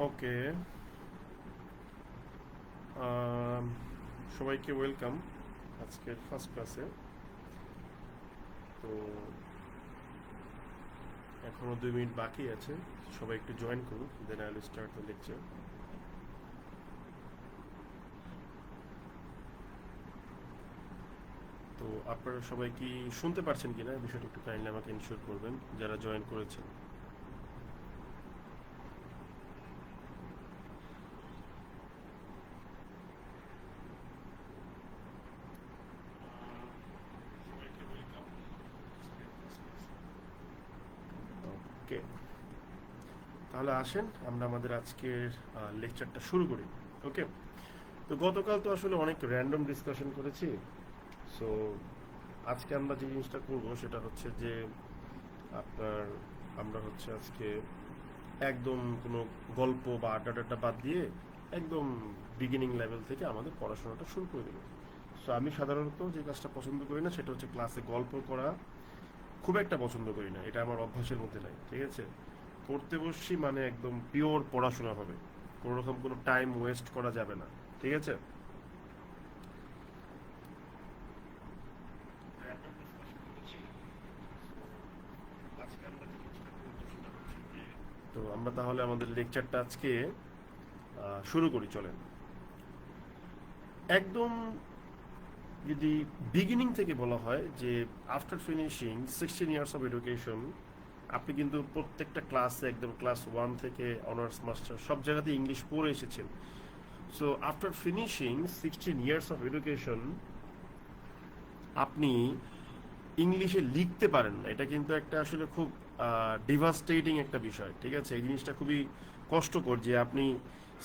ওকে, সবাইকে ওয়েলকাম আজকের ফার্স্ট ক্লাসে। তো এখনো 2 মিনিট বাকি আছে, সবাই একটু জয়েন করুন, then I will start the lecture. তো আপনারা সবাই কি শুনতে পারছেন কিনা বিষয়টা একটু কাইন্ডলি আমাকে ইনশিওর করবেন যারা জয়েন করেছেন। ওকে, তাহলে আসেন আমরা আমাদের আজকের লেকচারটা শুরু করি। ওকে, তো গতকাল তো আসলে অনেক র্যান্ডম ডিসকাশন করেছি। সো আজকে আমরা যে জিনিসটা করব সেটা হচ্ছে যে আপনার আমরা হচ্ছে আজকে একদম কোনো গল্প বা আড্ডা টাড্ডা বাদ দিয়ে একদম বিগিনিং লেভেল থেকে আমাদের পড়াশোনাটা শুরু করে দেবো। সো আমি সাধারণত যে কাজটা পছন্দ করি না সেটা হচ্ছে ক্লাসে গল্প করা, খুব একটা পছন্দ করি না, এটা আমার অভ্যাসের মধ্যে নাই। ঠিক আছে, পড়তে বসছি মানে একদম পিওর পড়াশোনা হবে, কোনো রকম কোনো টাইম ওয়েস্ট করা যাবে না। ঠিক আছে, তো আমরা তাহলে আমাদের লেকচারটা আজকে শুরু করি, চলেন। একদম যদি বিগিনিং থেকে বলা হয় যে after finishing 16 years of education, আপনি কিন্তু প্রত্যেকটা ক্লাসে একদম ক্লাস 1 থেকে অনার্স মাস্টার সব জায়গাতে ইংলিশ পড়ে এসেছেন। So after finishing 16 years of education আপনি ইংলিশে লিখতে পারেন না, এটা কিন্তু একটা আসলে খুব ডিভাস্টেটিং একটা বিষয়। ঠিক আছে, এই জিনিসটা খুবই কষ্টকর যে আপনি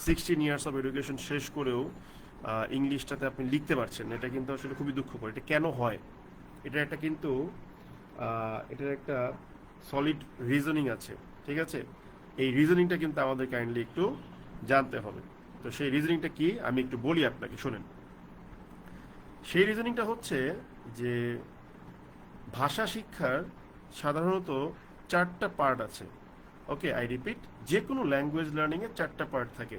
16 ইয়ার্স অফ এডুকেশন শেষ করেও ইংলিশটাতে আপনি লিখতে পারছেন না। এটা কিন্তু আসলে খুবই দুঃখকর। এটা কেন হয়, এটা একটা কিন্তু এটার একটা সলিড রিজনিং আছে। ঠিক আছে, এই রিজনিংটা কিন্তু আমাদের কাইন্ডলি একটু জানতে হবে। তো সেই রিজনিংটা কি আমি একটু বলি আপনাকে, শোনেন। সেই রিজনিংটা হচ্ছে যে ভাষা শিক্ষার সাধারণত 4টা পার্ট আছে। ওকে, আই রিপিট, যে কোনো ল্যাঙ্গুয়েজ লার্নিংয়ে 4টা পার্ট থাকে।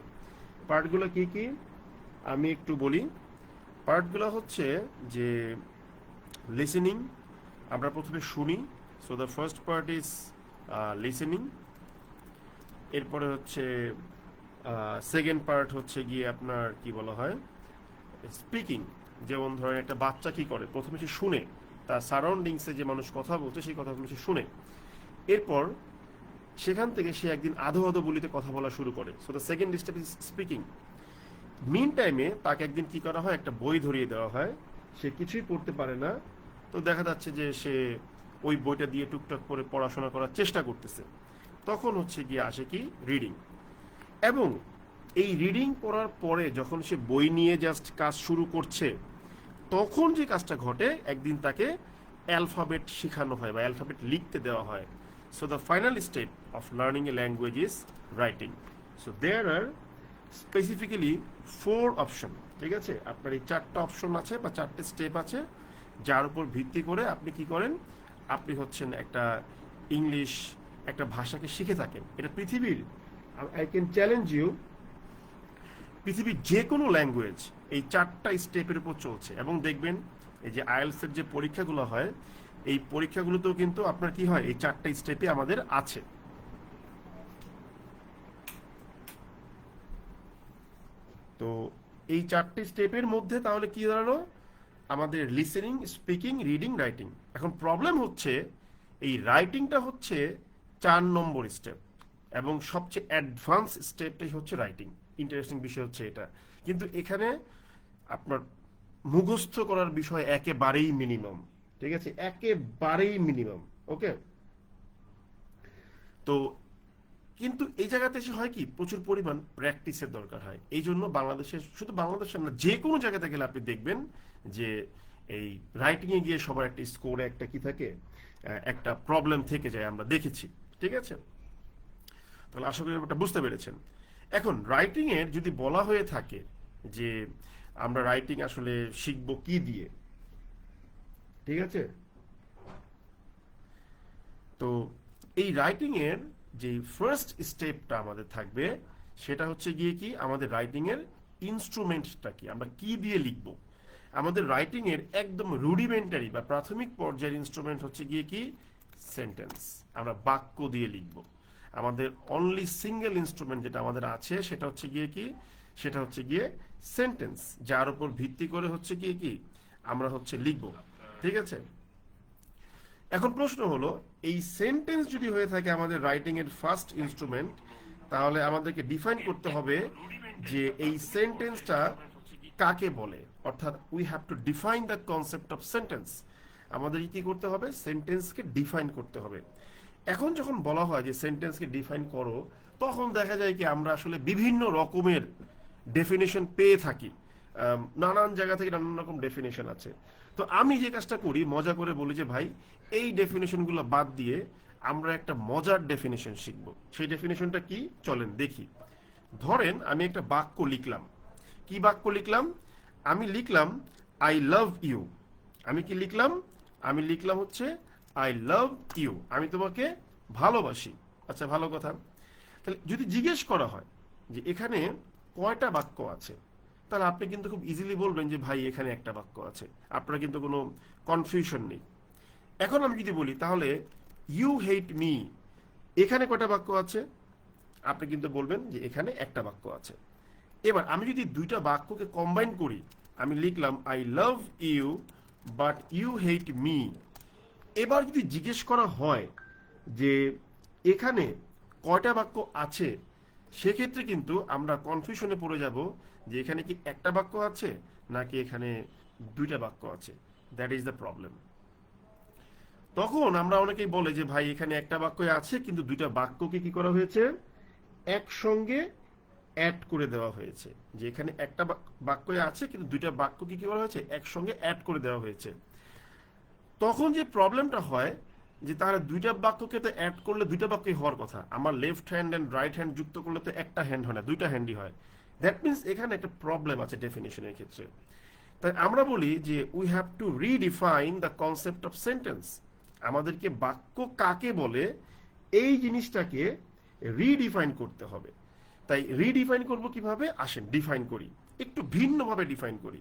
পার্টগুলো কি কি আমি একটু বলি। পার্টগুলো হচ্ছে যে লিসেনিং, আমরা প্রথমে শুনি। So the first part is listening. এরপরে হচ্ছে সেকেন্ড পার্ট হচ্ছে গিয়ে আপনার কি বলা হয়, স্পিকিং। যেমন ধরেন একটা বাচ্চা কি করে, প্রথমে সে শুনে, তার সারাউন্ডিংসে যে মানুষ কথা বলছে সেই কথাগুলো সে শুনে। এরপর সেখান থেকে সে একদিন আধো আধো বলিতে কথা বলা শুরু করে। So the second step is speaking. মিন টাইমে তাকে একদিন কি করা হয়, একটা বই ধরিয়ে দেওয়া হয়, সে কিছুই পড়তে পারে না। তো দেখা যাচ্ছে যে সে ওই বইটা দিয়ে টুকটাক করে পড়াশোনা করার চেষ্টা করতেছে। তখন হচ্ছে গিয়ে আসে কি রিডিং। এবং এই রিডিং পড়ার পরে যখন সে বই নিয়ে জাস্ট কাজ শুরু করছে, তখন যে কাজটা ঘটে, একদিন তাকে অ্যালফাবেট শেখানো হয় বা অ্যালফাবেট লিখতে দেওয়া হয়। So the final step of learning a language is writing. So there are specifically 4 option. ঠিক আছে, আপনার এই 4টা অপশন আছে বা 4টে স্টেপ আছে, যার উপর ভিত্তি করে আপনি কি করেন, আপনি হচ্ছেন একটা ইংলিশ, একটা ভাষাকে শিখে থাকেন। এটা পৃথিবীর, আই ক্যান চ্যালেঞ্জ ইউ, পৃথিবীর যে কোনো ল্যাঙ্গুয়েজ এই 4টা স্টেপের উপর চলছে। এবং দেখবেন এই যে আইএলটিএস এর যে পরীক্ষাগুলো হয়, এই পরীক্ষাগুলোতেও কিন্তু আপনার কি হয়, এই 4টা স্টেপে আমাদের আছে। তো এই 4টে স্টেপের মধ্যে তাহলে কি দাঁড়ালো, আমাদের লিসেনিং, স্পিকিং, রিডিং, রাইটিং। এখন প্রবলেম হচ্ছে এই রাইটিংটা হচ্ছে 4 নম্বর স্টেপ এবং সবচেয়ে অ্যাডভান্স স্টেপটাই হচ্ছে রাইটিং। ইন্টারেস্টিং বিষয় হচ্ছে এটা, কিন্তু এখানে আপনার মুখস্থ করার বিষয় একেবারেই মিনিমাম। ঠিক আছে, একেবারেই মিনিমাম। ওকে, তো কিন্তু এই জায়গাতে এসে হয় কি, প্রচুর পরিমাণ প্র্যাকটিসের দরকার হয়। এই জন্য বাংলাদেশে, শুধু বাংলাদেশে না, যে কোনো জায়গাতে গেলে আপনি দেখবেন যে এই রাইটিং এ গিয়ে সবার একটা স্কোরে একটা কি থাকে, একটা প্রবলেম থেকে যায়, আমরা দেখেছি। ঠিক আছে, তাহলে আশা করি ব্যাপারটা বুঝতে পেরেছেন। এখন রাইটিং এর যদি বলা হয়ে থাকে যে আমরা রাইটিং আসলে শিখবো কি দিয়ে, ঠিক আছে, তো এই রাইটিং এর যে ফার্স্ট স্টেপটা আমাদের থাকবে সেটা হচ্ছে গিয়ে কি আমাদের রাইটিং এর ইনস্ট্রুমেন্টটা কি, আমরা কি দিয়ে লিখব। আমাদের রাইটিং এর একদম রুডিমেন্টারি বা প্রাথমিক পর্যায়ের ইনস্ট্রুমেন্ট হচ্ছে গিয়ে কি সেন্টেন্স, আমরা বাক্য দিয়ে লিখব। আমাদের অনলি সিঙ্গেল ইনস্ট্রুমেন্ট যেটা আমাদের আছে সেটা হচ্ছে গিয়ে কি, সেটা হচ্ছে গিয়ে সেন্টেন্স, যার উপর ভিত্তি করে হচ্ছে গিয়ে কি আমরা হচ্ছে লিখব। ঠিক আছে, এখন প্রশ্ন হলো এই সেন্টেন্স যদি হয়ে থাকে আমাদের রাইটিং এর ফার্স্ট ইনস্ট্রুমেন্ট, তাহলে আমাদেরকে ডিফাইন করতে হবে যে এই সেন্টেন্সটা কাকে বলে, অর্থাৎ we have to define the concept of sentence. আমাদের কি করতে হবে, সেন্টেন্সকে ডিফাইন করতে হবে। এখন যখন বলা হয় যে সেন্টেন্সকে ডিফাইন করো, তখন দেখা যায় কি আমরা আসলে বিভিন্ন রকমের ডেফিনেশন পেয়ে থাকি, নানান জায়গা থেকে নানান রকম ডেফিনেশন আছে। তো আমি যে কাজটা করি, মজা করে বলি যে ভাই এই ডেফিনেশনগুলো বাদ দিয়ে আমরা একটা মজার ডেফিনেশন শিখবো। সেই ডেফিনেশনটা কি চলেন দেখি। ধরেন আমি একটা বাক্য লিখলাম, কি বাক্য লিখলাম, আমি লিখলাম আই লাভ ইউ। আমি কি লিখলাম, আমি লিখলাম হচ্ছে আই লাভ ইউ, আমি তোমাকে ভালোবাসি। আচ্ছা ভালো কথা, তাহলে যদি জিজ্ঞেস করা হয় যে এখানে কয়টা বাক্য আছে, তাহলে আপনি কিন্তু খুব ইজিলি বলবেন যে ভাই এখানে একটা বাক্য আছে, আপনার কিন্তু কোনো কনফিউশন নেই। এখন আমি যদি বলি তাহলে ইউ হেট মি, এখানে কয়টা বাক্য আছে, আপনি কিন্তু বলবেন যে এখানে একটা বাক্য আছে। এবার আমি যদি দুইটা বাক্যকে কম্বাইন করি, আমি লিখলাম I love you but you hate me. এবার যদি জিজ্ঞেস করা হয় যে এখানে কয়টা বাক্য আছে, সেক্ষেত্রে কিন্তু আমরা কনফিউশনে পড়ে যাব যে এখানে কি একটা বাক্য আছে নাকি এখানে দুইটা বাক্য আছে। That is the problem. তখন আমরা অনেকেই বলে যে ভাই এখানে একটা বাক্য আছে কিন্তু দুইটা বাক্যকে কি করা হয়েছে, একসঙ্গে অ্যাড করে দেওয়া হয়েছে। যে এখানে একটা বাক্য আছে কিন্তু দুইটা বাক্যকে কি করা হয়েছে, একসঙ্গে অ্যাড করে দেওয়া হয়েছে। তখন যে প্রবলেমটা হয় যে তাহলে দুইটা বাক্যকে তো অ্যাড করলে দুইটা বাক্যই হওয়ার কথা, আমার left hand and right hand যুক্ত করলে তো একটা হ্যান্ড হয় না, দুইটা হ্যান্ডই হয়। দ্যাট মিনস এখানে একটা প্রবলেম আছে ডেফিনেশনের ক্ষেত্রে। তাই আমরা বলি যে we have to redefine the concept of sentence. আমাদেরকে বাক্য কাকে বলে এই জিনিসটাকে রিডিফাইন করতে হবে। তাই রিডিফাইন করব কিভাবে, আসেন ডিফাইন করি, একটু ভিন্নভাবে ডিফাইন করি।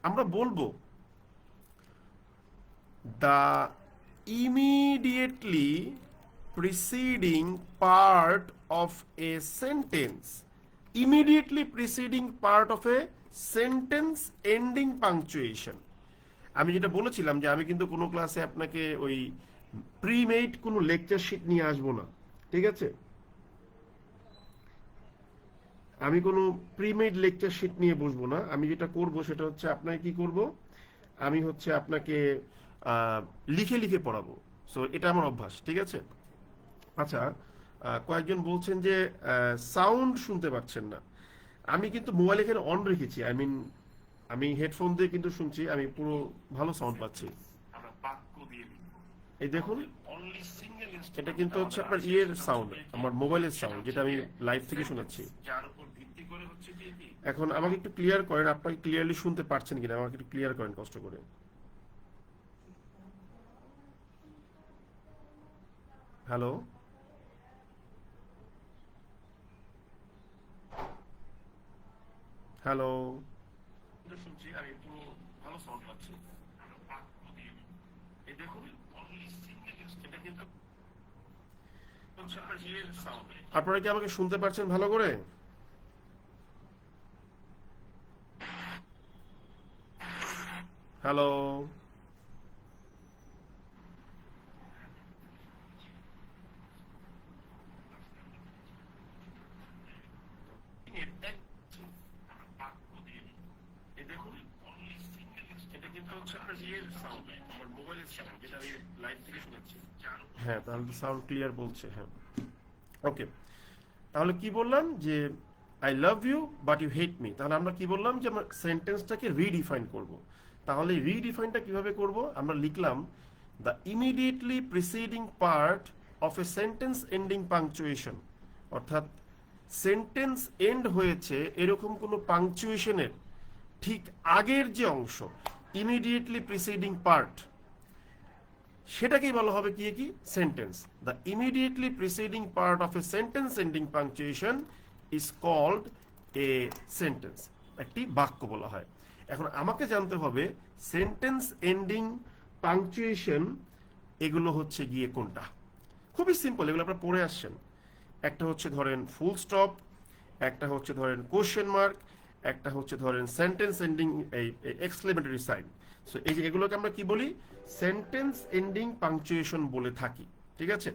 আমরা বলবো the immediately preceding part of a sentence, immediately preceding part of a sentence ending punctuation। আমি যেটা বলেছিলাম যে আমি কিন্তু কোনো ক্লাসে আপনাকে ওই প্রিমেড কোনো লেকচার শিট নিয়ে আসবো না, ঠিক আছে? আমি কোনো প্রিমেড লেকচার শিট নিয়ে বসবো না। আমি যেটা করব সেটা হচ্ছে আপনাকে কি করব, আমি হচ্ছে আপনাকে লিখে লিখে পড়াবো। সো এটা আমার অভ্যাস, ঠিক আছে? আচ্ছা, কয়েকজন বলছেন যে সাউন্ড শুনতে পাচ্ছেন না। আমি কিন্তু মোবাইল এখানে অন রেখেছি, আই মিন আমি হেডফোন দিয়ে কিন্তু শুনছি, আমি পুরো ভালো সাউন্ড পাচ্ছি। এই দেখুন, এটা কিন্তু হচ্ছে আপনার ইয়ের সাউন্ড, আমার মোবাইলের সাউন্ড, যেটা আমি লাইভ থেকে শোনাচ্ছি। এখন আমাকে একটু ক্লিয়ার করেন, আপনাকে ক্লিয়ারলি শুনতে পারছেন কিনা, আমাকে একটু ক্লিয়ার করেন কষ্ট করে। হ্যালো, হ্যালো, শুনছি, আমি পুরো ভালো সাউন্ড পাচ্ছি। এই দেখুন, এটা কিন্তু আপনারা কি আমাকে শুনতে পারছেন ভালো করে? হ্যালো, হ্যাঁ তাহলে তো সাউন্ড ক্লিয়ার বলছে। হ্যাঁ, ওকে। তাহলে কি বললাম যে I love you but you hate me, তাহলে আমরা কি বললাম যে আমরা সেন্টেন্সটাকে রিডিফাইন করব। তাহলে রিডিফাইনটা কিভাবে করব, আমরা লিখলাম the immediately preceding part of a sentence ending punctuation, অর্থাৎ সেন্টেন্স এন্ড হয়েছে এরকম কোনো পাংচুয়েশনের ঠিক আগের যে অংশ, ইমিডিয়েটলি প্রিসিডিং পার্ট, সেটাকেই বলা হবে কি কি sentence. The immediately preceding part of a sentence ending punctuation is called a sentence, একটি বাক্য বলা হয়। এখন আমাকে জানতে হবে সেন্টেন্স এন্ডিং পাংচুয়েশন এগুলো হচ্ছে গিয়ে কোনটা। খুবই সিম্পল, এগুলো আপনারা পড়ে আসছেন। একটা হচ্ছে ধরেন ফুল স্টপ, একটা হচ্ছে ধরেন কোশ্চেন মার্ক, একটা হচ্ছে ধরেন সেন্টেন্স এন্ডিং এই এক্সক্লেমেটরি সাইন। সো এই যে এগুলোকে আমরা কি বলি, সেন্টেন্স এন্ডিং পাংচুয়েশন বলে থাকি, ঠিক আছে।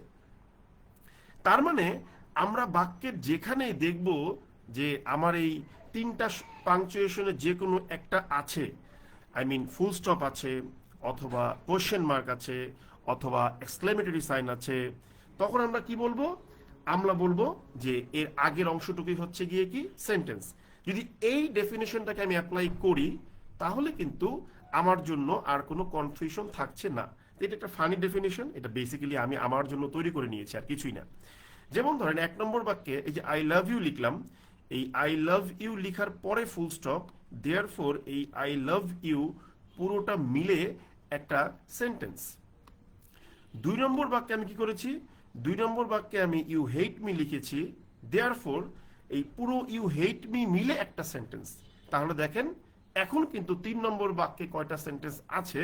তার মানে আমরা বাক্যের যেখানেই দেখব যে আমার এই তিনটা পাংচুয়েশনের যে কোনো একটা আছে, আই মিন ফুল স্টপ আছে, অথবা কোশ্চেন মার্ক আছে, অথবা এক্সক্লেমেটরি সাইন আছে, তখন আমরা কি বলবো, আমরা বলবো যে এর আগের অংশটুকুই হচ্ছে গিয়ে কি সেন্টেন্স। যদি এই ডেফিনেশনটাকে আমি অ্যাপ্লাই করি তাহলে কিন্তু আমার জন্য আর কোনো কনফিউশন থাকছে না। এটা একটা ফানি ডেফিনেশন, এটা বেসিক্যালি আমি আমার জন্য তৈরি করে নিয়েছি, আর কিছুই না। যেমন ধরেন 1 নম্বর বাক্যে এই যে আই লাভ ইউ লিখলাম, এই আই লাভ ইউ লিখার পরে ফুল স্টপ, দেয়ারফর এই আই লাভ ইউ পুরোটা মিলে একটা সেন্টেন্স। 2 নম্বর বাক্যে আমি কি করেছি, 2 নম্বর বাক্যে আমি ইউ হেট মি লিখেছি, দেয়ারফর এই পুরো ইউ হেট মি মিলে একটা সেন্টেন্স। তাহলে দেখেন এখন কিন্তু 3 নম্বর বাক্যে কয়টা সেন্টেন্স আছে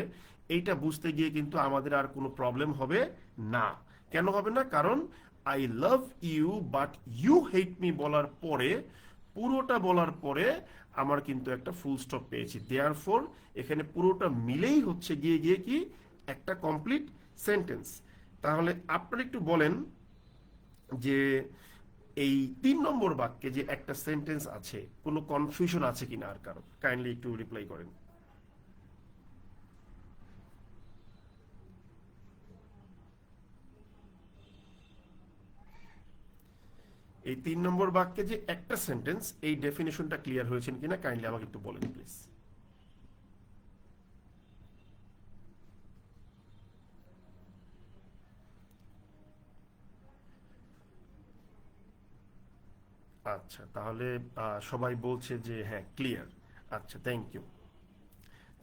এইটা বুঝতে গিয়ে কিন্তু আমাদের আর কোনো প্রবলেম হবে না। কেন হবে না, কারণ I love you but you hate me বলার পরে, পুরোটা বলার পরে আমার কিন্তু একটা ফুল স্টপ পেয়েছি, দেয়ারফর এখানে পুরোটা মিলেই হচ্ছে গিয়ে গিয়ে কি একটা কমপ্লিট সেন্টেন্স। তাহলে আপনারা একটু বলেন যে এই 3 নম্বর বাক্যে যে একটা সেন্টেন্স আছে কোনো কনফিউশন আছে কিনা আর কারো, কাইন্ডলি একটু রিপ্লাই করেন। এই 3 নম্বর বাক্যে যে একটা সেন্টেন্স, এই ডেফিনেশনটা ক্লিয়ার হয়েছেন কিনা কাইন্ডলি আমাকে একটু বলেন প্লিজ। আচ্ছা, তাহলে সবাই বলছে যে হ্যাঁ ক্লিয়ার। আচ্ছা, থ্যাংক ইউ।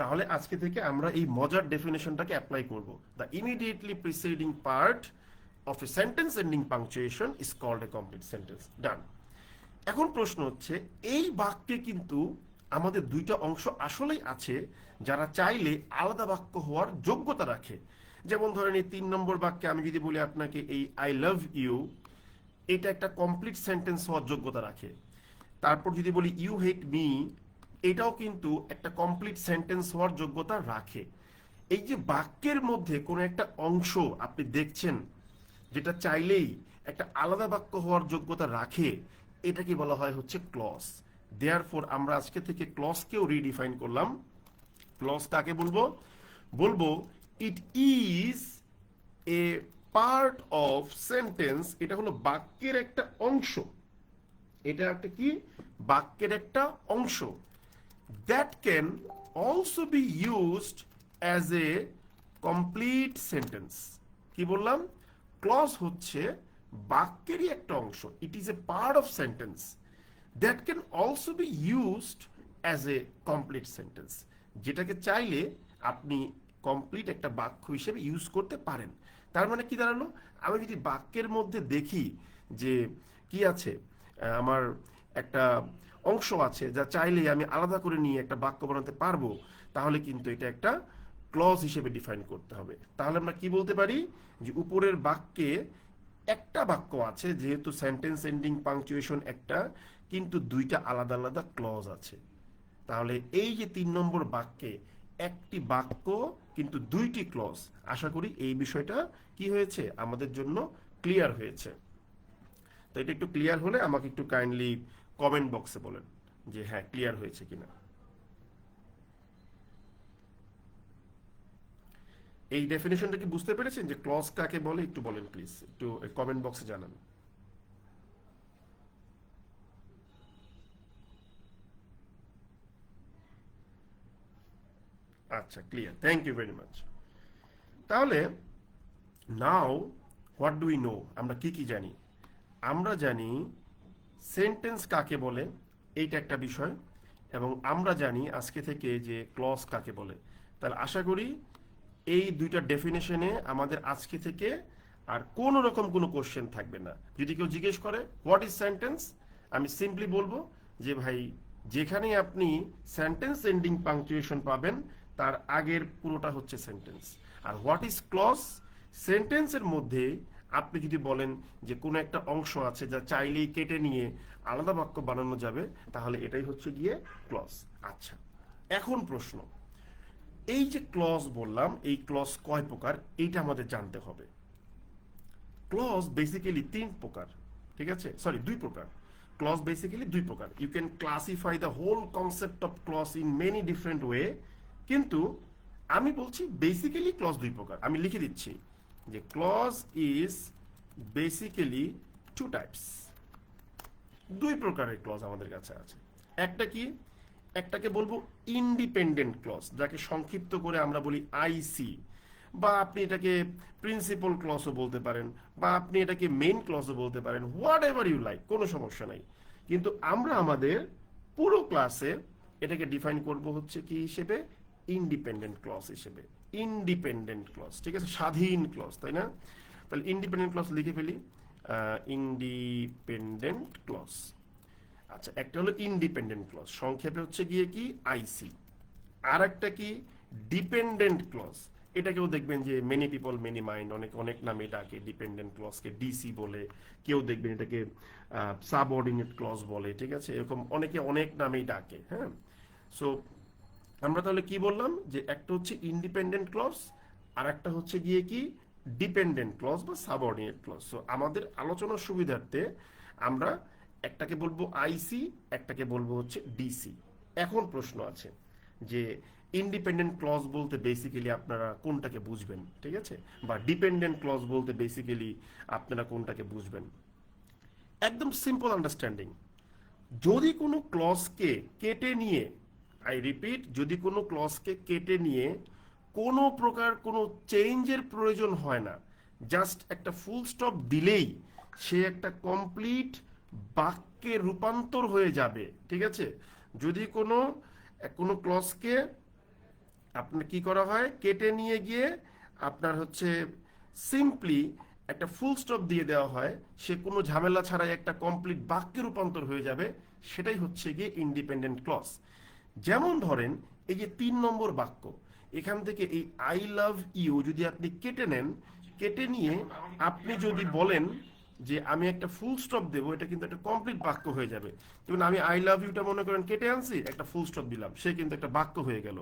তাহলে আজকে থেকে আমরা এই মজার ডেফিনেশনটাকে অ্যাপ্লাই করব। The immediately preceding part of a sentence ending punctuation is called a complete sentence. Done. এখন প্রশ্ন হচ্ছে এই বাক্যে কিন্তু আমাদের দুইটা অংশ আসলেই আছে যারা চাইলে আলাদা বাক্য হওয়ার যোগ্যতা রাখে। যেমন ধরেন এই 3 নম্বর বাক্যে আমি যদি বলি আপনাকে এই আই লাভ ইউ, এটা একটা কমপ্লিট সেন্টেন্স হওয়ার যোগ্যতা রাখে। তারপর যদি বলি ইউ হেট মি, এটাও কিন্তু একটা কমপ্লিট সেন্টেন্স হওয়ার যোগ্যতা রাখে। এই যে বাক্যের মধ্যে কোনো একটা অংশ আপনি দেখছেন যেটা চাইলেই একটা আলাদা বাক্য হওয়ার যোগ্যতা রাখে, এটাকে বলা হয় হচ্ছে ক্লজ। দেয়ারফর আমরা আজকে থেকে ক্লজকেও রিডিফাইন করলাম। ক্লজ কাকে বলবো, বলবো ইট is A part of sentence, এটা হলো বাক্যের একটা অংশ, এটা একটা কি বাক্যের একটা অংশ, that can also be used as a complete sentence. কি বললাম, ক্লজ হচ্ছে বাক্যেরই একটা অংশ, ইট is A part of sentence that can also be used as a complete sentence, যেটাকে চাইলে আপনি কমপ্লিট একটা বাক্য হিসেবে ইউজ করতে পারেন। তার মানে কি দাঁড়ালো, আমি যদি বাক্যের মধ্যে দেখি যে কি আছে, আমার একটা অংশ আছে যা চাইলে আমি আলাদা করে নিয়ে একটা বাক্য বানাতে পারবো, তাহলে কিন্তু এটা একটা ক্লজ হিসেবে ডিফাইন করতে হবে। তাহলে আমরা কি বলতে পারি যে উপরের বাক্যে একটা বাক্য আছে, যেহেতু সেন্টেন্স এন্ডিং পাংচুয়েশন একটা, কিন্তু দুইটা আলাদা আলাদা ক্লজ আছে। তাহলে এই যে 3 নম্বর বাক্যে একটি বাক্য কিন্তু দুইটি ক্লজ, আশা করি এই বিষয়টা কি হয়েছে আমাদের জন্য ক্লিয়ার হয়েছে। তো এটা একটু ক্লিয়ার হলে আমাকে একটু কাইন্ডলি কমেন্ট বক্সে বলেন যে হ্যাঁ ক্লিয়ার হয়েছে কিনা। এই ডেফিনেশনটা কি বুঝতে পেরেছেন যে ক্লজ কাকে বলে, একটু বলেন প্লিজ, একটু কমেন্ট বক্সে জানান। আচ্ছা, clear, thank you very much. তাহলে now what do we know, আমরা কি কি জানি। আমরা জানি সেন্টেন্স কাকে বলে, এইটা একটা বিষয়, এবং আমরা জানি আজকে থেকে যে ক্লজ কাকে বলে। তাহলে আশা করি এই দুইটা ডেফিনেশনে আমাদের আজকে থেকে আর কোনো রকম কোনো কোশ্চেন থাকবে না। যদি কেউ জিজ্ঞেস করে হোয়াট ইজ সেন্টেন্স, আমি সিম্পলি বলবো যে ভাই যেখানে আপনি সেন্টেন্স এন্ডিং পাংচুয়েশন পাবেন তার আগের পুরোটা হচ্ছে সেন্টেন্স। আর হোয়াট ইজ ক্লজ? সেন্টেন্সের মধ্যে আপনি যদি বলেন যে কোনো একটা অংশ আছে যা চাইলেই কেটে নিয়ে আলাদা বাক্য বানানো যাবে, তাহলে এটাই হচ্ছে গিয়ে ক্লজ। আচ্ছা, এখন প্রশ্ন, এই যে ক্লজ বললাম, এই ক্লজ কয় প্রকার এইটা আমাদের জানতে হবে। ক্লজ বেসিক্যালি তিন প্রকার, ঠিক আছে, সরি দুই প্রকার। ক্লজ বেসিক্যালি দুই প্রকার। You can classify the whole concept of clause in many different way, কিন্তু আমি বলছি বেসিক্যালি ক্লজ দুই প্রকার। আমি লিখে দিচ্ছি যে clause is basically two types. দুই প্রকারের ক্লজ আমাদের কাছে আছে। একটা কি? একটাকে বলবো ইন্ডিপেন্ডেন্ট ক্লজ, যাকে সংক্ষিপ্ত করে আমরা বলি আইসি, বা আপনি এটাকে প্রিন্সিপাল ক্লজও বলতে পারেন, বা আপনি এটাকে মেইন ক্লজও বলতে পারেন, হোয়াট এভার ইউ লাইক, কোনো সমস্যা নাই। কিন্তু আমরা আমাদের পুরো ক্লাসে এটাকে ডিফাইন করব হচ্ছে কি হিসেবে? ইন্ডিপেন্ডেন্ট ক্লজ হিসেবে। ইন্ডিপেন্ডেন্ট ক্লজ, ঠিক আছে, স্বাধীন ক্লজ, তাই না? তাহলে ইন্ডিপেন্ডেন্ট ক্লজ লিখে ফেলি, ইন্ডিপেন্ডেন্ট ক্লজ। আচ্ছা, একটা হলো ইন্ডিপেন্ডেন্ট ক্লজ, সংক্ষেপে হচ্ছে গিয়ে কি আইসি। আর একটা কি? Dependent clause. এটাকেও দেখবেন যে মেনি পিপল মেনি মাইন্ড, অনেক অনেক নামে ডাকে। ডিপেন্ডেন্ট ক্লজকে ডিসি বলে, কেউ দেখবেন এটাকে সাবঅর্ডিনেট ক্লজ বলে, ঠিক আছে, এরকম অনেকে অনেক নামেই ডাকে। হ্যাঁ, সো আমরা তাহলে কি বললাম যে একটা হচ্ছে ইন্ডিপেন্ডেন্ট ক্লজ, আর একটা হচ্ছে গিয়ে কি ডিপেন্ডেন্ট ক্লজ বা সাবঅর্ডিনেট ক্লজ। সো আমাদের আলোচনার সুবিধার্থে আমরা একটাকে বলবো আইসি, একটাকে বলবো হচ্ছে ডিসি। এখন প্রশ্ন আছে যে ইন্ডিপেন্ডেন্ট ক্লজ বলতে বেসিক্যালি আপনারা কোনটাকে বুঝবেন, ঠিক আছে, বা ডিপেন্ডেন্ট ক্লজ বলতে বেসিক্যালি আপনারা কোনটাকে বুঝবেন। একদম সিম্পল আন্ডারস্ট্যান্ডিং, যদি কোনো ক্লজকে কেটে নিয়ে, আই রিপিট, যদি কোনো ক্লজকে কেটে নিয়ে কোনো প্রকার কোনো চেঞ্জের প্রয়োজন হয় না, জাস্ট একটা ফুল স্টপ দিলেই সে একটা কমপ্লিট বাক্যে রূপান্তর হয়ে যাবে, ঠিক আছে। যদি কোনো কোনো ক্লজকে আপনার কি করা হয়, কেটে নিয়ে গিয়ে আপনার হচ্ছে সিম্পলি একটা ফুল স্টপ দিয়ে দেওয়া হয়, সে কোনো ঝামেলা ছাড়াই একটা কমপ্লিট বাক্যে রূপান্তর হয়ে যাবে, সেটাই হচ্ছে গিয়ে ইন্ডিপেন্ডেন্ট ক্লজ। যেমন ধরেন এই যে 3 নম্বর বাক্য, এখান থেকে এই আই লাভ ইউ যদি আপনি কেটে নেন, কেটে নিয়ে আপনি যদি বলেন যে আমি একটা ফুল স্টপ দেবো, এটা কিন্তু একটা কমপ্লিট বাক্য হয়ে যাবে। যেমন আমি আই লাভ ইউটা মনে করেন কেটে আনছি, একটা ফুল স্টপ দিলাম, সে কিন্তু একটা বাক্য হয়ে গেল।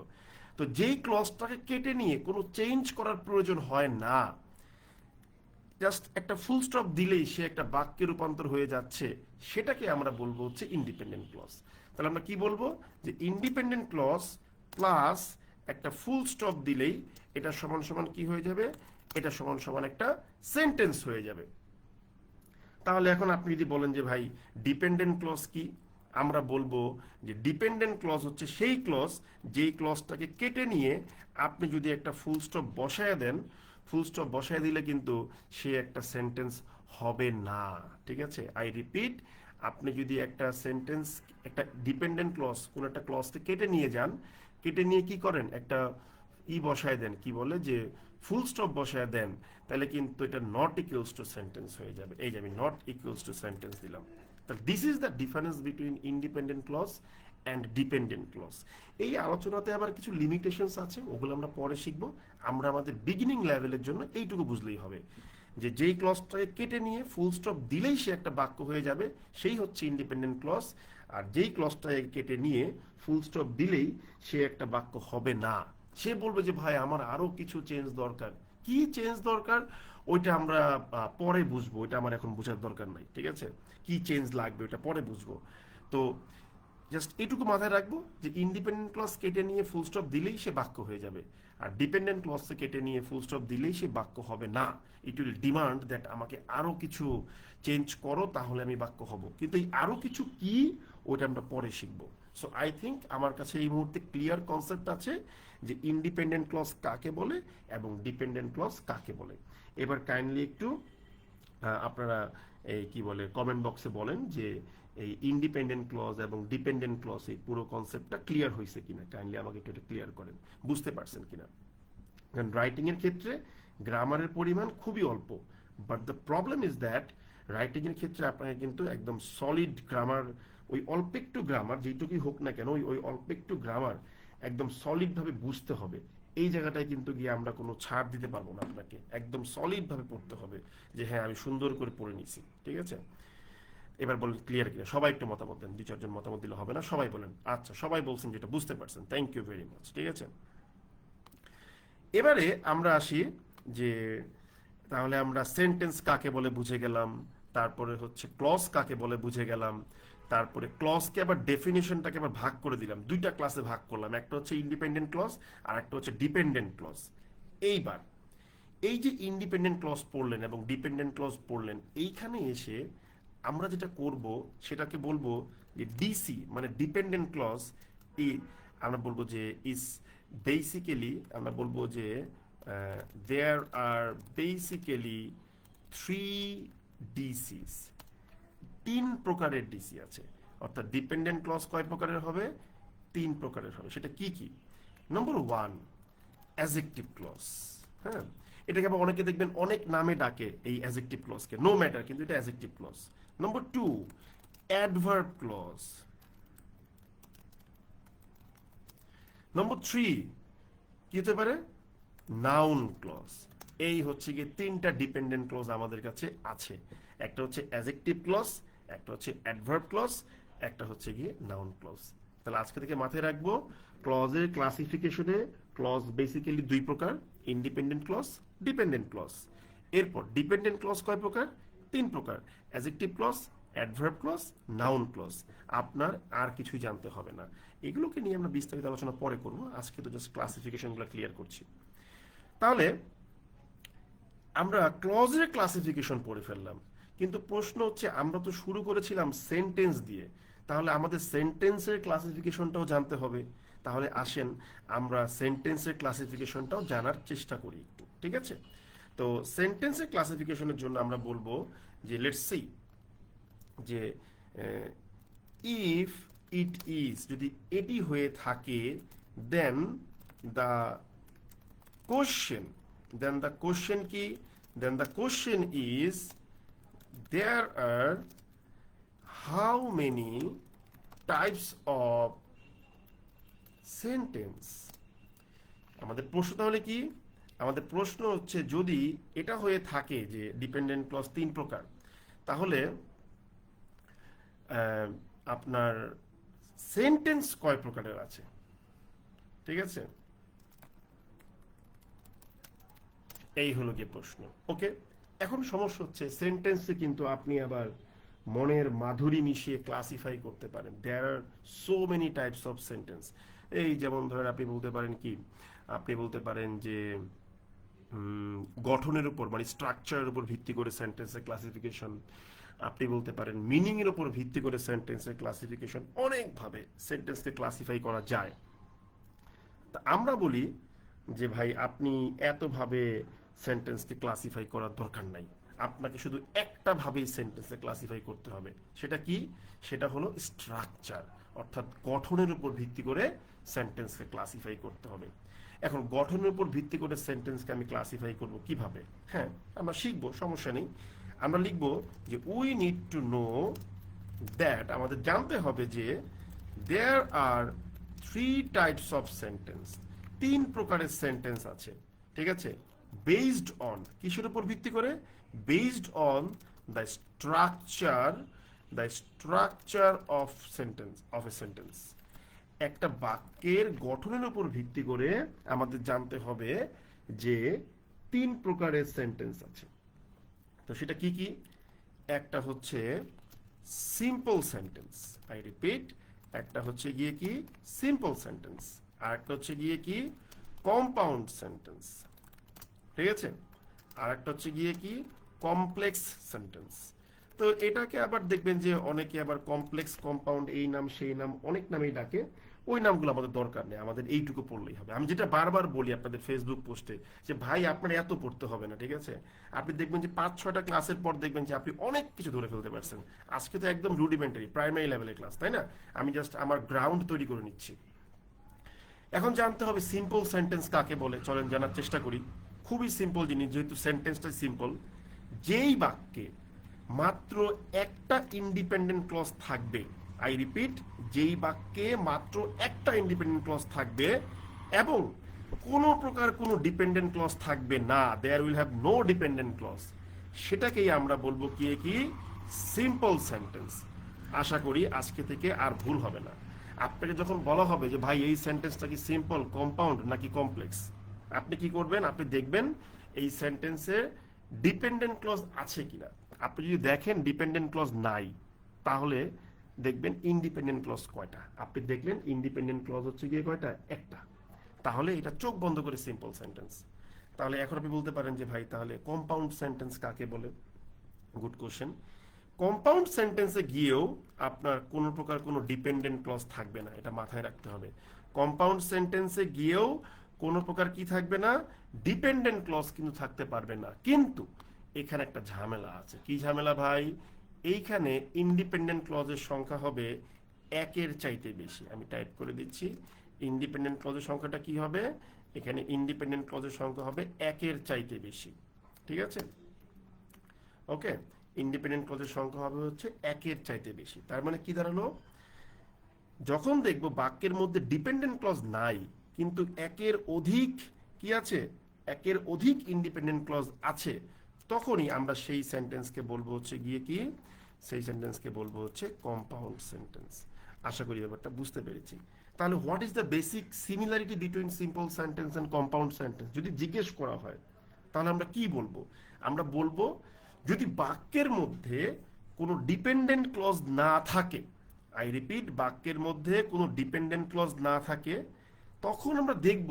তো যেই ক্লজটাকে কেটে নিয়ে কোনো চেঞ্জ করার প্রয়োজন হয় না, জাস্ট একটা ফুল স্টপ দিলেই সে একটা বাক্যে রূপান্তর হয়ে যাচ্ছে, সেটাকে আমরা বলবো হচ্ছে ইন্ডিপেন্ডেন্ট ক্লজ। তাহলে আমরা কি বলবো যে ইন্ডিপেন্ডেন্ট ক্লজ প্লাস একটা ফুল স্টপ দিলেই এটা সমান সমান কি হয়ে যাবে? এটা সমান সমান একটা সেন্টেন্স হয়ে যাবে। তাহলে এখন আপনি যদি বলেন যে ভাই ডিপেন্ডেন্ট ক্লজ কি, আমরা বলবো যে ডিপেন্ডেন্ট ক্লজ হচ্ছে সেই ক্লজ যেই ক্লজটাকে কেটে নিয়ে আপনি যদি একটা ফুল স্টপ বসায় দেন, ফুল স্টপ বসায় দিলে কিন্তু সে একটা সেন্টেন্স হবে না, ঠিক আছে। আই রিপিট, আপনি যদি একটা সেন্টেন্স, একটা ডিপেন্ডেন্ট ক্লজ, কোন একটা ক্লজকে কেটে নিয়ে যান, কেটে নিয়ে কি করেন, একটা বসায় দেন, কি বলে যে ফুল স্টপ বসায় দেন, তাহলে কিন্তু এটা নট ইকুয়ালস টু সেন্টেন্স হয়ে যাবে। এই যে আমি নট ইকুয়ালস টু সেন্টেন্স দিলাম। তাহলে this is the difference between independent clause and dependent clause. এই আলোচনাতে আবার কিছু লিমিটেশনস আছে, ওগুলো আমরা পরে শিখবো। আমরা আমাদের বিগিনিং লেভেলের জন্য এইটুকু বুঝলেই হবে যে যেই ক্লজটাকে কেটে নিয়ে ফুল স্টপ দিলেই সে একটা বাক্য হয়ে যাবে, সেই হচ্ছে ইন্ডিপেন্ডেন্ট ক্লজ। আর যেই ক্লজটাকে কেটে নিয়ে ফুল স্টপ দিলেই সে একটা বাক্য হবে না, সে বলবে যে ভাই আমার আরো কিছু চেঞ্জ দরকার। কি চেঞ্জ দরকার ওইটা আমরা পরে বুঝবো, ওইটা আমার এখন বোঝার দরকার নাই, ঠিক আছে। কি চেঞ্জ লাগবে ওইটা পরে বুঝবো। তো জাস্ট এইটুকু মাথায় রাখবো যে ইন্ডিপেন্ডেন্ট ক্লজ কেটে নিয়ে ফুল স্টপ দিলেই সে বাক্য হয়ে যাবে, আর ডিপেন্ডেন্ট ক্লজকে কেটে নিয়ে ফুল স্টপ দিলেই সে বাক্য হবে না। ইট উইল ডিমান্ড দ্যাট আমাকে আরো কিছু চেঞ্জ করো, তাহলে আমি বাক্য হব। কিন্তু এই আরো কিছু কি, ওইটা আমরা পরে শিখবো। সো আই থিঙ্ক আমার কাছে এই মুহূর্তে ক্লিয়ার কনসেপ্ট আছে যে ইন্ডিপেন্ডেন্ট ক্লজ কাকে বলে এবং ডিপেন্ডেন্ট ক্লজ কাকে বলে। এবার কাইন্ডলি একটু আপনারা এই কি বলে কমেন্ট বক্সে বলেন যে এই ইন্ডিপেন্ডেন্ট ক্লজ এবং ডিপেন্ডেন্ট ক্লজ এই পুরো কনসেপ্টটা ক্লিয়ার হয়েছে কিনা, কাইন্ডলি আমাকে একটু এটা ক্লিয়ার করেন, বুঝতে পারছেন কিনা। কারণ রাইটিং এর ক্ষেত্রে গ্রামারের পরিমাণ খুবই অল্প, but the problem is that writing এর ক্ষেত্রে আপনাকে কিন্তু একদম সলিড গ্রামার, ওই অল্প একটু গ্রামার যেটুকুই হোক না কেন, ওই ওই অল্প একটু গ্রামার একদম সলিড ভাবে বুঝতে হবে। এই জায়গাটায় কিন্তু গিয়ে আমরা কোনো ছাড় দিতে পারবো না, আপনাকে একদম সলিড ভাবে পড়তে হবে যে হ্যাঁ আমি সুন্দর করে পড়ে নিছি, ঠিক আছে? এবার বলেন ক্লিয়ার কিনা, সবাই একটু মতামত দেন, 2-4 জন মতামত দিলে হবে না, সবাই বলেন আচ্ছা, সবাই বলছেন যেটা বুঝতে পারছেন, থ্যাংক ইউ ভেরি মাচ, ঠিক আছে? এবারে আমরা আসি যে তাহলে আমরা সেন্টেন্স কাকে বলে বুঝে গেলাম, তারপরে হচ্ছে ক্লজ কাকে বলে বুঝে গেলাম, তারপরে ক্লজকে আবার ডেফিনিশনটাকে আবার ভাগ করে দিলাম, দুইটা ক্লাসে ভাগ করলাম, একটা হচ্ছে ইন্ডিপেন্ডেন্ট ক্লজ আর একটা হচ্ছে ডিপেন্ডেন্ট ক্লজ। এইবার এই যে ইন্ডিপেন্ডেন্ট ক্লজ পড়লেন এবং ডিপেন্ডেন্ট ক্লজ পড়লেন, এইখানে এসে আমরা যেটা করব সেটাকে বলবো যে ডিসি মানে ডিপেন্ডেন্ট ক্লজ। আমরা বলবো যে ইজ বেসিক্যালি, আমরা বলবো যে দেয়ার আর বেসিক্যালি থ্রি ডিসিস, 3 প্রকারের ডিসি আছে। অর্থাৎ ডিপেন্ডেন্ট ক্লজ কয় প্রকারের হবে? 3 প্রকারের হবে। সেটা কি কি? নম্বর 1, অ্যাজেক্টিভ ক্লজ। হ্যাঁ, এটাকে আবার অনেকে দেখবেন অনেক নামে ডাকে এই অ্যাজেক্টিভ ক্লজকে, নো ম্যাটার, কিন্তু এটা adjective clause. Number 2, adverb clause. Number 3 কি হতে পারে? Noun clause. এই হচ্ছে গিয়ে 3টা ডিপেন্ডেন্ট ক্লজ আমাদের কাছে আছে। একটা হচ্ছে অ্যাজেক্টিভ ক্লজ, একটা হচ্ছে অ্যাডভার্ব ক্লজ, একটা হচ্ছে গিয়ে নাউন ক্লজ। তাহলে আজকে থেকে মাথায় রাখবো, ক্লজের ক্লাসিফিকেশনে ক্লজ বেসিক্যালি 2 প্রকার, ইন্ডিপেন্ডেন্ট ক্লজ, ডিপেন্ডেন্ট ক্লজ। এরপর ডিপেন্ডেন্ট ক্লজ কয় প্রকার? 3 প্রকার, adjective clause, adverb clause, noun clause. আপনার আর কিছুই জানতে হবে না, এগুলোকে নিয়ে আমরা বিস্তারিত আলোচনা পরে করবো, আজকে তো জাস্ট ক্লাসিফিকেশনগুলো ক্লিয়ার করছি। তাহলে আমরা ক্লজের ক্লাসিফিকেশন পড়ে ফেললাম, কিন্তু প্রশ্ন হচ্ছে আমরা তো শুরু করেছিলাম সেন্টেন্স দিয়ে, তাহলে আমাদের সেন্টেন্সের ক্লাসিফিকেশনটাও জানতে হবে। তাহলে আসেন আমরা সেন্টেন্সের ক্লাসিফিকেশনটাও জানার চেষ্টা করি একটু, ঠিক আছে? তো সেন্টেন্সের ক্লাসিফিকেশনের জন্য আমরা বলবো যে লেটস সি যে ইফ ইট ইজ, যদি এটি হয়ে থাকে, then the question, then the question কি, then the question is there are how many types of sentence। আমাদের প্রশ্ন তাহলে কি? আমাদের প্রশ্ন হচ্ছে যদি এটা হয়ে থাকে যে ডিপেন্ডেন্ট ক্লজ 3 প্রকার, তাহলে আপনার সেন্টেন্স কয় প্রকারের আছে, ঠিক আছে? এই হলো গিয়ে প্রশ্ন। ওকে, এখন সমস্যা হচ্ছে সেন্টেন্সে কিন্তু আপনি আবার মনের মাধুরী মিশিয়ে ক্লাসিফাই করতে পারেন। There are so many types of sentence. এই যেমন ধরেন আপনি বলতে পারেন কি, আপনি বলতে পারেন যে গঠনের উপর মানে স্ট্রাকচারের উপর ভিত্তি করে সেন্টেন্সের ক্লাসিফিকেশন, আপনি বলতে পারেন মিনিং এর উপর ভিত্তি করে সেন্টেন্সের ক্লাসিফিকেশন, অনেকভাবে সেন্টেন্সকে ক্লাসিফাই করা যায়। তা আমরা বলি যে ভাই আপনি এতভাবে সেন্টেন্সকে ক্লাসিফাই করার দরকার নাই, আপনাকে শুধু একটা ভাবেই সেন্টেন্সে ক্লাসিফাই করতে হবে। সেটা কি? সেটা হলো স্ট্রাকচার, অর্থাৎ গঠনের উপর ভিত্তি করে সেন্টেন্সকে ক্লাসিফাই করতে হবে। এখন গঠনের উপর ভিত্তি করে সেন্টেন্সকে আমি ক্লাসিফাই করব কিভাবে? হ্যাঁ, আমরা শিখবো, সমস্যা নেই। আমরা লিখব যে we need to know that, আমাদের জানতে হবে যে দেয়ার আর 3 টাইপস অফ সেন্টেন্স, 3 প্রকারের সেন্টেন্স আছে, ঠিক আছে? বেসড অন, কিসের উপর ভিত্তি করে? Based on the structure of sentence, of a sentence. একটা বাক্যের গঠনের উপর ভিত্তি করে আমাদের জানতে হবে যে 3 প্রকারের সেন্টেন্স আছে। তো সেটা কি কি? একটা হচ্ছে সিম্পল সেন্টেন্স, আই রিপিট, একটা হচ্ছে গিয়ে কি সিম্পল সেন্টেন্স, আর একটা হচ্ছে গিয়ে কি কম্পাউন্ড সেন্টেন্স, ঠিক আছে? আর একটা হচ্ছে গিয়ে কি কমপ্লেক্স সেন্টেন্স। তো এটাকে আবার দেখবেন যে অনেকে আবার কমপ্লেক্স, কম্পাউন্ড, এই নাম সেই নাম অনেক নামেই ডাকে, ওই নামগুলো আমাদের দরকার নেই, আমাদের এইটুকু পড়লেই হবে। আমি যেটা বারবার বলি আপনাদের ফেসবুক পোস্টে যে ভাই আপনার এত পড়তে হবে না, ঠিক আছে? আপনি দেখবেন যে 5-6টা ক্লাসের পর দেখবেন যে আপনি অনেক কিছু ধরে ফেলতে পারছেন। আজকে তো একদম রুডিমেন্টারি প্রাইমারি লেভেলের ক্লাস, তাই না? আমি জাস্ট আমার গ্রাউন্ড তৈরি করে নিচ্ছি। এখন জানতে হবে সিম্পল সেন্টেন্স কাকে বলে, চলেন জানার চেষ্টা করি। খুবই সিম্পল জিনিস, যেহেতু সেন্টেন্সটা সিম্পল, যেই বাক্যে মাত্র একটা ইন্ডিপেন্ডেন্ট ক্লজ থাকবে, আই রিপিট, যেই বাক্যে মাত্র একটা ইন্ডিপেন্ডেন্ট ক্লজ থাকবে এবং কোনো প্রকার কোনো ডিপেন্ডেন্ট ক্লজ থাকবে না, there will have no dependent clause, সেটাকেই আমরা বলবো কি সিম্পল সেন্টেন্স। আশা করি আজকে থেকে আর ভুল হবে না। আপনাকে যখন বলা হবে যে ভাই এই সেন্টেন্সটা কি সিম্পল, কম্পাউন্ড নাকি কমপ্লেক্স, আপনি কি করবেন, আপনি দেখবেন এই সেন্টেন্সে ডিপেন্ডেন্ট ক্লজ আছে কিনা। আপনি যদি দেখেন ডিপেন্ডেন্ট ক্লজ নাই, তাহলে দেখবেন ইন্ডিপেন্ডেন্ট ক্লজ কয়টা। আপনি দেখলেন ইন্ডিপেন্ডেন্ট ক্লজ হচ্ছে গিয়ে কয়টা, একটা, তাহলে এটা চোখ বন্ধ করে সিম্পল সেন্টেন্স। তাহলে এখন আপনি বলতে পারেন যে ভাই তাহলে কম্পাউন্ড সেন্টেন্স কাকে বলে? Good question. কম্পাউন্ড সেন্টেন্সে গিয়েও আপনার কোনো প্রকার কোনো ডিপেন্ডেন্ট ক্লজ থাকবে না, এটা মাথায় রাখতে হবে। কম্পাউন্ড সেন্টেন্সে গিয়েও কোনো প্রকার কি থাকবে না, ডিপেন্ডেন্ট ক্লজ কিন্তু থাকতে পারবে না। কিন্তু এখানে একটা ঝামেলা আছে। কি ঝামেলা ভাই? এইখানে ইন্ডিপেন্ডেন্ট ক্লজের সংখ্যা হবে একের চাইতে বেশি। আমি টাইপ করে দিচ্ছি, ইন্ডিপেন্ডেন্ট ক্লজের সংখ্যাটা কি হবে, এখানে ইন্ডিপেন্ডেন্ট ক্লজের সংখ্যা হবে একের চাইতে বেশি। ঠিক আছে, ওকে, ইন্ডিপেন্ডেন্ট ক্লজের সংখ্যা হবে হচ্ছে একের চাইতে বেশি। তার মানে কি দাঁড়ালো, যখন দেখব বাক্যের মধ্যে ডিপেন্ডেন্ট ক্লজ নাই কিন্তু একের অধিক কি আছে, একের অধিক ইন্ডিপেন্ডেন্ট ক্লজ আছে, তখনই আমরা সেই সেন্টেন্সকে বলবো হচ্ছে গিয়ে কি, সেই সেন্টেন্সকে বলবো হচ্ছে কম্পাউন্ড সেন্টেন্স। আশা করি ব্যাপারটা বুঝতে পেরেছি। তাহলে what is the basic similarity between simple sentence and compound sentence যদি জিজ্ঞেস করা হয়, তাহলে আমরা কি বলবো? আমরা বলবো যদি বাক্যের মধ্যে কোনো ডিপেন্ডেন্ট ক্লজ না থাকে, আই রিপিট, বাক্যের মধ্যে কোনো ডিপেন্ডেন্ট ক্লজ না থাকে, তখন আমরা দেখব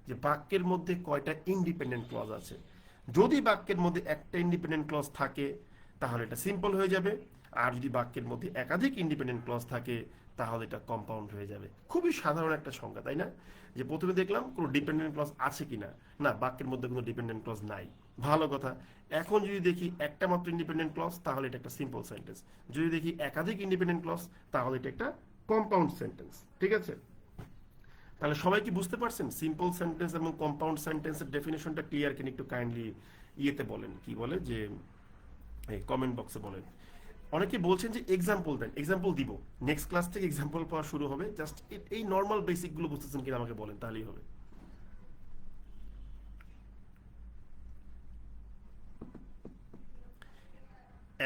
যে বাক্যের মধ্যে কয়টা ইন্ডিপেন্ডেন্ট ক্লজ আছে। যদি বাক্যের মধ্যে একটা ইন্ডিপেন্ডেন্ট ক্লজ থাকে তাহলে এটা সিম্পল হয়ে যাবে, আর যদি বাক্যের মধ্যে একাধিক ইন্ডিপেন্ডেন্ট ক্লজ থাকে তাহলে এটা কম্পাউন্ড হয়ে যাবে। খুবই সাধারণ একটা সংজ্ঞা, তাই না? যে প্রথমে দেখলাম কোনো ডিপেন্ডেন্ট ক্লজ আছে কিনা, না, বাক্যের মধ্যে কোনো ডিপেন্ডেন্ট ক্লজ নাই, ভালো কথা। এখন যদি দেখি একটা মাত্র ইন্ডিপেন্ডেন্ট ক্লজ, তাহলে এটা একটা সিম্পল সেন্টেন্স। যদি দেখি একাধিক ইন্ডিপেন্ডেন্ট ক্লজ, তাহলে এটা একটা কম্পাউন্ড সেন্টেন্স। ঠিক আছে, তাহলে সবাই কি বুঝতে পারছেন সিম্পল সেন্টেন্স এবং কম্পাউন্ড সেন্টেন্সের ডেফিনেশনটা ক্লিয়ার কিনা? একটু কাইন্ডলি ইয়েতে বলেন, কি বলে যে কমেন্ট বক্সে বলেন। অনেকে বলছেন যে এক্সাম্পল দেন, এক্সাম্পল দিব, নেক্সট ক্লাস থেকে এক্সাম্পল পাওয়া শুরু হবে। জাস্ট এই নর্মাল বেসিক গুলো বুঝতেছেন কিনা আমাকে বলেন, তাহলেই হবে।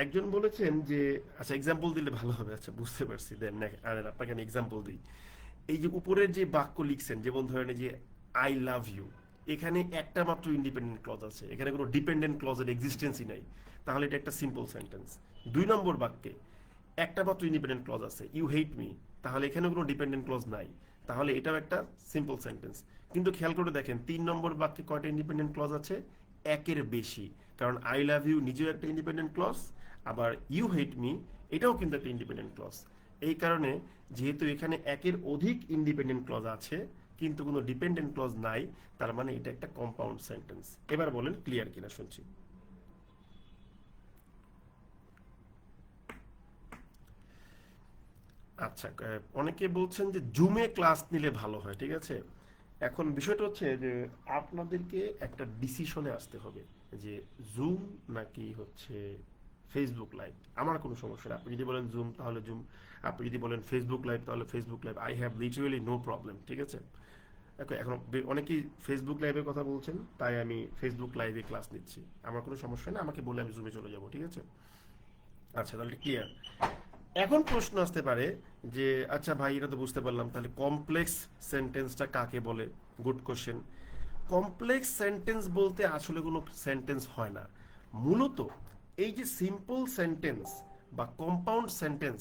একজন বলেছেন যে আচ্ছা এক্সাম্পল দিলে ভালো হবে, আচ্ছা বুঝতে পারছি, দেন আপনাকে আমি এক্সাম্পল দিই। এই যে উপরের যে বাক্য লিখছেন, যেমন ধরেন যে আই লাভ ইউ, এখানে একটা মাত্র ইন্ডিপেন্ডেন্ট ক্লজ আছে, এখানে কোনো ডিপেন্ডেন্ট ক্লজের এক্সিস্টেন্সই নাই, তাহলে এটা একটা সিম্পল সেন্টেন্স। 2 নম্বর বাক্যে একটা মাত্র ইন্ডিপেন্ডেন্ট ক্লজ আছে, ইউ হেট মি, তাহলে এখানে কোনো ডিপেন্ডেন্ট ক্লজ নাই, তাহলে এটাও একটা সিম্পল সেন্টেন্স। কিন্তু খেয়াল করে দেখেন 3 নম্বর বাক্যে কয়টা ইন্ডিপেন্ডেন্ট ক্লজ আছে, একের বেশি। কারণ আই লাভ ইউ নিজেও একটা ইন্ডিপেন্ডেন্ট ক্লজ, আবার ইউ হেট মি এটাও কিন্তু একটা ইন্ডিপেন্ডেন্ট ক্লজ। এই কারণে যেহেতু এখানে একের অধিক ইন্ডিপেন্ডেন্ট ক্লজ আছে কিন্তু কোনো ডিপেন্ডেন্ট ক্লজ নাই, তার মানে এটা একটা কম্পাউন্ড সেন্টেন্স। এবার বলেন ক্লিয়ার কিনা শুনছি। আচ্ছা, অনেকে বলছেন যে জুমে ক্লাস নিলে ভালো হয়, ঠিক আছে। এখন বিষয়টা হচ্ছে যে আপনাদেরকে একটা ডিসিশনে আসতে হবে যে জুম নাকি হচ্ছে ফেসবুক লাইভ। আমার কোনো সমস্যা নেই, আপনি যদি বলেন জুম তাহলে জুম, আপনি যদি বলেন ফেসবুক লাইভ তাহলে Facebook live, I have literally no problem. ঠিক আছে, এখন অনেকেই ফেসবুক লাইভের কথা বলছেন, তাই আমি ফেসবুক লাইভে ক্লাস নিচ্ছি, আমার কোনো সমস্যা নেই, আমাকে বলে আমি জুমে চলে যাব। ঠিক আছে, আচ্ছা তাহলে ক্লিয়ার। এখন প্রশ্ন আসতে পারে যে আচ্ছা ভাই এটা তো বুঝতে পারলাম, তাহলে কমপ্লেক্স সেন্টেন্সটা কাকে বলে? Good question. কমপ্লেক্স সেন্টেন্স বলতে আসলে কোনো সেন্টেন্স হয় না, মূলত এই যে সিম্পল সেন্টেন্স বা কম্পাউন্ড সেন্টেন্স,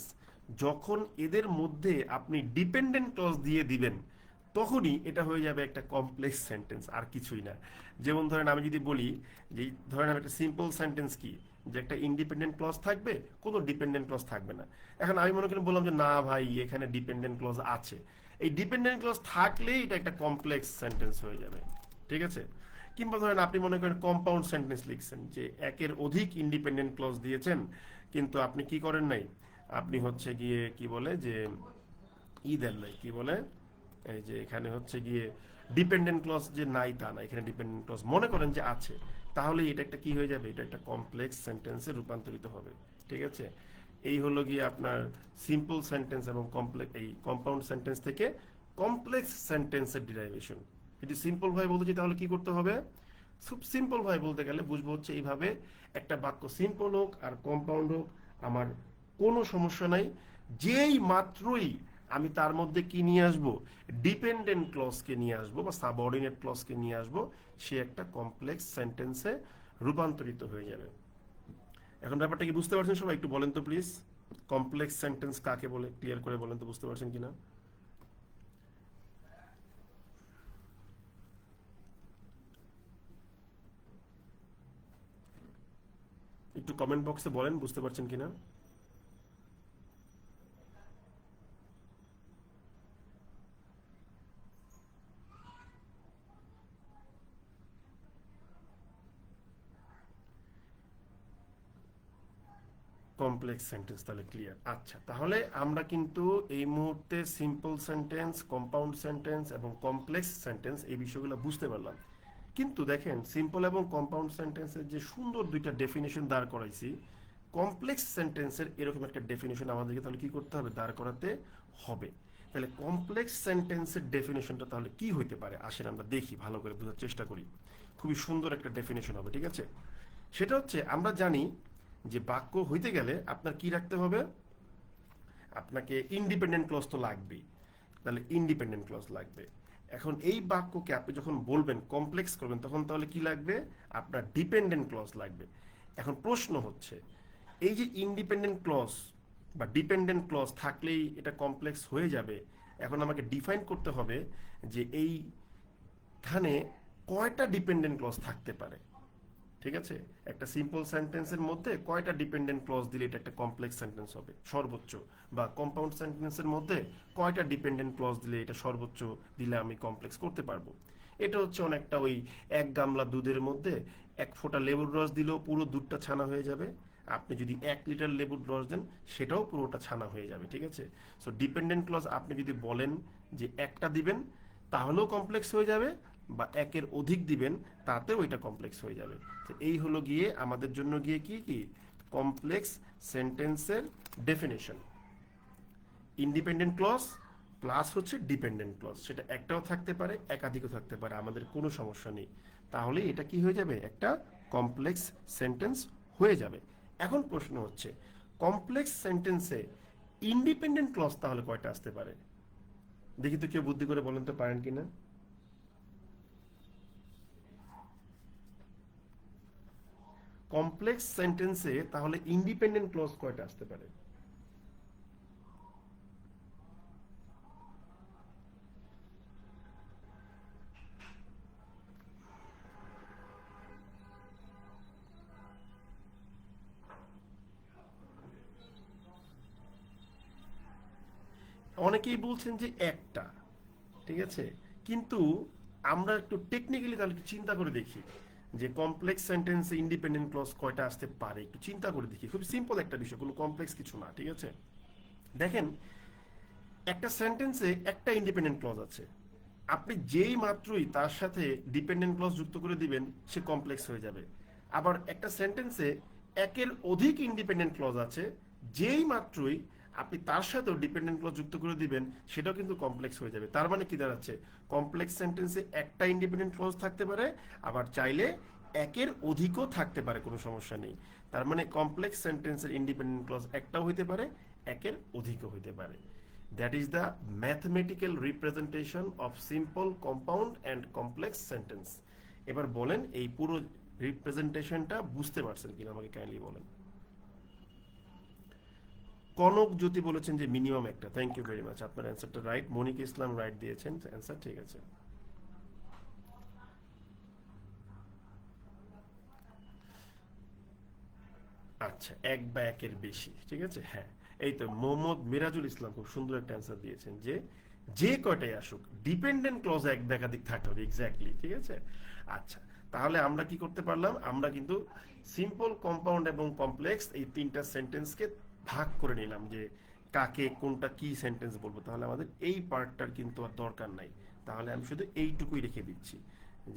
যখন এদের মধ্যে আপনি ডিপেন্ডেন্ট ক্লজ দিয়ে দিবেন তখনই এটা হয়ে যাবে একটা কমপ্লেক্স সেন্টেন্স, আর কিছুই না। যেমন ধরেন আমি যদি বলি যে ধরেন আমি একটা সিম্পল সেন্টেন্স কি, যে একটা ইন্ডিপেন্ডেন্ট ক্লজ থাকবে, কোনো ডিপেন্ডেন্ট ক্লজ থাকবে না। এখন আমি মনে করি বললাম যে না ভাই এখানে ডিপেন্ডেন্ট ক্লজ আছে, এই ডিপেন্ডেন্ট ক্লজ থাকলেই এটা একটা কমপ্লেক্স সেন্টেন্স হয়ে যাবে। ঠিক আছে, কিংবা ধরেন আপনি মনে করেন কম্পাউন্ড সেন্টেন্স লিখছেন, যে একের অধিক ইন্ডিপেন্ডেন্ট ক্লজ দিয়েছেন কিন্তু আপনি কি করেন নাই, আপনি হচ্ছে গিয়ে কি বলে যে দেন নাই, কি বলে এই যে এখানে হচ্ছে গিয়ে ডিপেন্ডেন্ট ক্লজ যে নাই তা না, এখানে ডিপেন্ডেন্ট ক্লজ মনে করেন যে আছে, তাহলে এটা একটা কি হয়ে যাবে, এটা একটা কমপ্লেক্স সেন্টেন্সে রূপান্তরিত হবে। ঠিক আছে? এই হলো গিয়ে আপনার সিম্পল সেন্টেন্স এবং এই কম্পাউন্ড সেন্টেন্স থেকে কমপ্লেক্স সেন্টেন্সের ডিরাইভেশন। যদি সিম্পল ভাবে বলতে চাই তাহলে কি করতে হবে? খুব সিম্পল ভাবে বলতে গেলে বুঝবো হচ্ছে এইভাবে, একটা বাক্য সিম্পল হোক আর কম্পাউন্ড হোক আমার কোনো সমস্যা নাই, যেই মাত্রই আমি তার মধ্যে কি নিয়ে আসব, ডিপেন্ডেন্ট ক্লজকে নিয়ে আসব বা সাবঅর্ডিনেট ক্লজকে নিয়ে আসব, সে একটা কমপ্লেক্স সেন্টেন্সে রূপান্তরিত হয়ে যাবে। এখন ব্যাপারটা কি বুঝতে পারছেন সবাই? একটু বলেন তো প্লিজ, কমপ্লেক্স সেন্টেন্স কাকে বলে ক্লিয়ার করে বলেন তো, বুঝতে পারছেন কিনা? একটু কমেন্ট বক্সে বলেন বুঝতে পারছেন কিনা। কমপ্লেক্স সেন্টেন্স তাহলে ক্লিয়ার। আচ্ছা, তাহলে আমরা কিন্তু এই মুহূর্তে সিম্পল সেন্টেন্স, কম্পাউন্ড সেন্টেন্স এবং কমপ্লেক্স সেন্টেন্স এই বিষয়গুলো বুঝতে পারলাম। কিন্তু দেখেন, সিম্পল এবং কম্পাউন্ড সেন্টেন্সের যে সুন্দর দুইটা ডেফিনেশন দাঁড় করাইছি, কমপ্লেক্স সেন্টেন্সের এরকম একটা ডেফিনেশন আমাদেরকে তাহলে কি করতে হবে, দাঁড় করাতে হবে। তাহলে কমপ্লেক্স সেন্টেন্সের ডেফিনেশনটা তাহলে কি হইতে পারে, আসেন আমরা দেখি, ভালো করে বোঝার চেষ্টা করি। খুবই সুন্দর একটা ডেফিনেশন হবে, ঠিক আছে? সেটা হচ্ছে, আমরা জানি যে বাক্য হইতে গেলে আপনার কি রাখতে হবে, আপনাকে ইন্ডিপেন্ডেন্ট ক্লজ তো লাগবেই, তাহলে ইন্ডিপেন্ডেন্ট ক্লজ লাগবে। এখন এই বাক্যকে আপনি যখন বলবেন, কমপ্লেক্স করবেন, তখন তাহলে কি লাগবে, আপনার ডিপেন্ডেন্ট ক্লজ লাগবে। এখন প্রশ্ন হচ্ছে, এই যে ইন্ডিপেন্ডেন্ট ক্লজ বা ডিপেন্ডেন্ট ক্লজ থাকলেই এটা কমপ্লেক্স হয়ে যাবে, এখন আমাকে ডিফাইন করতে হবে যে এইখানে কয়টা ডিপেন্ডেন্ট ক্লজ থাকতে পারে। ঠিক আছে? একটা সিম্পল সেন্টেন্সের মধ্যে কয়টা ডিপেন্ডেন্ট ক্লজ দিলে এটা একটা কমপ্লেক্স সেন্টেন্স হবে সর্বোচ্চ, বা কম্পাউন্ড সেন্টেন্সের মধ্যে কয়টা ডিপেন্ডেন্ট ক্লজ দিলে এটা সর্বোচ্চ দিলে আমি কমপ্লেক্স করতে পারবো। এটা হচ্ছে অনেকটা ওই এক গামলা দুধের মধ্যে এক ফোঁটা লেবুর রস দিলেও পুরো দুধটা ছানা হয়ে যাবে, আপনি যদি 1 লিটার লেবুর রস দেন সেটাও পুরোটা ছানা হয়ে যাবে। ঠিক আছে? সো ডিপেন্ডেন্ট ক্লজ আপনি যদি বলেন যে একটা দিবেন তাহলেও কমপ্লেক্স হয়ে যাবে, বা একের অধিক দিবেন তাতেও এটা কমপ্লেক্স হয়ে যাবে। তো এই হলো গিয়ে আমাদের জন্য গিয়ে কি কি কমপ্লেক্স সেন্টেন্সের ডেফিনেশন। ইন্ডিপেন্ডেন্ট ক্লজ প্লাস হচ্ছে ডিপেন্ডেন্ট ক্লজ, সেটা একটাও থাকতে পারে একাধিকও থাকতে পারে, আমাদের কোনো সমস্যা নেই। তাহলে এটা কি হয়ে যাবে, একটা কমপ্লেক্স সেন্টেন্স হয়ে যাবে। এখন প্রশ্ন হচ্ছে, কমপ্লেক্স সেন্টেন্সে ইন্ডিপেন্ডেন্ট ক্লজ তাহলে কয়টা আসতে পারে? দেখি তো কেউ বুদ্ধি করে বলেন তো, পারেন কিনা। কমপ্লেক্স সেন্টেন্সে তাহলে ইন্ডিপেন্ডেন্ট ক্লজ কয়টা আসতে পারে? অনেকেই বলছেন যে একটা, ঠিক আছে, কিন্তু আমরা একটু টেকনিক্যালি তাহলে একটু চিন্তা করে দেখি যে কমপ্লেক্স সেন্টেন্সে ইন্ডিপেন্ডেন্ট ক্লজ কয়টা আসতে পারে, একটু চিন্তা করে দেখি। খুব সিম্পল একটা বিষয়, কোনো কমপ্লেক্স কিছু না। ঠিক আছে? দেখেন, একটা সেন্টেন্সে একটা ইন্ডিপেন্ডেন্ট ক্লজ আছে, আপনি যেই মাত্রই তার সাথে ডিপেন্ডেন্ট ক্লজ যুক্ত করে দিবেন সে কমপ্লেক্স হয়ে যাবে। আবার একটা সেন্টেন্সে একের অধিক ইন্ডিপেন্ডেন্ট ক্লজ আছে, যেই মাত্রই আপনি তার সাথেও ডিপেন্ডেন্ট ক্লজ যুক্ত করে দিবেন সেটাও কিন্তু কমপ্লেক্স হয়ে যাবে। তার মানে কি দাঁড়াচ্ছে, কমপ্লেক্স সেন্টেন্সে একটা ইন্ডিপেন্ডেন্ট ক্লজ থাকতে পারে, আবার চাইলে একের অধিকও থাকতে পারে, কোনো সমস্যা নেই। তার মানে কমপ্লেক্স সেন্টেন্সের ইন্ডিপেন্ডেন্ট ক্লজ একটাও হইতে পারে, একের অধিকও হইতে পারে। That is the mathematical representation of simple, compound and complex sentence. এবার বলেন এই পুরো রিপ্রেজেন্টেশনটা বুঝতে পারছেন কিনা, আমাকে কাইন্ডলি বলেন। কনক জ্যোতি বলেছেন যে মিনিমাম একটা। থ্যাংক ইউ ভেরি মাচ, আপনার অ্যান্সারটা রাইট। মনিক ইসলাম রাইট দিয়েছেন, অ্যান্সার ঠিক আছে। আচ্ছা, এক বা একের বেশি, ঠিক আছে, হ্যাঁ। এই তো মোহাম্মদ মিরাজুল ইসলাম খুব সুন্দর একটা অ্যান্সার দিয়েছেন যে যে কয়টাই আসুক ডিপেন্ডেন্ট ক্লজ এক বা একাধিক থাকতে হবে, এক্স্যাক্টলি, ঠিক আছে। আচ্ছা, তাহলে আমরা কি করতে পারলাম, আমরা কিন্তু সিম্পল, কম্পাউন্ড এবং কমপ্লেক্স এই তিনটা সেন্টেন্সকে ভাগ করে নিলাম যে কাকে কোনটা কি সেন্টেন্স বলবো। তাহলে আমাদের এই পার্টটার কিন্তু আর দরকার নাই, তাহলে আমি শুধু এইটুকুই রেখে দিচ্ছি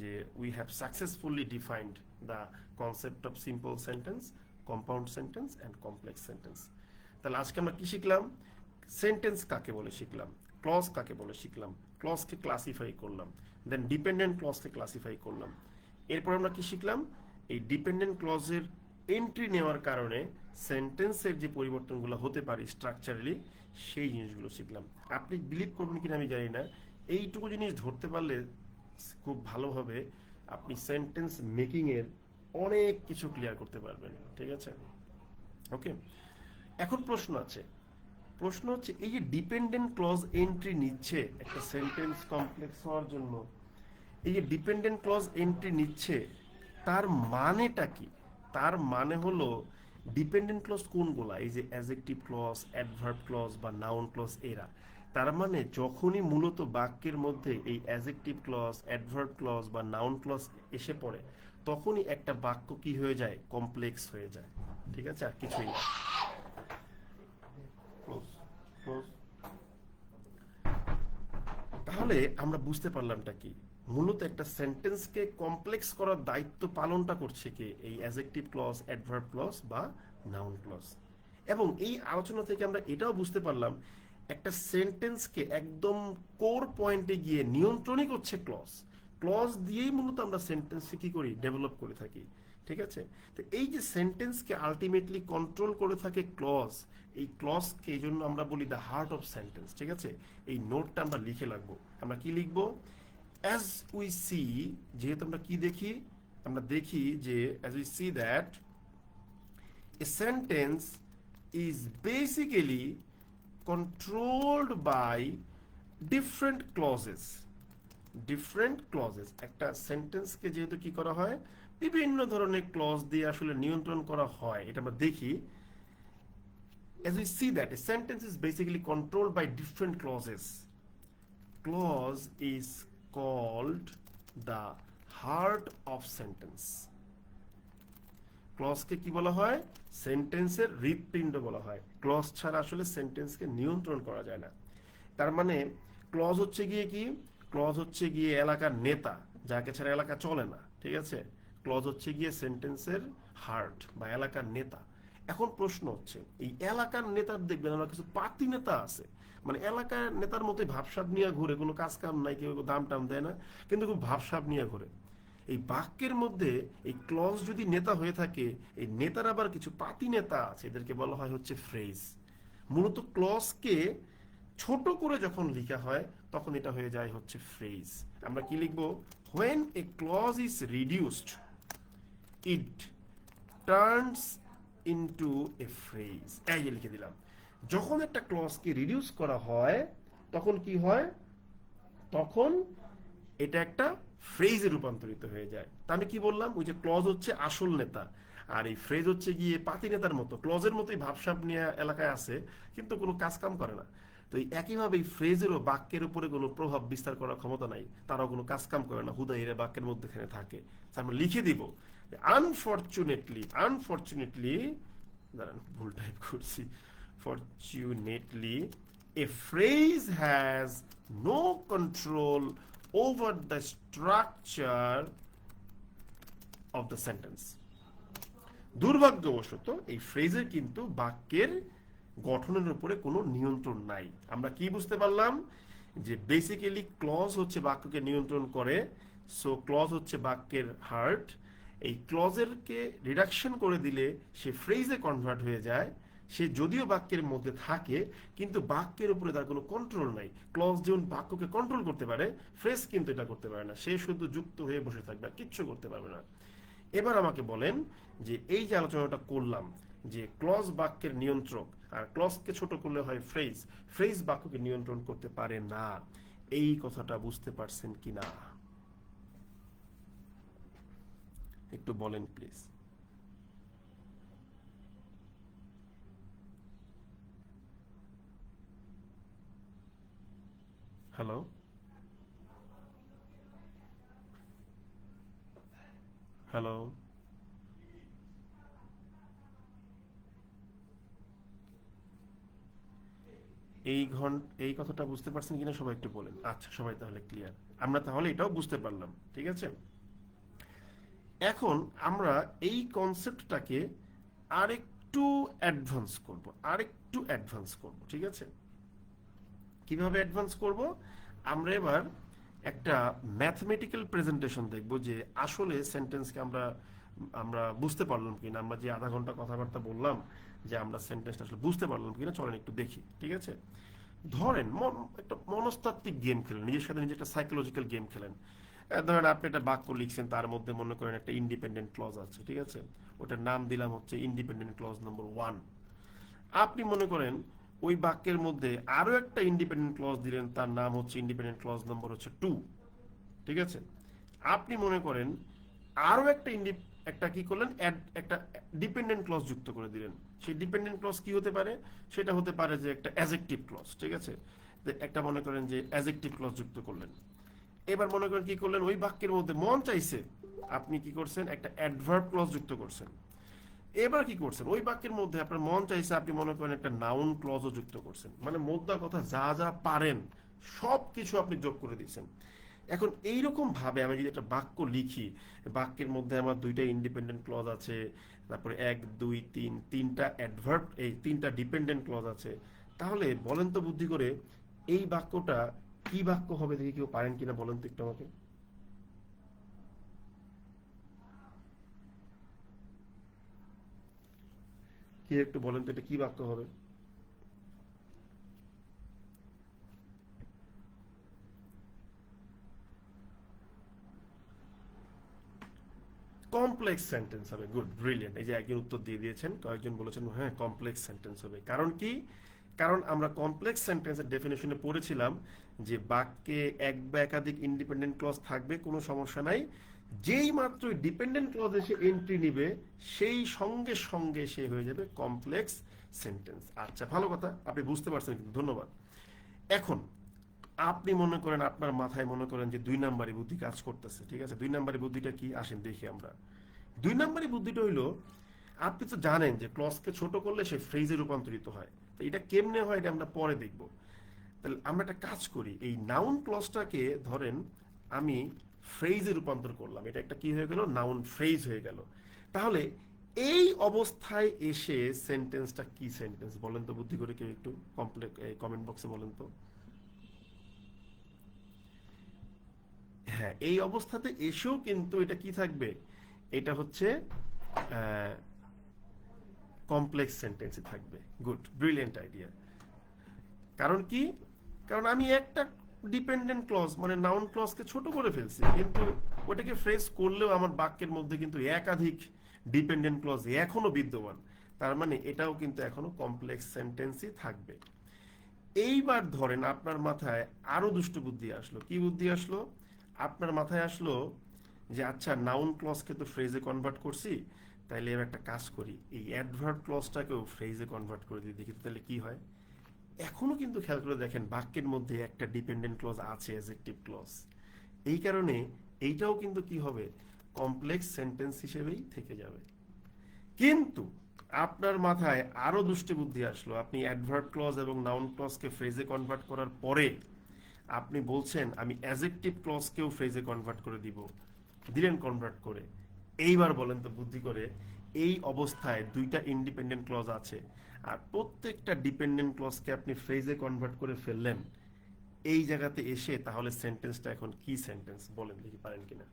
যে we have successfully defined the concept of simple sentence, compound sentence and complex sentence. তাহলে আজকে আমরা কি শিখলাম? সেন্টেন্স কাকে বলে শিখলাম, ক্লজ কাকে বলে শিখলাম, ক্লজকে ক্লাসিফাই করলাম, দেন ডিপেন্ডেন্ট ক্লজকে ক্লাসিফাই করলাম। এরপর আমরা কি শিখলাম? এই ডিপেন্ডেন্ট ক্লজের এন্ট্রি নেওয়ার কারণে সেন্টেন্সের যে পরিবর্তনগুলো হতে পারে স্ট্রাকচারালি, সেই জিনিসগুলো শিখলাম। আপনি বিলিভ করবেন কিনা আমি জানি না, এইটুকু জিনিস ধরতে পারলে খুব ভালোভাবে আপনি সেন্টেন্স মেকিং এর অনেক কিছু ক্লিয়ার করতে পারবেন। ঠিক আছে, ওকে। এখন প্রশ্ন আছে, প্রশ্ন হচ্ছে এই যে ডিপেন্ডেন্ট ক্লজ এন্ট্রি নিচ্ছে একটা সেন্টেন্স কমপ্লেক্স হওয়ার জন্য, এই যে ডিপেন্ডেন্ট ক্লজ এন্ট্রি নিচ্ছে তার মানেটা কি? তার মানে হলো ডিপেন্ডেন্ট ক্লজ কোনগুলা? এই যে অ্যাডজেক্টিভ ক্লজ, অ্যাডভার্ব ক্লজ বা নাউন ক্লজ এরা। তার মানে যখনই মূলত বাক্যের মধ্যে এই অ্যাডজেক্টিভ ক্লজ, অ্যাডভার্ব ক্লজ বা নাউন ক্লজ এসে পড়ে, তখনই একটা বাক্য কি হয়ে যায়? কমপ্লেক্স হয়ে যায়। ঠিক আছে, আর কিছুই না। Close, close. তাহলে আমরা বুঝতে পারলামটা কি? মূলত একটা সেন্টেন্সকে কমপ্লেক্স করার দায়িত্ব পালনটা করছে কে? এই অ্যাডজেক্টিভ ক্লজ, অ্যাডভার্ব ক্লজ বা নাউন ক্লজ। এবং এই আলোচনা থেকে আমরা এটাও বুঝতে পারলাম একটা সেন্টেন্সকে একদম কোর পয়েন্টে গিয়ে নিয়ন্ত্রণই করছে ক্লজ। ক্লজ দিয়েই মূলত আমরা সেন্টেন্সকে কি করি? ডেভেলপ করে থাকি। ঠিক আছে, তো এই যে সেন্টেন্সকে আলটিমেটলি কন্ট্রোল করে থাকে ক্লজ, এই ক্লজকে এই জন্য আমরা বলি দ্য হার্ট অফ সেন্টেন্স। ঠিক আছে, এই নোটটা আমরা লিখে রাখবো। আমরা কি লিখবো? অ্যাজ উই সি, যেহেতু আমরা কি দেখি? আমরা দেখি যে as we see that a sentence is basically controlled by different clauses. Different clauses, একটা সেন্টেন্সকে যেহেতু কি করা হয়? বিভিন্ন ধরনের ক্লজ দিয়ে আসলে নিয়ন্ত্রণ করা হয়, এটা আমরা দেখি। As we see that a sentence is basically controlled by different clauses. Clause is called the heart of sentence. ক্লজকে কি বলা হয়? সেন্টেন্সের হৃৎপিণ্ড বলা হয়। ক্লজ ছাড়া আসলে সেন্টেন্সকে নিয়ন্ত্রণ করা যায় না। তার মানে ক্লজ হচ্ছে গিয়ে কি? ক্লজ হচ্ছে গিয়ে এলাকার নেতা, যাকে ছাড়া এলাকা চলে না। ঠিক আছে, ক্লজ হচ্ছে গিয়ে সেন্টেন্সের হার্ট বা এলাকার নেতা। এখন প্রশ্ন হচ্ছে, এই এলাকার নেতার দেখবেন আমরা কিছু পাতি নেতা আছে, মানে এলাকার নেতার মতোই ভাবসাব নিয়ে ঘুরে, কোনো কাজ কাম নাই, কেউ দাম টাম দেয় না, কিন্তু খুব ভাবসাব নিয়ে ঘুরে। এই বাক্যের মধ্যে এই ক্লজ যদি নেতা হয়ে থাকে, এই নেতার আবার কিছু পাতি নেতা আছে, এদেরকে বলা হয় হচ্ছে ফ্রেজ। মূলত ক্লজকে ছোট করে যখন লেখা হয় তখন এটা হয়ে যায় হচ্ছে ফ্রেজ। আমরা কি লিখবো? when a clause is reduced it turns into a phrase। এই যে লিখে দিলাম, যখন একটা ক্লজকে রিডিউস করা হয় তখন কি হয়? তখন এটা একটা ফ্রেজে রূপান্তরিত হয়ে যায়। তা আমি কি বললাম? ওই যে ক্লজ হচ্ছে আসল নেতা, আর এই ফ্রেজ হচ্ছে গিয়ে পাতি নেতার মতো, ক্লজের মতোই ভাবসাব নিয়ে এলাকায় আছে, কিন্তু কোনো কাজ কাম করে না। তো এই একইভাবে এই ফ্রেজেরও বাক্যের উপরে কোনো প্রভাব বিস্তার করার ক্ষমতা নাই, তারাও কোনো কাজ কাম করে না, হুদা এরা বাক্যের মধ্যেখানে থাকে। আমরা লিখে দিব আনফরচুনেটলি, আনফরচুনেটলি, দাঁড়ান ভুল টাইপ করছি, fortunately a phrase has no control over the structure of the sentence. দুর্ভাগ্যবশত এই ফ্রেজের কিন্তু বাক্যের গঠনের উপরে কোনো নিয়ন্ত্রণ নাই। আমরা কি বুঝতে পারলাম? যে বেসিক্যালি ক্লজ হচ্ছে বাক্যকে নিয়ন্ত্রণ করে, সো ক্লজ হচ্ছে বাক্যের হার্ট। এই ক্লজেরকে রিডাকশন করে দিলে সে ফ্রেজে কনভার্ট হয়ে যায়। সে যদিও বাক্যের মধ্যে থাকে, কিন্তু বাক্যের উপরে তার কোনো কন্ট্রোল নাই। ক্লজ যেমন বাক্যকে কন্ট্রোল করতে পারে, ফ্রেজ কিন্তু এটা করতে পারে না। সে শুধু যুক্ত হয়ে বসে থাকবে, আর কিচ্ছু করতে পারবে না। এবার আমাকে বলেন যে এই যে আলোচনাটা করলাম যে ক্লজ বাক্যের নিয়ন্ত্রক, আর ক্লজকে ছোট করলে হয় ফ্রেজ, ফ্রেজ বাক্যকে নিয়ন্ত্রণ করতে পারে না, এই কথাটা বুঝতে পারছেন কিনা একটু বলেন প্লিজ। হ্যালো, হ্যালো, এই কথাটা বুঝতে পারছেন কিনা সবাই একটু বলেন। আচ্ছা, সবাই তাহলে ক্লিয়ার, আমরা তাহলে এটাও বুঝতে পারলাম। ঠিক আছে, এখন আমরা এই কনসেপ্টটাকে আরেকটু অ্যাডভান্স করব, ঠিক আছে? কিভাবে অ্যাডভান্স করব? আমরা এবার একটা ম্যাথমেটিক্যাল প্রেজেন্টেশন দেখব যে আসলে সেন্টেন্সকে আমরা আমরা বুঝতে পারলাম কিনা। আমরা যে আধা ঘন্টা কথাবার্তা বললাম যে আমরা সেন্টেন্সটা আসলে বুঝতে পারলাম কিনা, চলেন একটু দেখি, ঠিক আছে? ধরেন একটা মনস্তাত্ত্বিক গেম খেলেন, নিজের সাথে নিজে একটা সাইকোলজিক্যাল গেম খেলেন। ধরেন আপনি একটা বাক্য লিখছেন, তার মধ্যে মনে করেন একটা ইন্ডিপেন্ডেন্ট ক্লজ আছে, ঠিক আছে? ওটার নাম দিলাম হচ্ছে ইন্ডিপেন্ডেন্ট ক্লজ নম্বর 1। আপনি মনে করেন ওই বাক্যের মধ্যে আরো একটা ইন্ডিপেন্ডেন্ট ক্লজ দিলেন, তার নাম হচ্ছে ইন্ডিপেন্ডেন্ট ক্লজ নম্বর হচ্ছে 2, ঠিক আছে? আপনি মনে করেন আরো একটা কি করলেন, একটা ডিপেন্ডেন্ট ক্লজ যুক্ত করে দিলেন। সেই ডিপেন্ডেন্ট ক্লজ কি হতে পারে? সেটা হতে পারে যে একটা অ্যাজেক্টিভ ক্লজ, ঠিক আছে? একটা মনে করেন যে অ্যাজেক্টিভ ক্লজ যুক্ত করলেন। এবার মনে করেন কি করলেন, ওই বাক্যের মধ্যে মন চাইছে, আপনি কি করছেন, একটা অ্যাডভার্ব ক্লজ যুক্ত করছেন। এবার কি করছেন, ওই বাক্যের মধ্যে আপনার মন চাইছে, আপনি মনে করেন একটা নাউন ক্লজও যুক্ত করছেন। মানে মোদ্দা কথা, যা যা পারেন সব কিছু আপনি যোগ করে দিচ্ছেন। এখন এইরকম ভাবে আমি যদি একটা বাক্য লিখি, বাক্যের মধ্যে আমার দুইটা ইন্ডিপেন্ডেন্ট ক্লজ আছে, তারপরে 1 2 3 তিনটা অ্যাডভার্ব, এই তিনটা ডিপেন্ডেন্ট ক্লজ আছে, তাহলে বলেন তো বুদ্ধি করে এই বাক্যটা কি বাক্য হবে? দেখি কেউ পারেন কিনা, বলেন তো একটু আমাকে। কি একটু বলেন তো এটা কি বাক্য হবে? কমপ্লেক্স সেন্টেন্স হবে। Good, brilliant. এই যে একজন উত্তর দিয়ে দিয়েছেন, কয়েকজন বলেছেন হ্যাঁ কমপ্লেক্স সেন্টেন্স হবে। কারণ কি? কারণ আমরা কমপ্লেক্স সেন্টেন্সের ডেফিনেশনে পড়েছিলাম যে বাক্যে এক বা একাধিক ইন্ডিপেন্ডেন্ট ক্লজ থাকবে, কোনো সমস্যা নাই। যেই মাত্র ডিপেন্ডেন্ট ক্লজ এসে এন্ট্রি নিবে, সেই সঙ্গে সঙ্গে সে হয়ে যাবে কমপ্লেক্স সেন্টেন্স। আচ্ছা, ভালো কথা, আপনি বুঝতে পারছেন, কিন্তু ধন্যবাদ। এখন আপনি মনে করেন আপনার মাথায় মনে করেন যে 2 নাম্বারই বুদ্ধি কাজ করতেছে, ঠিক আছে? 2 নাম্বারই বুদ্ধিটা কি, আসেন দেখি আমরা। 2 নাম্বারই বুদ্ধিটা হইলো, আপনি তো জানেন যে ক্লজকে ছোট করলে সে ফ্রেজে রূপান্তরিত হয়। তো এটা কেমনে হয় এটা আমরা পরে দেখব। তাহলে আমরা একটা কাজ করি, এই নাউন ক্লজটাকে ধরেন আমি ফ্রেজে রূপান্তর করলাম, এটা একটা কি হয়ে গেল, নাউন ফ্রেজ হয়ে গেল। তাহলে এই অবস্থায় এসে সেন্টেন্সটা কি সেন্টেন্স বলেন তো বুদ্ধি করে কেউ একটু কমেন্ট বক্সে বলেন তো। হ্যাঁ, এই অবস্থাতে এসেও কিন্তু এটা কি থাকবে, এটা হচ্ছে কমপ্লেক্স সেন্টেন্সে থাকবে। Good, brilliant idea. কারণ কি? কারণ আমি একটা ডিপেন্ডেন্ট ক্লজ মানে নাউন ক্লজকে ছোট করে ফেলছি, কিন্তু ওটাকে ফ্রেজ করলেও আমার বাক্যের মধ্যে কিন্তু একাধিক ডিপেন্ডেন্ট ক্লজ এখনো বিদ্যমান। তার মানে এটাও কিন্তু এখনো কমপ্লেক্স সেন্টেন্সই থাকবে। এইবার ধরেন আপনার মাথায় আরো দুষ্ট বুদ্ধি আসলো। কি বুদ্ধি আসলো? আপনার মাথায় আসলো যে আচ্ছা, নাউন ক্লজকে তো ফ্রেজে কনভার্ট করছি, তাইলে এবার একটা কাজ করি, এই অ্যাডভার্ব ক্লজটাকেও ফ্রেজে কনভার্ট করে দিই, দেখি তো তাহলে কি হয়। এখনো কিন্তু খেয়াল করে দেখেন বাক্যের মধ্যে একটা ডিপেন্ডেন্ট ক্লজ আছে, অ্যাডজেক্টিভ ক্লজ। এই কারণে এইটাও কিন্তু কি হবে, কমপ্লেক্স সেন্টেন্স হিসেবেই থেকে যাবে। কিন্তু আপনার মাথায় আরো দুষ্টি বুদ্ধি আসলো, আপনি অ্যাডভার্ব ক্লজ এবং নাউন ক্লজকে ফ্রেজে কনভার্ট করার পরে আপনি বলছেন আমি অ্যাডজেক্টিভ ক্লজকেও ফ্রেজে কনভার্ট করে দিব, দিলেন কনভার্ট করে। এইবার বলেন তো বুদ্ধি করে, এই অবস্থায় দুইটা ইন্ডিপেন্ডেন্ট ক্লজ আছে, আর প্রত্যেকটা ডিপেন্ডেন্ট ক্লজকে আপনি ফ্রেজে কনভার্ট করে ফেললেন, এই জায়গাতে এসে তাহলে সেন্টেন্সটা এখন কি সেন্টেন্স বলেন দেখি, পারেন কিনা।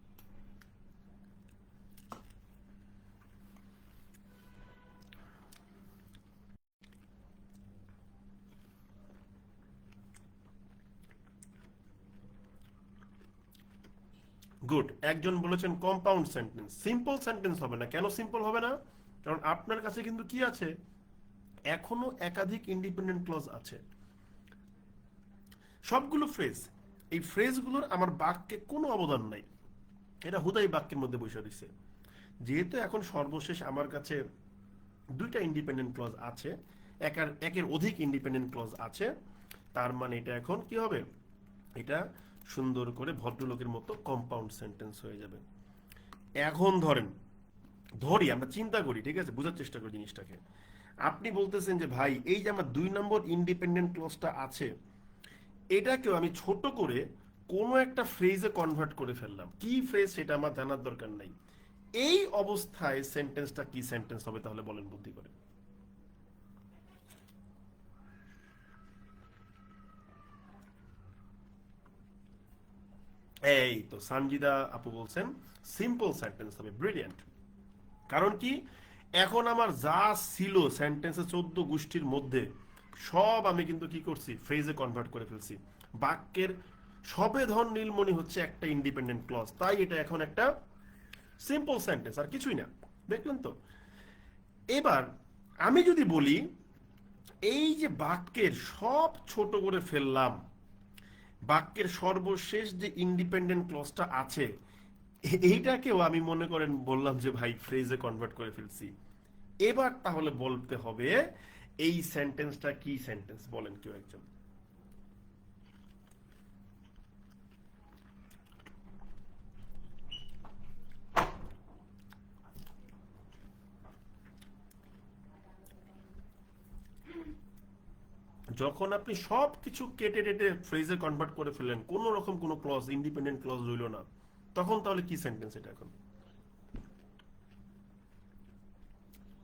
গুড, একজন বলেছেন কম্পাউন্ড সেন্টেন্স। সিম্পল সেন্টেন্স হবে না। কেন সিম্পল হবে না? কারণ আপনার কাছে কিন্তু কি আছে, এখনো একাধিক ইন্ডিপেন্ডেন্ট ক্লজ আছে, সবগুলো ফ্রেজ। এই ফ্রেজগুলোর আমার বাক্যে কোনো অবদান নাই, এটা হুদাই বাক্যের মধ্যে বসে দিছে। যেহেতু এখন সর্বশেষ আমার কাছে দুইটা ইন্ডিপেন্ডেন্ট ক্লজ আছে, একের অধিক ইন্ডিপেন্ডেন্ট ক্লজ আছে, তার মানে এটা এখন কি হবে, এটা সুন্দর করে ভদ্রলোকের মতো কম্পাউন্ড সেন্টেন্স হয়ে যাবে। এখন ধরি আমরা চিন্তা করি, ঠিক আছে, বোঝার চেষ্টা করি জিনিসটাকে। আপনি বলতেছেন যে ভাই, এই যে আমার 2 নম্বর ইন্ডিপেন্ডেন্ট ক্লজটা আছে, এটাকেও আমি ছোট করে কোনো একটা ফ্রেজে কনভার্ট করে ফেললাম। কি ফ্রেজ সেটা আমার জানার দরকার নাই। এই অবস্থায় সেন্টেন্সটা কি সেন্টেন্স হবে তাহলে বলেন বুদ্ধি করে। এই তো সানজিদা আপু বলছেন সিম্পল সেন্টেন্স হবে, ব্রিলিয়ান্ট। কারণ কি, এখন আমার যা ছিল সেন্টেন্সে 14 গোষ্ঠীর মধ্যে সব আমি কিন্তু কি করছি, ফ্রেজে কনভার্ট করে ফেলছি। বাক্যের সবে ধন নীলমণি হচ্ছে একটা ইন্ডিপেন্ডেন্ট ক্লজ, তাই এটা এখন একটা সিম্পল সেন্টেন্স, আর কিছুই না। দেখলেন তো। এবার আমি যদি বলি এই যে বাক্যের সব ছোট করে ফেললাম, বাক্যের সর্বশেষ যে ইন্ডিপেন্ডেন্ট ক্লজটা আছে এইটাকেও আমি মনে করেন বললাম যে ভাই ফ্রেজে কনভার্ট করে ফেলছি। এবার তাহলে বলতে হবে এই সেন্টেন্সটা কি সেন্টেন্স, বলেন কেউ একজন। যখন আপনি সব কিছু কেটে টেটে ফ্রেজে কনভার্ট করে ফেললেন, কোন রকম কোনো ক্লজ ইন্ডিপেন্ডেন্ট ক্লজ রইল না, তখন তাহলে কি সেন্টেন্স এটা এখন?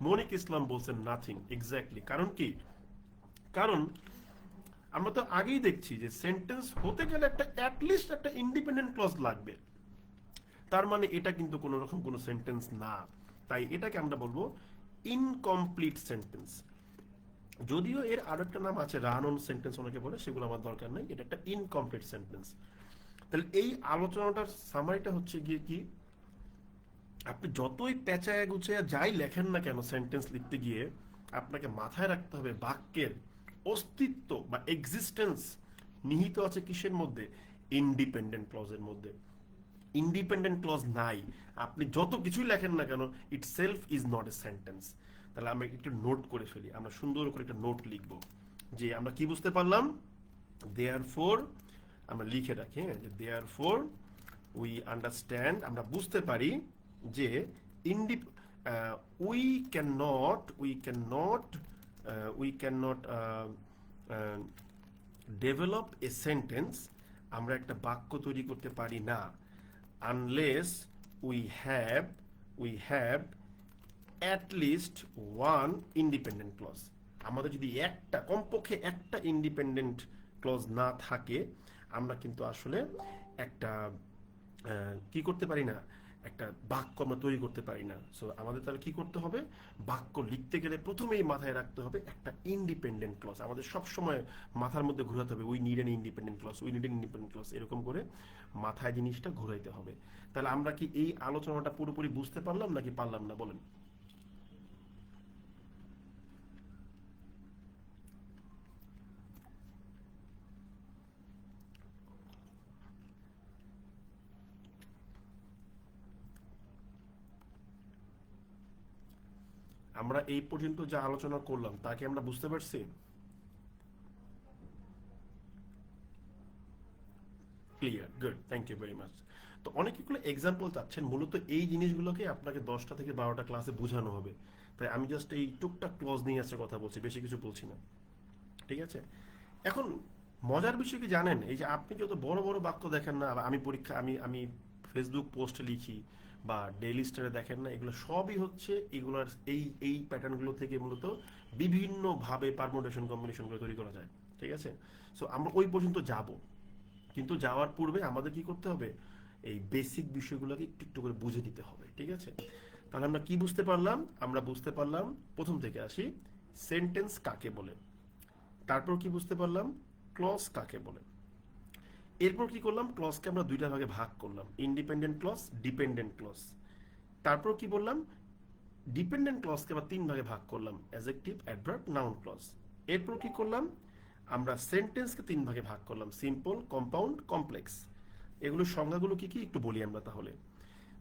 মনিক ইসলাম বলছেন নাথিং, এক্স্যাক্টলি। কারণ কি, কারণ আমরা তো আগেই দেখছি যে সেন্টেন্স হতে গেলে একটা অ্যাটলিস্ট একটা ইন্ডিপেন্ডেন্ট ক্লজ লাগবে। তার মানে এটা কিন্তু কোনো রকম কোনো সেন্টেন্স না। তাই এটাকে আমরা বলবো ইনকমপ্লিট সেন্টেন্স। যদিও এর আরো একটা নাম আছে, রান অন সেন্টেন্স অনেকে বলে, সেগুলো আমার দরকার নেই। এটা একটা ইনকমপ্লিট সেন্টেন্স। তাহলে এই আলোচনাটার সামারিটা হচ্ছে গিয়ে কি, আপনি যতই পেঁচায় গুছায় যাই লেখেন না কেন সেন্টেন্স লিখতে গিয়ে, আপনাকে মাথায় রাখতে হবে বাক্যের অস্তিত্ব বা এক্সিস্টেন্স নিহিত আছে কিসের মধ্যে, ইন্ডিপেন্ডেন্ট ক্লজের মধ্যে। ইন্ডিপেন্ডেন্ট ক্লজ নাই, আপনি যত কিছুই লেখেন না কেন, ইট self is not a sentence. তাহলে আমরা একটু নোট করে ফেলি, আমরা সুন্দর করে একটা নোট লিখব যে আমরা কি বুঝতে পারলাম। দেয়ার ফোর, আমরা লিখে রাখি, হ্যাঁ, যে দেয়ার ফোর উই আন্ডারস্ট্যান্ড, আমরা বুঝতে পারি যে ইন্ডি we can not develop a sentence, আমরা একটা বাক্য তৈরি করতে পারি না, unless we have at least one independent clause. আমাদের যদি একটা, কমপক্ষে একটা ইন্ডিপেন্ডেন্ট ক্লজ না থাকে, আমরা কিন্তু আসলে একটা কি করতে পারি না, একটা বাক্য আমরা তৈরি করতে পারি না। সো আমাদের তাহলে কি করতে হবে, বাক্য লিখতে গেলে প্রথমেই মাথায় রাখতে হবে একটা ইন্ডিপেন্ডেন্ট ক্লজ। আমাদের সব সময় মাথার মধ্যে ঘোরাতে হবে we need an independent clause, we need an independent clause, এরকম করে মাথায় জিনিসটা ঘুরাইতে হবে। তাহলে আমরা কি এই আলোচনাটা পুরোপুরি বুঝতে পারলাম নাকি পারলাম না, বলেন। আমরা এই পর্যন্ত যা আলোচনা করলাম তাকে আমরা বুঝতে পারছি, clear, good, thank you very much. তো অনেকগুলো এক্সাম্পল চাচ্ছেন, মূলত এই জিনিসগুলোকে আপনাকে 10টা থেকে 12টা ক্লাসে বোঝানো হবে। তাই আমি জাস্ট এই টুকটাক ক্লজ নিয়ে আসছে কথা বলছি, বেশি কিছু বলছি না, ঠিক আছে। এখন মজার বিষয় কি জানেন, এই যে আপনি যত বড় বড় বাক্য দেখেন না, আমি পরীক্ষা আমি আমি ফেসবুক পোস্টে লিখি বা ডেইলি স্টারে দেখেন না, এগুলো সবই হচ্ছে এগুলোর এই প্যাটার্নগুলো থেকে মূলত বিভিন্নভাবে পারমুটেশন কম্বিনেশন করে তৈরি করা যায়, ঠিক আছে। সো আমরা ওই পর্যন্ত যাব, কিন্তু যাওয়ার পূর্বে আমাদের কি করতে হবে, এই বেসিক বিষয়গুলোকে একটু একটু করে বুঝে নিতে হবে, ঠিক আছে। তাহলে আমরা কি বুঝতে পারলাম, আমরা বুঝতে পারলাম, প্রথম থেকে আসি, সেন্টেন্স কাকে বলে। তারপর কি বুঝতে পারলাম, ক্লজ কাকে বলে। এরপর কি করলাম, ক্লজকে আমরা দুইটা ভাগে ভাগ করলাম, ইন্ডিপেন্ডেন্ট ক্লজ, ডিপেন্ডেন্ট ক্লজ। তারপর কি বললাম, ডিপেন্ডেন্ট ক্লজকে আমরা 3 ভাগে ভাগ করলাম, অ্যাডজেক্টিভ, অ্যাডভার্ব, নাউন ক্লজ। এরপর কি করলাম, আমরা সেন্টেন্সকে 3 ভাগে ভাগ করলাম, সিম্পল, কম্পাউন্ড, কমপ্লেক্স। এগুলোর সংজ্ঞাগুলো কি কি একটু বলি আমরা তাহলে।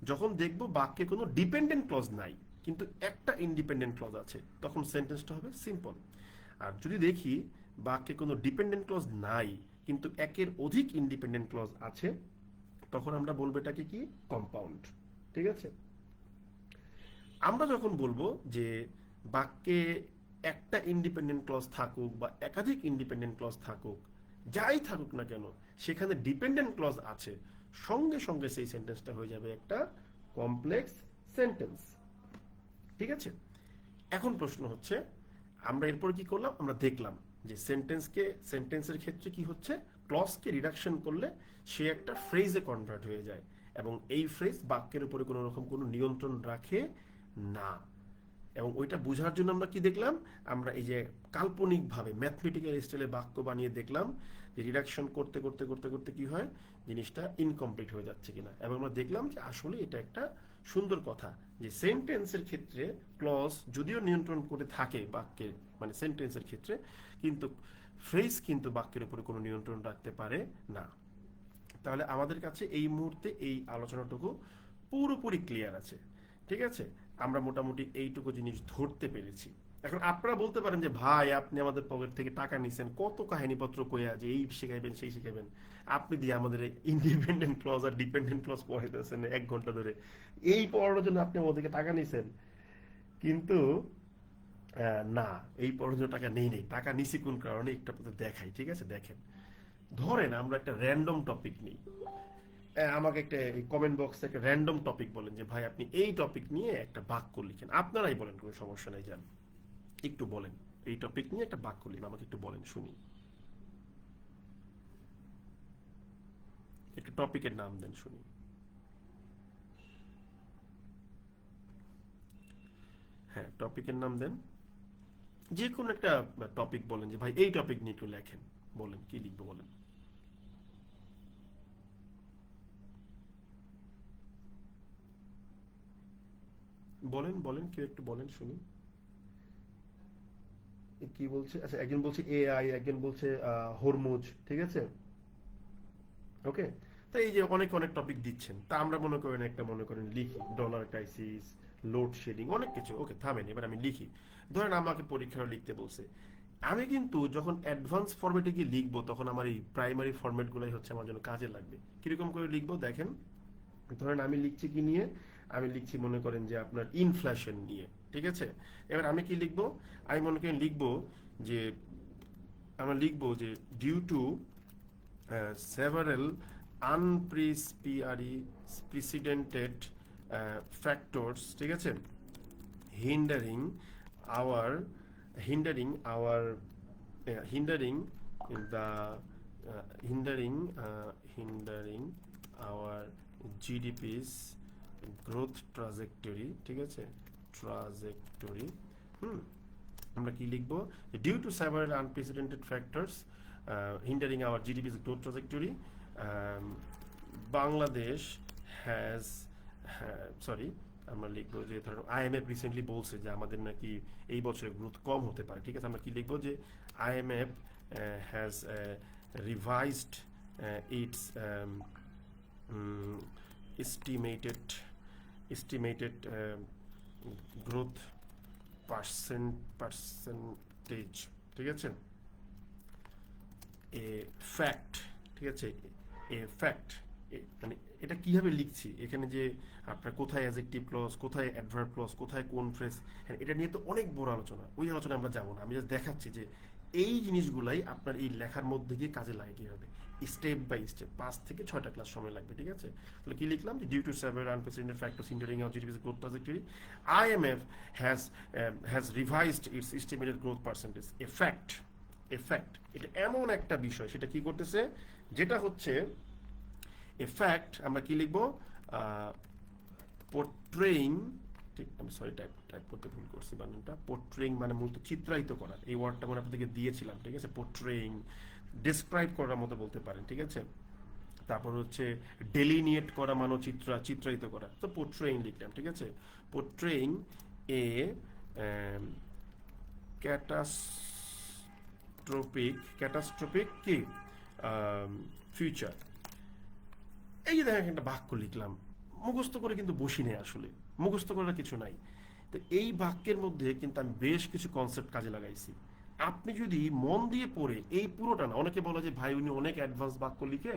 যখন দেখব বাক্যে কোনো ডিপেন্ডেন্ট ক্লজ নাই কিন্তু একটা ইন্ডিপেন্ডেন্ট ক্লজ আছে, তখন সেন্টেন্সটা হবে সিম্পল। আর যদি দেখি বাক্যে কোনো ডিপেন্ডেন্ট ক্লজ নাই কিন্তু একের অধিক ইন্ডিপেন্ডেন্ট ক্লজ আছে, তখন আমরা বলবো এটাকে কি, কম্পাউন্ড, ঠিক আছে। আমরা যখন বলবো যে বাক্যে একটা ইন্ডিপেন্ডেন্ট ক্লজ থাকুক বা একাধিক ইন্ডিপেন্ডেন্ট ক্লজ থাকুক, যাই থাকুক না কেন, সেখানে ডিপেন্ডেন্ট ক্লজ আছে, সঙ্গে সঙ্গে সেই সেন্টেন্সটা হয়ে যাবে একটা কমপ্লেক্স সেন্টেন্স। ঠিক আছে, এখন প্রশ্ন হচ্ছে আমরা এরপর কি করলাম, আমরা দেখলাম যে সেন্টেন্সের ক্ষেত্রে কি হচ্ছে, ক্লজকে রিডাকশন করলে সে একটা ফ্রেজে কনভার্ট হয়ে যায় এবং এই ফ্রেজ বাক্যের উপরে কোনো রকম কোনো নিয়ন্ত্রণ রাখে না। এবং ওইটা বোঝার জন্য আমরা কি দেখলাম, আমরা এই যে কাল্পনিকভাবে ম্যাথমেটিক্যাল স্টাইলে বাক্য বানিয়ে দেখলাম যে রিডাকশন করতে করতে করতে করতে কি হয়, জিনিসটা ইনকমপ্লিট হয়ে যাচ্ছে কিনা। এবং আমরা দেখলাম যে আসলে এটা একটা সুন্দর কথা যে সেন্টেন্সের ক্ষেত্রে ক্লজ যদিও নিয়ন্ত্রণ করে থাকে বাক্যের, মানে সেন্টেন্সের ক্ষেত্রে, কিন্তু ফ্রেজ কিন্তু বাক্যের উপরে কোনো নিয়ন্ত্রণ রাখতে পারে না। তাহলে আমাদের কাছে এই মুহূর্তে এই আলোচনাটুকু পুরোপুরি ক্লিয়ার আছে। ঠিক আছে, আমরা মোটামুটি এইটুকু জিনিস ধরতে পেরেছি। এখন আপনারা বলতে পারেন যে ভাই আপনি আমাদের পকেট থেকে টাকা নিছেন, কত কাহিনীপত্র কইয়া যে এই শিখাইবেন সেই শিখাইবেন, আপনি দিয়ে আমাদের ইন্ডিপেন্ডেন্ট ক্লজ আর ডিপেন্ডেন্ট ক্লজ পড়াইতেছেন 1 ঘন্টা ধরে, এই পড়ানোর জন্য আপনি আমাদেরকে টাকা নিছেন। কিন্তু না, এই পড়ানোর জন্য টাকা নেই, টাকা নিছি কোন কারণে একটু আপনাদের দেখাই। ঠিক আছে, দেখেন, ধরেন আমরা একটা র্যান্ডম টপিক নিই। আমাকে একটা কমেন্ট বক্সে একটা র্যান্ডম টপিক বলেন যে ভাই আপনি এই টপিক নিয়ে একটা বাক্য লিখেন, আপনারাই বলেন, কোনো সমস্যা নাই, যান একটু বলেন এই টপিক নিয়ে একটা বাক্য লিখেন, আমাকে একটু বলেন শুনি, একটা টপিকের নাম দেন শুনি। হ্যাঁ, টপিকের নাম দেন, যে কোনো একটা টপিক বলেন যে ভাই এই টপিক নিয়ে একটু লেখেন, বলেন কি লিখবো বলেন। বলেন বলেন, কেউ একটু বলেন শুনি। কি বলছে, আচ্ছা একজন বলছে এআই, একজন বলছে হরমুজ। ঠিক আছে, ওকে। তো এই যে অনেক অনেক টপিক দিচ্ছেন, তা আমরা মনে করেন একটা মনে করেন লিখি, ডলার ক্রাইসিস, লোডশেডিং, অনেক কিছু। ওকে থামেন, এবার আমি লিখি। ধরেন আমাকে পরীক্ষায় লিখতে বলছে, আমি কিন্তু যখন অ্যাডভান্স ফরম্যাটে গিয়ে লিখবো তখন আমার এই প্রাইমারি ফরম্যাটগুলোই হচ্ছে আমার জন্য কাজে লাগবে। কিরকম করে লিখবো দেখেন, ধরেন আমি লিখছি কি নিয়ে, আমি লিখছি মনে করেন যে আপনার ইনফ্লেশন নিয়ে। ঠিক আছে, এবার আমি কি লিখবো, আমি মনে করেন লিখবো যে, আমরা লিখবো যে due to several unprecedented factors, ঠিক আছে, hindering our hindering the hindering our GDP's growth trajectory, ঠিক আছে, trajectory। হুম, আমরা কি লিখবো, due to several unprecedented factors hindering our GDP's growth trajectory, Bangladesh has, sorry, আমরা লিখবো যে ধরো আইএমএফ রিসেন্টলি বলছে যে আমাদের নাকি এই বছরে গ্রোথ কম হতে পারে। ঠিক আছে, আমরা কি লিখবো যে IMF has revised it's estimated growth percentage. ঠিক আছে, এ ফ্যাক্ট। ঠিক আছে, এ ফ্যাক্ট, মানে এটা কিভাবে লিখছি, এখানে যে আপনার কোথায় অ্যাডজেক্টিভ ক্লজ, কোথায় অ্যাডভার্ব ক্লজ, কোথায় কোন ফ্রেজ, হ্যাঁ এটা নিয়ে তো অনেক বড় আলোচনা, ওই আলোচনা আমরা যাবো না। আমি জাস্ট দেখাচ্ছি যে এই জিনিসগুলাই আপনার এই লেখার মধ্যে গিয়ে কাজে লাগে কিভাবে, স্টেপ বাই স্টেপ 5 থেকে 6টা ক্লাস সময় লাগবে। ঠিক আছে, তাহলে কি লিখলাম যে due to several unprecedented factors hindering our GDP's growth trajectory, IMF has revised its estimated growth percentage. A fact, এটা এমন একটা বিষয়, সেটা কি করতেছে, যেটা হচ্ছে এ ফ্যাক্ট, আমরা কি লিখবো, পোর্ট্রেইং, ঠিক, আমি সরি টাইপ করতে ভুল করছি বানানটা, পোর্ট্রেইং মানে মূলত চিত্রায়িত করা, এই ওয়ার্ডটা আমি আপনাদেরকে দিয়েছিলাম। ঠিক আছে, পোর্ট্রেইং, ডেসক্রাইব করার মতো বলতে পারেন। ঠিক আছে, তারপর হচ্ছে ডেলিনিয়েট করা, মানচিত্র চিত্রায়িত করা, তো পোর্ট্রেইং লিখলাম। ঠিক আছে, পোর্ট্রেইং এ ক্যাটাস্ট্রোপিক কি ফিউচার। এই যে দেখেন একটা বাক্য লিখলাম, মুখস্থ করে কিন্তু বসি নেই, আসলে মুখস্থ করার কিছু নাই। তো এই বাক্যের মধ্যে কিন্তু আমি বেশ কিছু কনসেপ্ট কাজে লাগাইছি। আপনি যদি মন দিয়ে পড়ে এই পুরোটা না, অনেকে বলে যে ভাই উনি অনেক অ্যাডভান্স বাক্য লিখে,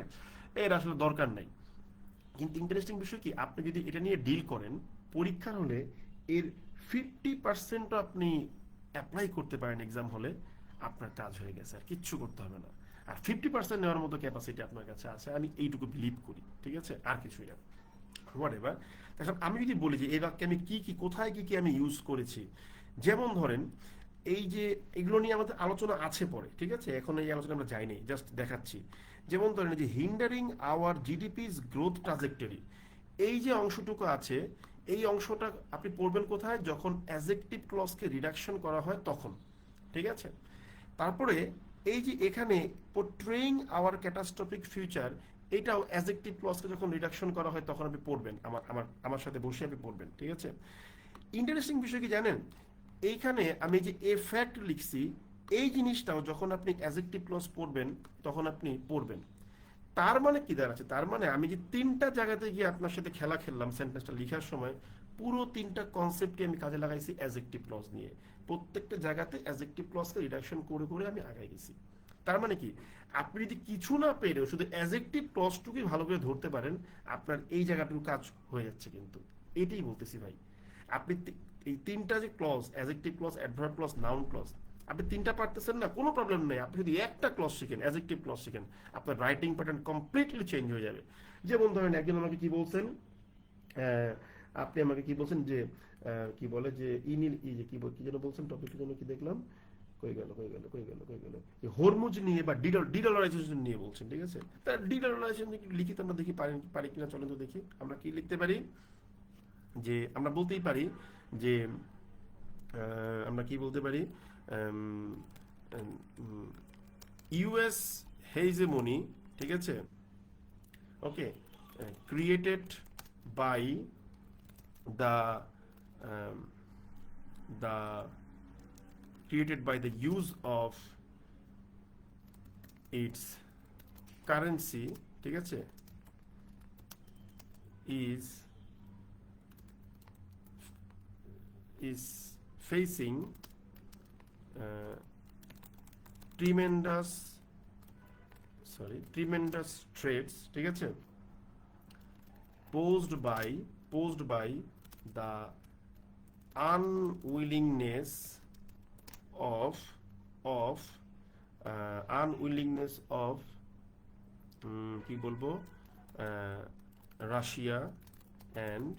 এর আসলে দরকার নাই। কিন্তু ইন্টারেস্টিং বিষয় কি, আপনি যদি এটা নিয়ে ডিল করেন পরীক্ষার হলে, এর 50% আপনি অ্যাপ্লাই করতে পারেন এক্সাম হলে, আপনার কাজ হয়ে গেছে, আর কিচ্ছু করতে হবে না। আর 50% নেওয়ার মতো ক্যাপাসিটি আপনার কাছে আছে, আমি এইটুকু বিলিভ করি। ঠিক আছে, আর কিছুই না। হোয়াটএভার। এখন আমি যদি বলি যে এই বাক্যে আমি কি কি কোথায় কি কি আমি ইউজ করেছি, যেমন ধরেন এই যে এগুলো নিয়ে আমাদের আলোচনা আছে পরে, ঠিক আছে, এখন এই আলোচনা আমরা যাইনি, জাস্ট দেখাচ্ছি। যেমন ধরেন এই যে হিন্ডারিং আওয়ার জিডিপি's গ্রোথ ট্রাজেক্টরি, এই যে অংশটুকু আছে, এই অংশটা আপনি পড়বেন কোথায়, যখন অ্যাজেক্টিভ ক্লজকে রিডাকশন করা হয় তখন, ঠিক আছে। তারপরে এই যে এখানে পোট্রেইং আওয়ার ক্যাটাস্ট্রফিক ফিউচার, এটাও অ্যাজেক্টিভ ক্লজকে যখন রিডাকশন করা হয় তখন আপনি পড়বেন, আমার আমার আমার সাথে বসে আপনি পড়বেন, ঠিক আছে। ইন্টারেস্টিং বিষয় কি জানেন, এইখানে আমি যে এ ফ্যাক্ট লিখছি, এই জিনিসটাও যখন আপনি অ্যাজেক্টিভ ক্লজ পড়বেন তখন আপনি পড়বেন। তার মানে কি দাঁড়াচ্ছে, তার মানে আমি যে তিনটা জায়গাতে গিয়ে আপনার সাথে খেলা খেললাম সেন্টেন্সটা লেখার সময়, পুরো তিনটা কনসেপ্টকে আমি কাজে লাগাইছি অ্যাজেক্টিভ ক্লজ নিয়ে। প্রত্যেকটা জায়গাতে অ্যাজেক্টিভ ক্লজকে রিডাকশন করে করে আমি আগাই গেছি। তার মানে কি, আপনি যদি কিছু না পেরেও শুধু অ্যাজেক্টিভ ক্লজটুকুই ভালো করে ধরতে পারেন, আপনার এই জায়গাটুকু কাজ হয়ে যাচ্ছে কিন্তু। এটাই বলতেছি ভাই। আপনি এই তিনটা যে clause, adjective clause, adverb clause, noun clause, আপনি তিনটা পারতেছেন না, কোনো প্রবলেম নেই। আপনি যদি একটা ক্লজ শিখেন, অ্যাজেক্টিভ ক্লজ শিখেন, আপনার রাইটিং প্যাটার্ন কমপ্লিটলি চেঞ্জ হয়ে যাবে। যেমন ধরেন একজন আমাকে কি বলছেন, আহ, আপনি আমাকে কি বলছেন যে কি বলে যে ইনিল ই যে কি যেন বলছেন, টপিকটা যেন কি দেখলাম, কই গেল যে হরমুজ নিয়ে বা ডিডলারাইজেশন নিয়ে বলছেন, ঠিক আছে। তার ডিডলারাইজেশন লিখি তো আমরা দেখি পারি কিনা, চলেন তো দেখি আমরা কি লিখতে পারি। যে আমরা বলতেই পারি যে আমরা কি বলতে পারি, ইউএস হেজেমনি, ঠিক আছে, okay, created by the the created by the use of its currency, ঠিক আছে, is facing tremendous threats, ঠিক আছে, posed by the unwillingness of কি বলবো, রাশিয়া অ্যান্ড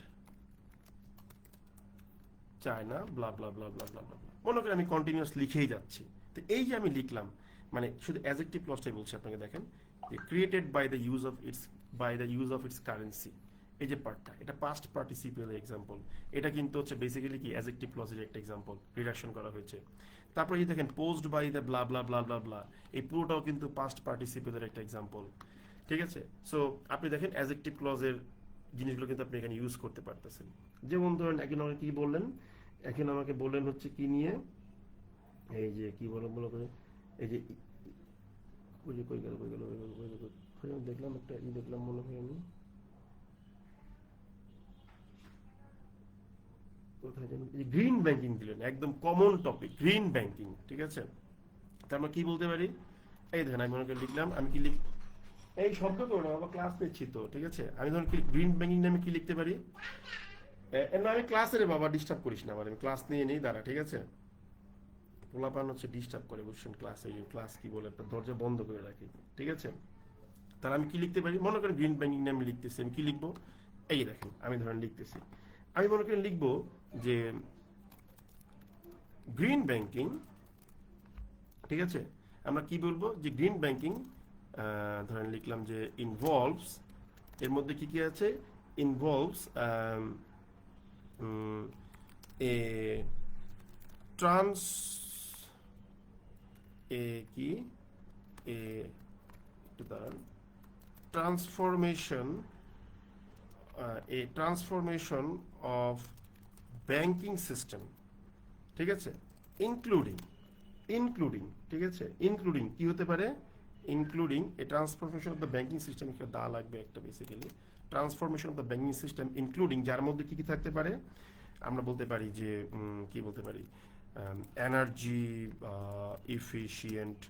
চায়না, ব্লা ব্লা ব্লা ব্লা ব্লা ব্লা। মনে করি আমি কন্টিনিউয়াস লিখেই যাচ্ছি। তো এই যে আমি লিখলাম, মানে শুধু অ্যাডজেক্টিভ ক্লজটাই বলছি আপনাকে, দেখেন যে created by the use of its currency, এই যে পার্টটা, এটা পাস্ট পার্টিসিপেল এক্সাম্পল। এটা কিন্তু হচ্ছে বেসিক্যালি কি অ্যাডজেক্টিভ ক্লজের একটা এক্সাম্পল, রিডাকশন করা হয়েছে। তারপরে এই দেখেন পোস্ট বাই দ্য ব্লা ব্লা ব্লা ব্লা ব্লা, এই পুরোটাও কিন্তু পাস্ট পার্টিসিপেলের একটা এক্সাম্পল, ঠিক আছে। সো আপনি দেখেন অ্যাডজেক্টিভ ক্লজের জিনিসগুলো কিন্তু আপনি এখানে ইউজ করতে পারতেছেন। যেমন ধরেন একজন আমাকে কি বললেন, এখন আমাকে বললেন হচ্ছে কি নিয়ে, এই যে কি বলো মনে করে, এই যে ওই যে দেখলাম একটা দেখলাম মনে হয় আমি কোথায় জানি, গ্রিন ব্যাংকিং দিলেন, একদম কমন টপিক গ্রিন ব্যাংকিং, ঠিক আছে। তার আমরা কি বলতে পারি, এই দেখেন আমি মনে করে লিখলাম, আমি কি এই শব্দ করো না বাবা, ক্লাস নিচ্ছি তো, ঠিক আছে। আমি ধরুন গ্রিন ব্যাংকিং নামে কি লিখতে পারি, না আমি ক্লাসের বাবা, ডিস্টার্ব করিস না আমার, আমি ক্লাস নিয়ে নিই দাঁড়া, ঠিক আছে। পোলাপান হচ্ছে ডিস্টার্ব করে বুঝছেন ক্লাসে, ক্লাস কি বলে একটা দরজা বন্ধ করে রাখি, ঠিক আছে। তাহলে আমি কি লিখতে পারি, মনে করেন গ্রিন ব্যাংকিং নামে লিখতেছি, আমি কি লিখবো, এই দেখেন আমি ধরেন লিখতেছি, আমি মনে করেন লিখবো যে গ্রিন ব্যাংকিং, ঠিক আছে। আমরা কি বলবো যে গ্রিন ব্যাংকিং, ধরেন লিখলাম যে ইনভলভস, এর মধ্যে কি কি আছে, ইনভলভস এ ট্রান্স এ কি এ একটু দাঁড়ান, ট্রান্সফরমেশন অফ ব্যাংকিং সিস্টেম, ঠিক আছে, ইনক্লুডিং, ঠিক আছে, ইনক্লুডিং কি হতে পারে, including A transformation of the banking system, একটা দা লাগবে একটা basically, transformation of the banking system including, যার মধ্যে কি কি থাকতে পারে, আমরা বলতে পারি যে কি বলতে পারি, এনার্জি এফিশিয়েন্ট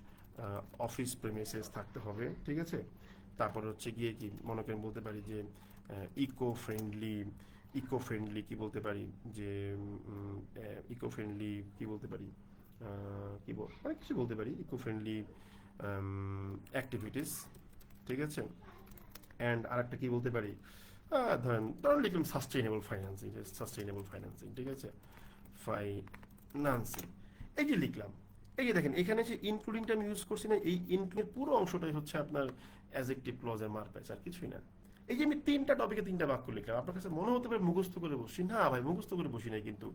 অফিস প্রেমিসেস থাকতে হবে, ঠিক আছে। তারপর হচ্ছে গিয়ে কি মনে করেন বলতে পারি যে ইকো ফ্রেন্ডলি কি বলতে পারি, যে ইকো ফ্রেন্ডলি কি বলতে পারি, অনেক কিছু বলতে পারি, ইকো ফ্রেন্ডলি অ্যাক্টিভিটিস, ঠিক আছে। অ্যান্ড আরেকটা কি বলতে পারি, ধরেন ধরেন লিখলাম সাস্টেইনেবল ফাইন্যান্সিং, সাস্টেইনেবল ফাইন্যান্সিং, ঠিক আছে, ফাইন্যান্সিং, এই যে লিখলাম। এই যে দেখেন এখানে যে ইনক্লুডিংটা আমি ইউজ করছি না, এই ইনক্লুডিং পুরো অংশটাই হচ্ছে আপনার অ্যাজেক্টিভ ক্লজের মারপ্যাচ, আর কিছুই না। এই যে আমি তিনটা টপিকে তিনটা বাক্য লিখলাম, আপনার কাছে মনে হতে পারে মুখস্থ করে বসছি, না ভাই মুখস্থ করে বসি নাই, কিন্তু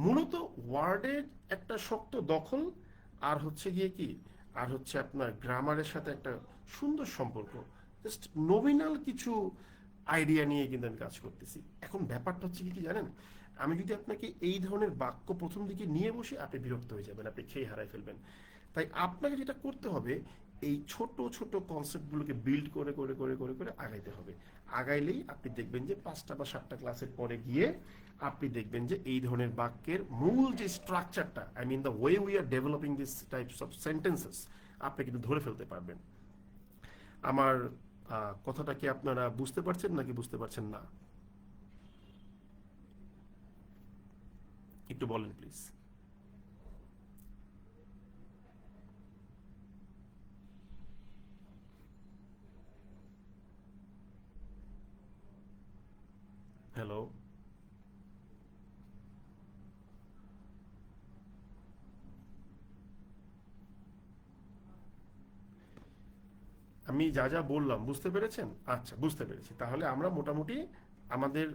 মূলত ওয়ার্ডের একটা শক্ত দখল, আর হচ্ছে গিয়ে কি, আর হচ্ছে আপনার গ্রামারের সাথে একটা সুন্দর সম্পর্ক, জাস্ট নমিনাল কিছু আইডিয়া নিয়ে কিন্তু আমি কাজ করতেছি। এখন ব্যাপারটা হচ্ছে কি কি জানেন, আমি যদি আপনাকে এই ধরনের বাক্য প্রথম দিকে নিয়ে বসি, আপনি বিরক্ত হয়ে যাবেন, আপনি খেয়ে হারাই ফেলবেন। তাই আপনাকে যেটা করতে হবে, এই ছোট ছোট কনসেপ্টগুলোকে বিল্ড করে করে করে করে করে আগাইতে হবে। আগাইলেই আপনি দেখবেন যে 5টা বা 7টা ক্লাসের পরে গিয়ে আপনি দেখবেন যে এই ধরনের বাক্যের মূল যে স্ট্রাকচারটা, I mean the way we are developing this types of sentences, আপনি কিন্তু ধরে ফেলতে পারবেন। আমার কথাটা কি আপনারা বুঝতে পারছেন নাকি বুঝতে পারছেন না? একটু বলেন প্লিজ। হ্যালো? আমি যা যা বললাম বুঝতে পেরেছেন? আচ্ছা, বুঝতে পেরেছি। তাহলে আমরা মোটামুটি আমাদের,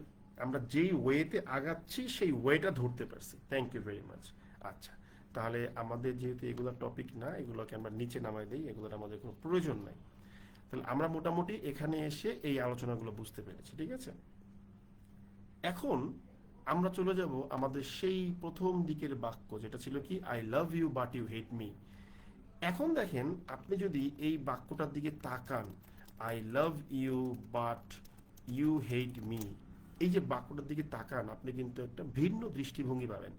আমরা যেই ওয়েতে আগাচ্ছি সেই ওয়েটা ধরতে পারছি। Thank you very much. আচ্ছা, তাহলে আমাদের যেহেতু এগুলো টপিক না, এগুলোকে আমরা নিচে নামাই দিই, এগুলোর আমাদের কোনো প্রয়োজন নাই। তাহলে আমরা মোটামুটি এখানে এসে এই আলোচনাগুলো বুঝতে পেরেছি, ঠিক আছে? এখন আমরা চলে যাব আমাদের সেই প্রথম দিকের বাক্য, যেটা ছিল কি, I love you but you hate me. এখন দেখেন, আপনি যদি এই বাক্যটার দিকে তাকান, I love you but you hate me, এই যে বাক্যটার দিকে তাকান, আপনি কিন্তু একটা ভিন্ন দৃষ্টিভঙ্গি পাবেন।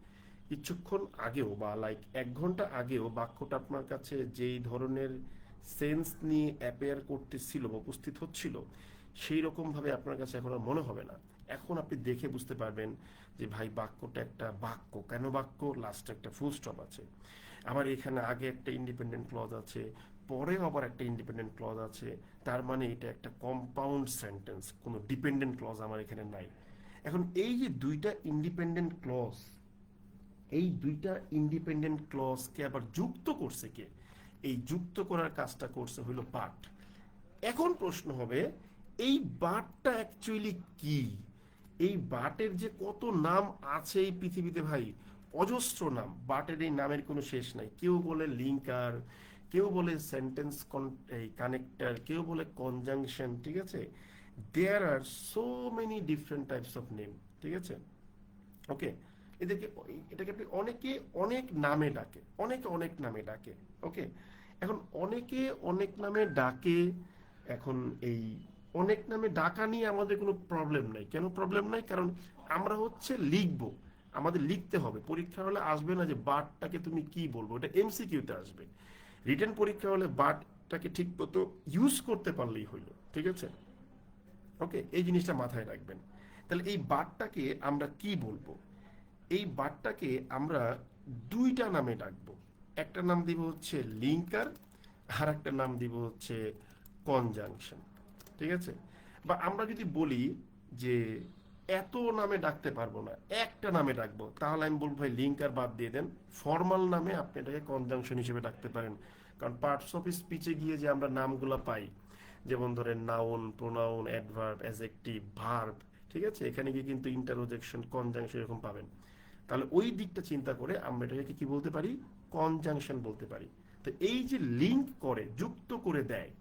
কিছুক্ষণ আগেও বা লাইক 1 ঘন্টা আগেও বাক্যটা আপনার কাছে যেই ধরনের সেন্স নিয়ে অ্যাপেয়ার করতেছিল বা উপস্থিত হচ্ছিল, সেই রকম ভাবে আপনার কাছে এখন আর মনে হবে না। এখন আপনি দেখে বুঝতে পারবেন যে ভাই বাক্যটা একটা বাক্য, কেন বাক্য, লাস্টে একটা ফুল স্টপ আছে, আবার এখানে আগে একটা ইন্ডিপেন্ডেন্ট ক্লজ আছে, পরেও আবার একটা ইন্ডিপেন্ডেন্ট ক্লজ আছে। তার মানে এটা একটা কম্পাউন্ড সেন্টেন্স, কোনো ডিপেন্ডেন্ট ক্লজ আমার এখানে নাই। এখন এই যে দুইটা ইন্ডিপেন্ডেন্ট ক্লজ, এই দুইটা ইন্ডিপেন্ডেন্ট ক্লজকে আবার যুক্ত করছে কে? এই যুক্ত করার কাজটা করছে হলো বাট। এখন প্রশ্ন হবে, এই বাটটা অ্যাকচুয়ালি কি? এই বাটের যে কত নাম আছে এই পৃথিবীতে ভাই, অজস্র নাম। বাটের এই নামের কোনো শেষ নাই। কেউ বলে লিঙ্কার, কেউ বলে সেন্টেন্স কানেক্টর, কেউ বলে কনজাংশন, ঠিক আছে? There are so many different types of name, ঠিক আছে? ওকে, এদেরকে, এটাকে আপনি অনেকে অনেক নামে ডাকে, অনেকে অনেক নামে ডাকে। ওকে, এখন অনেকে অনেক নামে ডাকে। এখন এই অনেক নামে ডাকা নিয়ে আমাদের কোনো প্রবলেম নাই। কেন প্রবলেম নাই? কারণ আমরা হচ্ছে লিখবো, আমাদের লিখতে হবে। পরীক্ষা হলে আসবে না যে বাটটাকে তুমি কি বলবো, এটা এমসিকিউতে আসবে। রিটেন পরীক্ষা হলে বাটটাকে ঠিক মতো ইউজ করতে পারলেই হইলো, ঠিক আছে? ওকে, এই জিনিসটা মাথায় রাখবেন। তাহলে এই বাটটাকে আমরা কি বলবো? এই বাটটাকে আমরা দুইটা নামে ডাকবো। একটা নাম দিব হচ্ছে লিঙ্কার, আর একটা নাম দিব হচ্ছে কনজাংশন, ঠিক আছে? বা আমরা যদি বলি যে এত নামে ডাকতে পারবো না, একটা নামে ডাকবো, তাহলে আমি বলবো ভাই লিঙ্কার বাদ দিয়ে দেন, ফর্মাল নামে আপনি এটাকে কনজাংশন হিসেবে ডাকতে পারেন। কারণ পার্টস অফ স্পিচে গিয়ে যে আমরা নামগুলো পাই, যেমন ধরেন noun, pronoun, adverb, adjective, verb, ঠিক আছে, এখানে গিয়ে কিন্তু ইন্টারোজেকশন, কনজাংশন এরকম পাবেন। তাহলে ওই দিকটা চিন্তা করে আমরা এটাকে কি বলতে পারি, কনজাংশন বলতে পারি। তো এই যে লিঙ্ক করে, যুক্ত করে দেয়,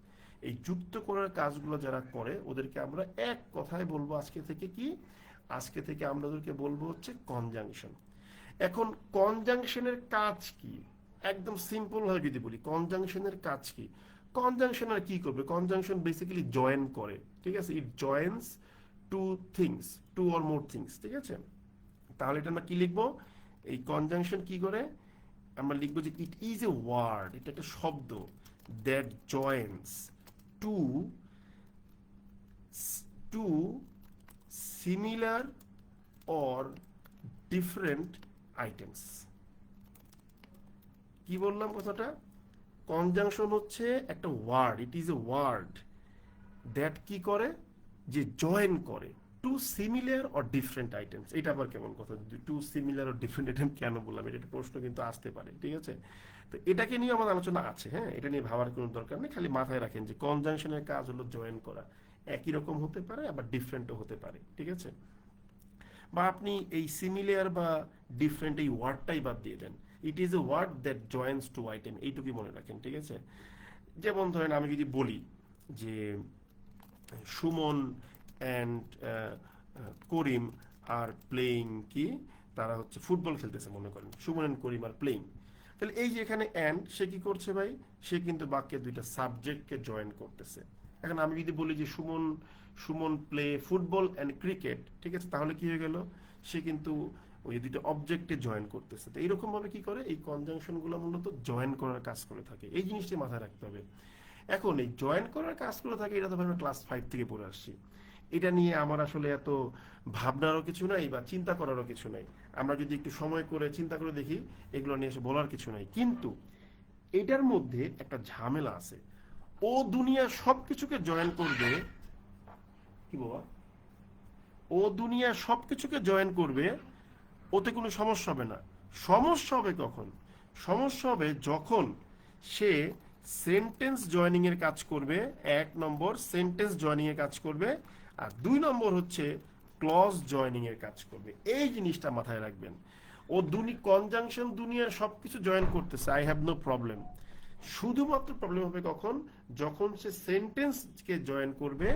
এই যুক্ত করার কাজগুলো যারা করে ওদেরকে আমরা এক কথায় বলবো আজকে থেকে কি, আজকে থেকে আমরা ওদেরকে বলবো হচ্ছে কনজাংশন। এখন কনজাংশনের কাজ কি? একদম সিম্পল ভাবে যদি বলি, কনজাংশনের কাজ কি? কনজাংশন আর কি করবে? কনজাংশন বেসিক্যালি জয়েন করে, ঠিক আছে? It joins two things, two or more things, ঠিক আছে? তাহলে এটা আমরা কি লিখবো? এই কনজাংশন কি করে? আমরা লিখবো যে ইট ইজ এ ওয়ার্ড, এটা একটা শব্দ, that joins to two similar or different items. কি বললাম কথাটা? কনজাংশন হচ্ছে একটা word, it is a word that কি করে, যে জয়েন করে two similar or different items, এটা আবার কেমন কথা, two similar or different item কেন বললাম, এটা একটা প্রশ্ন কিন্তু আসতে পারে, ঠিক আছে। তো এটাকে নিয়ে আমাদের আলোচনা আছে, হ্যাঁ, এটা নিয়ে ভাবার কোনো দরকার নেই, খালি মাথায় রাখেন যে কনজাংশনের কাজ হলো জয়েন করা, একই রকম হতে পারে আবার ডিফারেন্টও হতে পারে, ঠিক আছে। বা আপনি এই সিমিলার বা ডিফারেন্ট এই ওয়ার্ডটাই বাদ দিয়ে দেন, it is a word that joins two item, এইটুকুই মনে রাখেন, ঠিক আছে। যেমন ধরেন আমি যদি বলি যে Suman and Karim are playing, কি তারা হচ্ছে ফুটবল খেলতেছে মনে করেন, Suman and Karim are playing, তাহলে এই যে এখানে অ্যান্ড সে কি করছে ভাই, সে কিন্তু বাক্যে দুইটা সাবজেক্টকে জয়েন করতেছে। এখন আমি যদি বলি যে Suman Suman play football and cricket, ঠিক আছে, তাহলে কি হয়ে গেল, সে কিন্তু ওই দুইটা অবজেক্টে জয়েন করতেছে। তো এইরকম ভাবে কি করে, এই কনজাংশন গুলো মূলত জয়েন করার কাজ করে থাকে, এই জিনিসটি মাথায় রাখতে হবে। এখন এই জয়েন করার কাজ করে থাকে, এটা তো আমরা ক্লাস 5 থেকে পড়ে আসছি, এটা নিয়ে আমার আসলে এত ভাবনারও কিছু নাই বা চিন্তা করারও কিছু নাই। আমরা যদি একটু সময় করে চিন্তা করে দেখি, এগুলো নিয়ে এসে বলার কিছু নাই, কিন্তু এটার মধ্যে একটা ঝামেলা আছে। ও দুনিয়া সবকিছুকে জয়েন করবে, কি বাবা, ও দুনিয়া সবকিছুকে জয়েন করবে, ওতে কোনো সমস্যা হবে না। সমস্যা হবে কখন, সমস্যা হবে যখন সে সেন্টেন্স জয়েনিং এর কাজ করবে, এক নম্বর সেন্টেন্স জয়েনিং এর কাজ করবে, আর দুই নম্বর হচ্ছে ক্লজ জয়েনিং এর কাজ করবে। এই জিনিসটা মাথায় রাখবেন। ও কনজাংশন দুনিয়ার সবকিছু জয়েন করতেছে, আই হ্যাভ নো প্রবলেম। শুধুমাত্র প্রবলেম হবে কখন, যখন সে সেন্টেন্সকে জয়েন করবে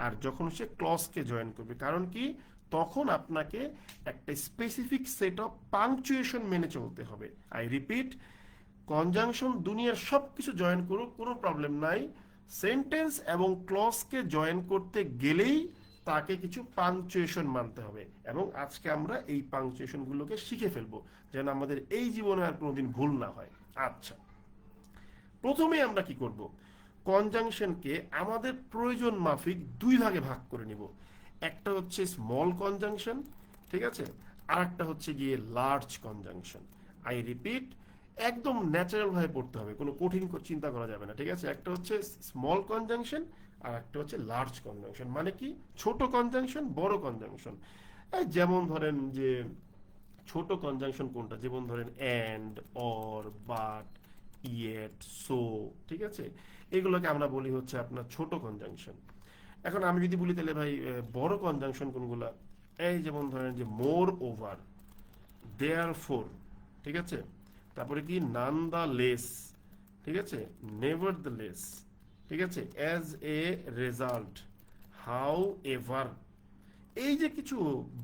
আর যখন সে ক্লজকে জয়েন করবে। কারণ কি, তখন আপনাকে একটা স্পেসিফিক সেট অফ পাংচুয়েশন মেনে চলতে হবে। আই রিপিট, কনজাংশন দুনিয়ার সবকিছু জয়েন করুক, কোনো প্রবলেম নাই, সেন্টেন্স এবং ক্লজকে জয়েন করতে গেলেই তাকে কিছু পাংচুয়েশন মানতে হবে, এবং আজকে আমরা এই পাংচুয়েশন গুলোকে শিখে ফেলবো, যেন আমাদের এই জীবনে আর কোনোদিন ভুল না হয়। আচ্ছা, প্রথমে আমরা কি করব, কনজাংশনকে আমাদের প্রয়োজন মাফিক দুই ভাগে ভাগ করে নিব। একটা হচ্ছে স্মল কনজাংশন, ঠিক আছে, আর একটা হচ্ছে গিয়ে লার্জ কনজাংশন। আই রিপিট, একদম ন্যাচারাল ভাবে পড়তে হবে, কোনো কঠিন চিন্তা করা যাবে না, ঠিক আছে। একটা হচ্ছে স্মল কনজাংশন আর একটা হচ্ছে লার্জ কনজাংশন। মানে কি, ছোট কনজাংশন বড় কনজাংশন। যেমন ধরেন যে ছোট কনজাংশন কোনটা, যেমন ধরেন and, or, but, yet, so, ঠিক আছে, এগুলোকে আমরা বলি হচ্ছে আপনার ছোট কনজাংশন। এখন আমি যদি বলি তাহলে ভাই বড় কনজাংশন কোনগুলা, এই যেমন ধরেন যে মোর ওভার, দেয়ার ফোর, ঠিক আছে, তারপরে কি নান দা লেস, ঠিক আছে, নেভার দ্য লেস, ঠিক আছে, as a result, how ever. এই যে কিছু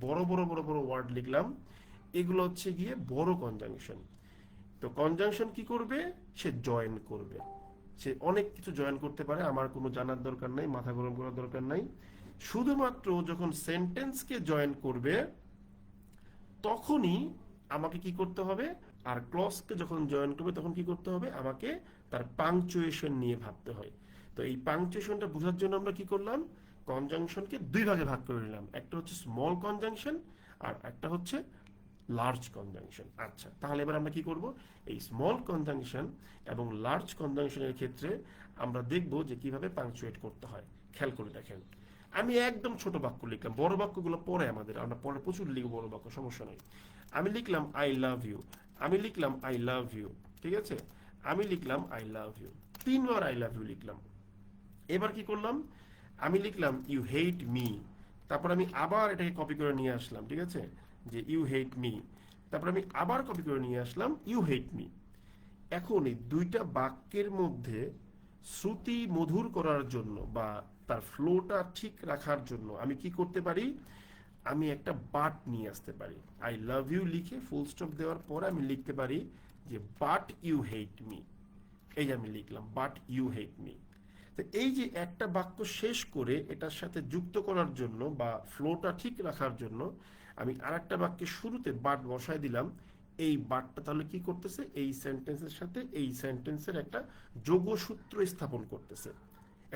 বড় বড় বড় বড় ওয়ার্ড লিখলাম, এগুলো হচ্ছে গিয়ে বড় কনজাংশন। তো কনজাংশন কি করবে, সে জয়েন করবে, সে অনেক কিছু জয়েন করতে পারে, আমার কোনো জানার দরকার নাই, মাথা গরম করার দরকার নাই। শুধুমাত্র যখন সেন্টেন্সকে জয়েন করবে তখনই আমাকে কি করতে হবে, আর ক্লজকে যখন জয়েন করবে তখন কি করতে হবে, আমাকে তার পাংচুয়েশন নিয়ে ভাবতে হয়। তো এই পাংচুয়েশনটা বোঝার জন্য আমরা কি করলাম, কনজাংশনকে দুই ভাগে ভাগ করে নিলাম, একটা হচ্ছে স্মল কনজাংশন আর একটা হচ্ছে লার্জ কনজাংশন। আচ্ছা, তাহলে এবার আমরা কি করব, এই স্মল কনজাংশন এবং লার্জ কনজাংশনের ক্ষেত্রে আমরা দেখব যে কিভাবে পাংচুয়েট করতে হয়। খেয়াল করে দেখেন, আমি একদম ছোট বাক্য লিখলাম, বড় বাক্যগুলো পরে আমাদের, আমরা পরে প্রচুর লিখব বড় বাক্য, সমস্যা নেই। আমি লিখলাম আই লাভ ইউ, আমি লিখলাম আই লাভ ইউ, ঠিক আছে, আমি লিখলাম আই লাভ ইউ, তিনবার আই লাভ ইউ লিখলাম। এবার কি করলাম, আমি লিখলাম ইউ হেট মি, তারপর আমি আবার এটাকে কপি করে নিয়ে আসলাম, ঠিক আছে, যে ইউ হেট মি, তারপর আমি আবার কপি করে নিয়ে আসলাম ইউ হেট মি। এখন এই দুইটা বাক্যের মধ্যে শ্রুতি মধুর করার জন্য বা তার ফ্লোটা ঠিক রাখার জন্য আমি কি করতে পারি, আমি একটা বাট নিয়ে আসতে পারি। আই লাভ ইউ লিখে ফুল স্টপ দেওয়ার পর আমি লিখতে পারি যে বাট ইউ হেট মি, এই যে আমি লিখলাম বাট ইউ হেট মি। তো এই যে একটা বাক্য শেষ করে এটার সাথে যুক্ত করার জন্য বা ফ্লোটা ঠিক রাখার জন্য আমি আরেকটা বাক্যের শুরুতে বাট বসায় দিলাম। এই বাটটা তাহলে কি করতেছে, এই সেন্টেন্সের সাথে এই সেন্টেন্সের একটা যোগসূত্র স্থাপন করতেছে।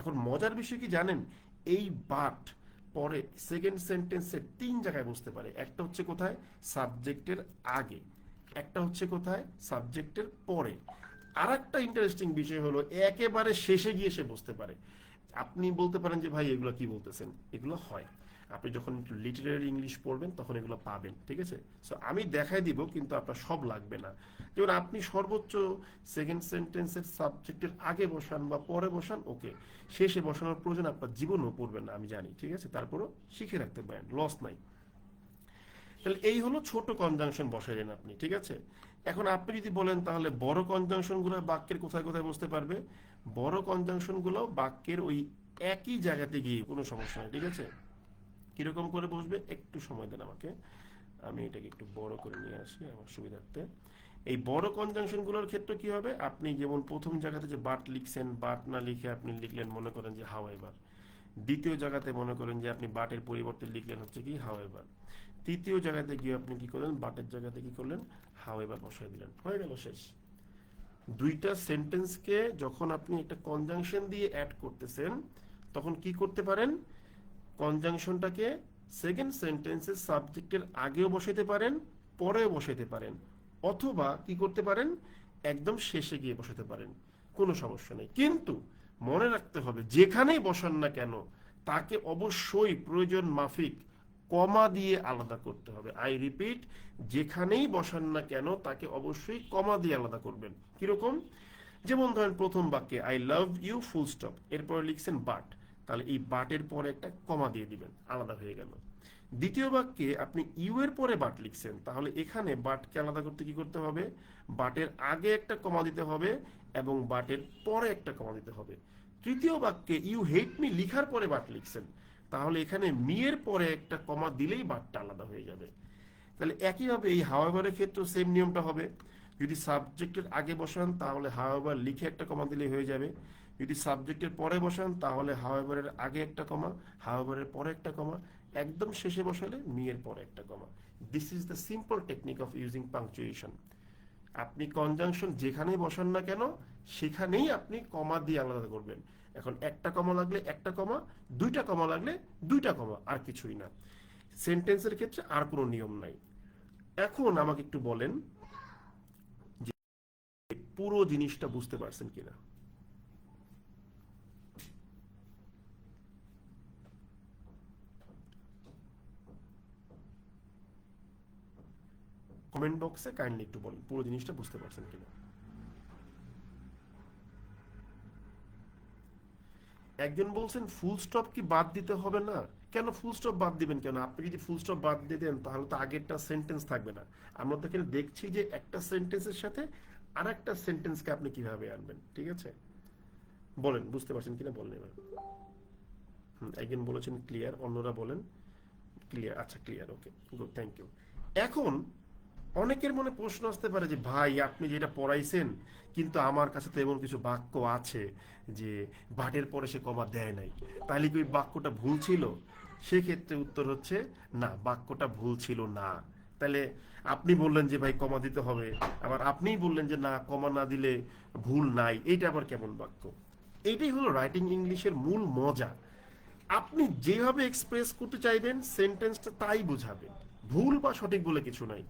এখন মজার বিষয় কি জানেন, এই বাট পরে সেকেন্ড সেন্টেন্সের তিন জায়গায় বসতে পারে। একটা হচ্ছে কোথায়, সাবজেক্টের আগে, একটা হচ্ছে কোথায়, সাবজেক্টের পরে, আর একটা ইন্টারেস্টিং বিষয় হলো একেবারে শেষে গিয়ে সে বসতে পারে। আপনি বলতে পারেন যে ভাই এগুলো কি বলতেছেন, এগুলো হয়। আপনি যখন লিটারেরি ইংলিশ পড়বেন তখন এগুলো পাবেন, ঠিক আছে? সো আমি দেখাই দিব, কিন্তু আপনার সব লাগবে না। যেমন আপনি সর্বোচ্চ সেকেন্ড সেন্টেন্সের সাবজেক্টের আগে বসান বা পরে বসান, ওকে। শেষে বসানোর প্রয়োজন আপনার জীবনও পড়বেন না, আমি জানি, ঠিক আছে? তারপরও শিখে রাখতে পারেন, লস নাই। তাহলে এই হলো ছোট কনজাংশন বসাইলেন আপনি, ঠিক আছে? এখন আপনি যদি বলেন তাহলে বড় কনজাংশন গুলো বাক্যের কোথায় কোথায় বসতে পারবে, বড় কনজাংশন গুলো বাক্যের ওই একই জায়গাতে গিয়ে, কোনো সমস্যা নেই, ঠিক আছে? কিরকম করে বসবে একটু সময় দেন আমাকে, আমি এটাকে একটু বড় করে নিয়ে আসি আমার সুবিধার্থে। এই বড় কনজাংশন গুলোর ক্ষেত্রে কি হবে, আপনি যেমন প্রথম জায়গাতে যে বাট লিখছেন, বাট না লিখে আপনি লিখলেন মনে করেন যে হাউ এভার। দ্বিতীয় জায়গাতে মনে করেন যে আপনি বাটের পরিবর্তে লিখলেন হচ্ছে কি হাউ এভার। তৃতীয় জায়গাতে গিয়ে আপনি কি করলেন, বাটের জায়গাতে কি করলেন, হাউ এভার বসাই দিলেন, হয়ে গেল, শেষ। দুইটা সেন্টেন্সকে যখন আপনি একটা কনজাংশন দিয়ে অ্যাড করতেছেন, তখন কি করতে পারেন, কনজাংশনটাকে সেকেন্ড সেন্টেন্সের সাবজেক্টের আগেও বসাইতে পারেন, পরেও বসাইতে পারেন, অথবা কি করতে পারেন, একদম শেষে গিয়ে বসাতে পারেন, কোনো সমস্যা নেই। কিন্তু মনে রাখতে হবে যেখানেই বসান না কেন তাকে অবশ্যই প্রয়োজন মাফিক কমা দিয়ে আলাদা করতে হবে। আই রিপিট, যেখানেই বসান না কেন তাকে অবশ্যই কমা দিয়ে আলাদা করবেন। কিরকম, যেমন ধরেন প্রথম বাক্যে I love you full stop, এরপরে লিখছেন বাট, তাহলে এই বাটের পরে একটা কমা দিয়ে দিবেন, আলাদা হয়ে গেল। দ্বিতীয় বাক্যে আপনি ইউ এর পরে বাট লিখছেন, তাহলে এখানে বাটকে আলাদা করতে কি করতে হবে, বাটের আগে একটা কমা দিতে হবে এবং বাটের পরে একটা কমা দিতে হবে। তৃতীয় বাক্যে ইউ হেট মি লিখার পরে বাট লিখছেন, তাহলে এখানে মি এর পরে একটা কমা দিলেই বাটটা আলাদা হয়ে যাবে। তাহলে একইভাবে এই হাওয়েভারের ক্ষেত্রে সেম নিয়মটা হবে। যদি সাবজেক্টের আগে বসান তাহলে হাওয়েভার লিখে একটা কমা দিলে হয়ে যাবে। যদি সাবজেক্টের পরে বসান তাহলে হাওয়েভারের আগে একটা কমা, হাওয়েভারের পরে একটা কমা, একদম শেষে বসালে মি এর পরে একটা comma. This is the simple technique of using punctuation. আপনি কনজাংশন যেখানেই বসান না কেন সেখানেই আপনি কমা দিয়ে আলাদা করবেন। এখন একটা কমা লাগলে একটা কমা, দুইটা কমা লাগলে দুইটা কমা, আর কিছুই না। সেন্টেন্সের ক্ষেত্রে আর কোনো নিয়ম নাই। এখন আমাকে একটু বলেন যে পুরো জিনিসটা বুঝতে পারছেন কিনা। কমেন্ট বক্সে কাইন্ডলি একটু বলেন পুরো জিনিসটা বুঝতে পারছেন কিনা। একজন বলছেন ফুল স্টপ কি বাদ দিতে হবে না, কেন ফুল স্টপ বাদ দিবেন কেন? আপনি যদি ফুল স্টপ বাদ দিয়ে দেন তাহলে তো আগেরটা সেন্টেন্স থাকবে না। আমরা তো এখানে দেখছি যে একটা সেন্টেন্সের সাথে আর একটা সেন্টেন্সকে আপনি কিভাবে আনবেন, ঠিক আছে? বলেন বুঝতে পারছেন কিনা, বলেন এবার। একজন বলেছেন ক্লিয়ার, অন্যরা বলেন ক্লিয়ার। আচ্ছা clear, okay, good, thank you. এখন অনেকের মনে প্রশ্ন আসতে পারে যে ভাই আপনি যেটা পড়াইছেন, কিন্তু আমার কাছে তো এমন কিছু বাক্য আছে যে বাটের পরে সে কমা দেয় নাই, তাহলে কি ওই বাক্যটা ভুল ছিল? সেক্ষেত্রে উত্তর হচ্ছে না, বাক্যটা ভুল ছিল না। তাহলে আপনি বললেন যে ভাই কমা দিতে হবে, আবার আপনিই বললেন যে না কমা না দিলে ভুল নাই, এইটা আবার কেমন বাক্য? এইটাই হলো রাইটিং ইংলিশের মূল মজা। আপনি যেভাবে এক্সপ্রেস করতে চাইবেন সেন্টেন্সটা তাই বোঝাবে, ভুল বা সঠিক বলে কিছু নাই।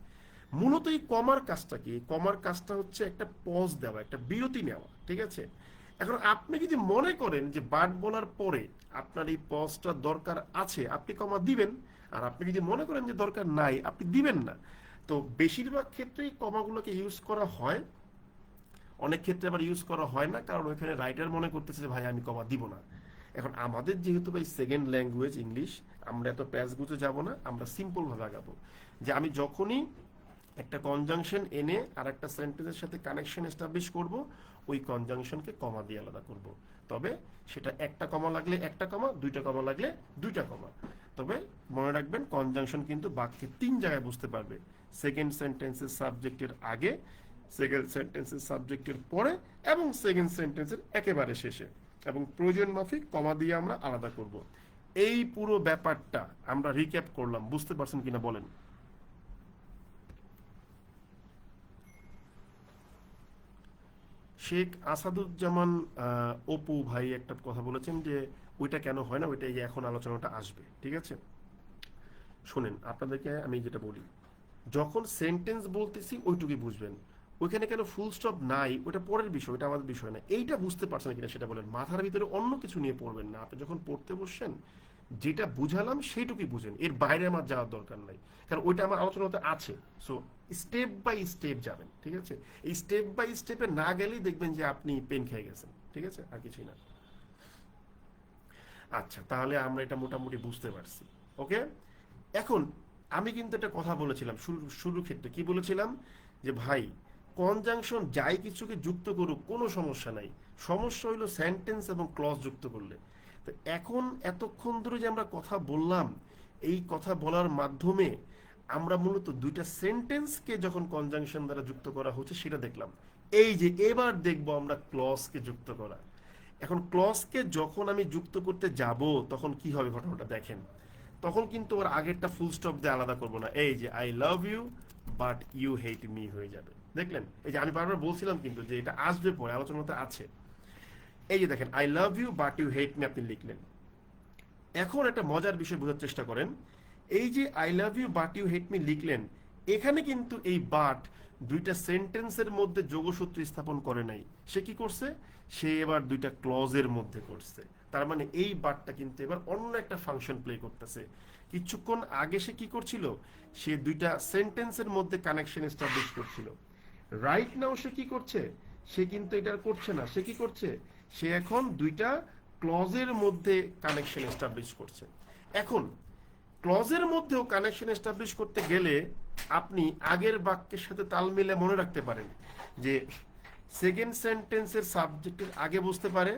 মূলত এই কমার কাজটা কি, কমার কাজটা হচ্ছে একটা পজ দেওয়া, একটা বিরতি নেওয়া, ঠিক আছে? এখন আপনি যদি মনে করেন যে বাট বলার পরে আপনার এই পজটা দরকার আছে, আপনি কমা দিবেন। আর আপনি যদি মনে করেন যে দরকার নাই, আপনি দিবেন না। তো বেশিরভাগ ক্ষেত্রেই কমাগুলোকে ইউজ করা হয়, অনেক ক্ষেত্রে আবার ইউজ করা হয় না, কারণ ওইখানে রাইটার মনে করতেছে যে ভাই আমি কমা দিব না। এখন আমাদের যেহেতু ভাই সেকেন্ড ল্যাঙ্গুয়েজ ইংলিশ, আমরা এত প্যাচ গুছে যাবো না, আমরা সিম্পল ভাবে আগাবো। যে আমি যখনই একটা কনজাংশন এনে আর একটা সেন্টেন্সের সাথে কানেকশন এস্টাবলিশ করব, ওই কনজাংশনকে কমা দিয়ে আলাদা করব। তবে সেটা একটা কমা লাগলে একটা কমা, দুইটা কমা লাগলে দুইটা কমা। তবে মনে রাখবেন কনজাংশন কিন্তু বাক্যে তিন জায়গায় বুঝতে পারবে: সেকেন্ড সেন্টেন্সের সাবজেক্টের আগে, সেকেন্ড সেন্টেন্সের সাবজেক্টের পরে, এবং সেকেন্ড সেন্টেন্সের একেবারে শেষে। এবং প্রয়োজন মাফিক কমা দিয়ে আমরা আলাদা করব। এই পুরো ব্যাপারটা আমরা রিক্যাপ করলাম, বুঝতে পারছেন কিনা বলেন। শেখ আসাদুজ্জামান অপু ভাই একটা কথা বলেছেন যে ওইটা কেন হয় না, ওইটা এই যে এখন আলোচনাটা আসবে, ঠিক আছে? শোনেন আপনাদেরকে আমি যেটা বলি, যখন সেন্টেন্স বলতেছি ওইটুকুই বুঝবেন। ওইখানে কেন ফুল স্টপ নাই ওটা পরের বিষয়, ওটা আমাদের বিষয় না। এইটা বুঝতে পারছেন কিনা সেটা বলেন। মাথার ভিতরে অন্য কিছু নিয়ে পড়বেন না। আপনি যখন পড়তে বসছেন যেটা বুঝালাম সেইটুকুই বুঝেন, এর বাইরে আমার যাওয়ার দরকার নাই, কারণ ওইটা আমার আলোচনাতে আছে। সো স্টেপ বাই স্টেপ যাবেন, ঠিক আছে? এই স্টেপ বাই স্টেপে না গেলেই দেখবেন যে আপনি পেন খেয়ে গেছেন, ঠিক আছে? আর কিছুই না। আচ্ছা, তাহলে আমরা এটা মোটামুটি বুঝতে পারছি। ওকে, এখন আমি কিন্তু একটা কথা বলেছিলাম শুরুর ক্ষেত্রে, কি বলেছিলাম? যে ভাই, কনজাংশন যাই কিছুকে যুক্ত করুক কোনো সমস্যা নাই, সমস্যা হইলো সেন্টেন্স এবং ক্লজ যুক্ত করলে। তো এখন এতক্ষণ ধরে যে আমরা কথা বললাম, এই কথা বলার মাধ্যমে আমরা মূলত দুইটা সেন্টেন্সকে যখন কনজাংশন দ্বারা যুক্ত করা হচ্ছে সেটা দেখলাম। এই যে এবার দেখবো আমরা ক্লজকে যুক্ত করা। এখন ক্লজকে যখন আমি যুক্ত করতে যাব তখন কি হবে ঘটনাটা দেখেন। তখন কিন্তু ওর আগেরটা ফুল স্টপ দিয়ে আলাদা করব না, এই যে I love you but you hate me হয়ে যাবে। দেখলেন? এই যে আমি বারবার বলছিলাম কিন্তু যে এটা আসবে পরে, আলোচনাতে আছে। এই যে দেখেন, I love you but you hate me আপনি লিখলেন। এখন একটা মজার বিষয় বোঝার চেষ্টা করেন। এই যে I love you but you hate me লিখলেন, এখানে কিন্তু এই বাট দুইটা সেন্টেন্সের মধ্যে যোগসূত্র স্থাপন করে নাই। সে কি করছে? সে এবার দুইটা ক্লজের মধ্যে করছে। তার মানে এই বাটটা কিন্তু এবার অন্য একটা ফাংশন প্লে করতেছে। কিছুক্ষণ আগে সে কি করছিল? সে দুইটা সেন্টেন্সের মধ্যে কানেকশন এস্টাবলিশ করছিল। রাইট নাও সে কি করছে? সে কিন্তু এটা করছে না। সে কি করছে? সে এখন দুইটা ক্লজের মধ্যে কানেকশন এস্টাবলিশ করছে। এখন ক্লজের মধ্যেও কানেকশন এস্টাবলিশ করতে গেলে আপনি আগের বাক্যের সাথে তাল মিলে মনে রাখতে পারেন যে সেকেন্ড সেন্টেন্সের সাবজেক্টের আগে বসতে পারে,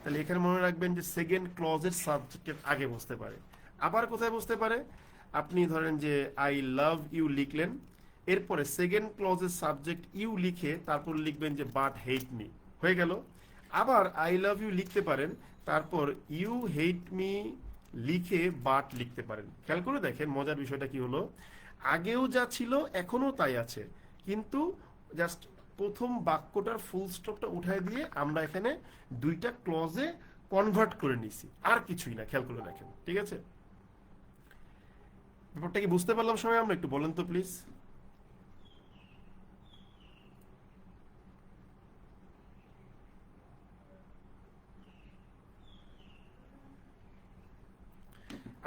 তাহলে এখানে মনে রাখবেন যে সেকেন্ড ক্লজের সাবজেক্টের আগে বসতে পারে। আবার কোথায় বসতে পারে? আপনি ধরেন যে আই লাভ ইউ লিখলেন, এরপরে সেকেন্ড ক্লজের সাবজেক্ট ইউ লিখে তারপর লিখবেন যে বাট হেট মি, হয়ে গেল। আবার আই লাভ ইউ লিখতে পারেন, তারপর ইউ হেট মি লিখে বাট লিখতে পারেন। খেয়াল করে দেখেন মজার বিষয়টা কি হলো, আগেও যা ছিল এখনো তাই আছে, কিন্তু জাস্ট প্রথম বাক্যটার ফুল স্টপটা উঠায় দিয়ে আমরা এখানে দুইটা ক্লজে কনভার্ট করে নিছি, আর কিছুই না। খেয়াল করে দেখেন, ঠিক আছে? ব্যাপারটা কি বুঝতে পারলাম সবাই? আমরা একটু বলেন তো প্লিজ।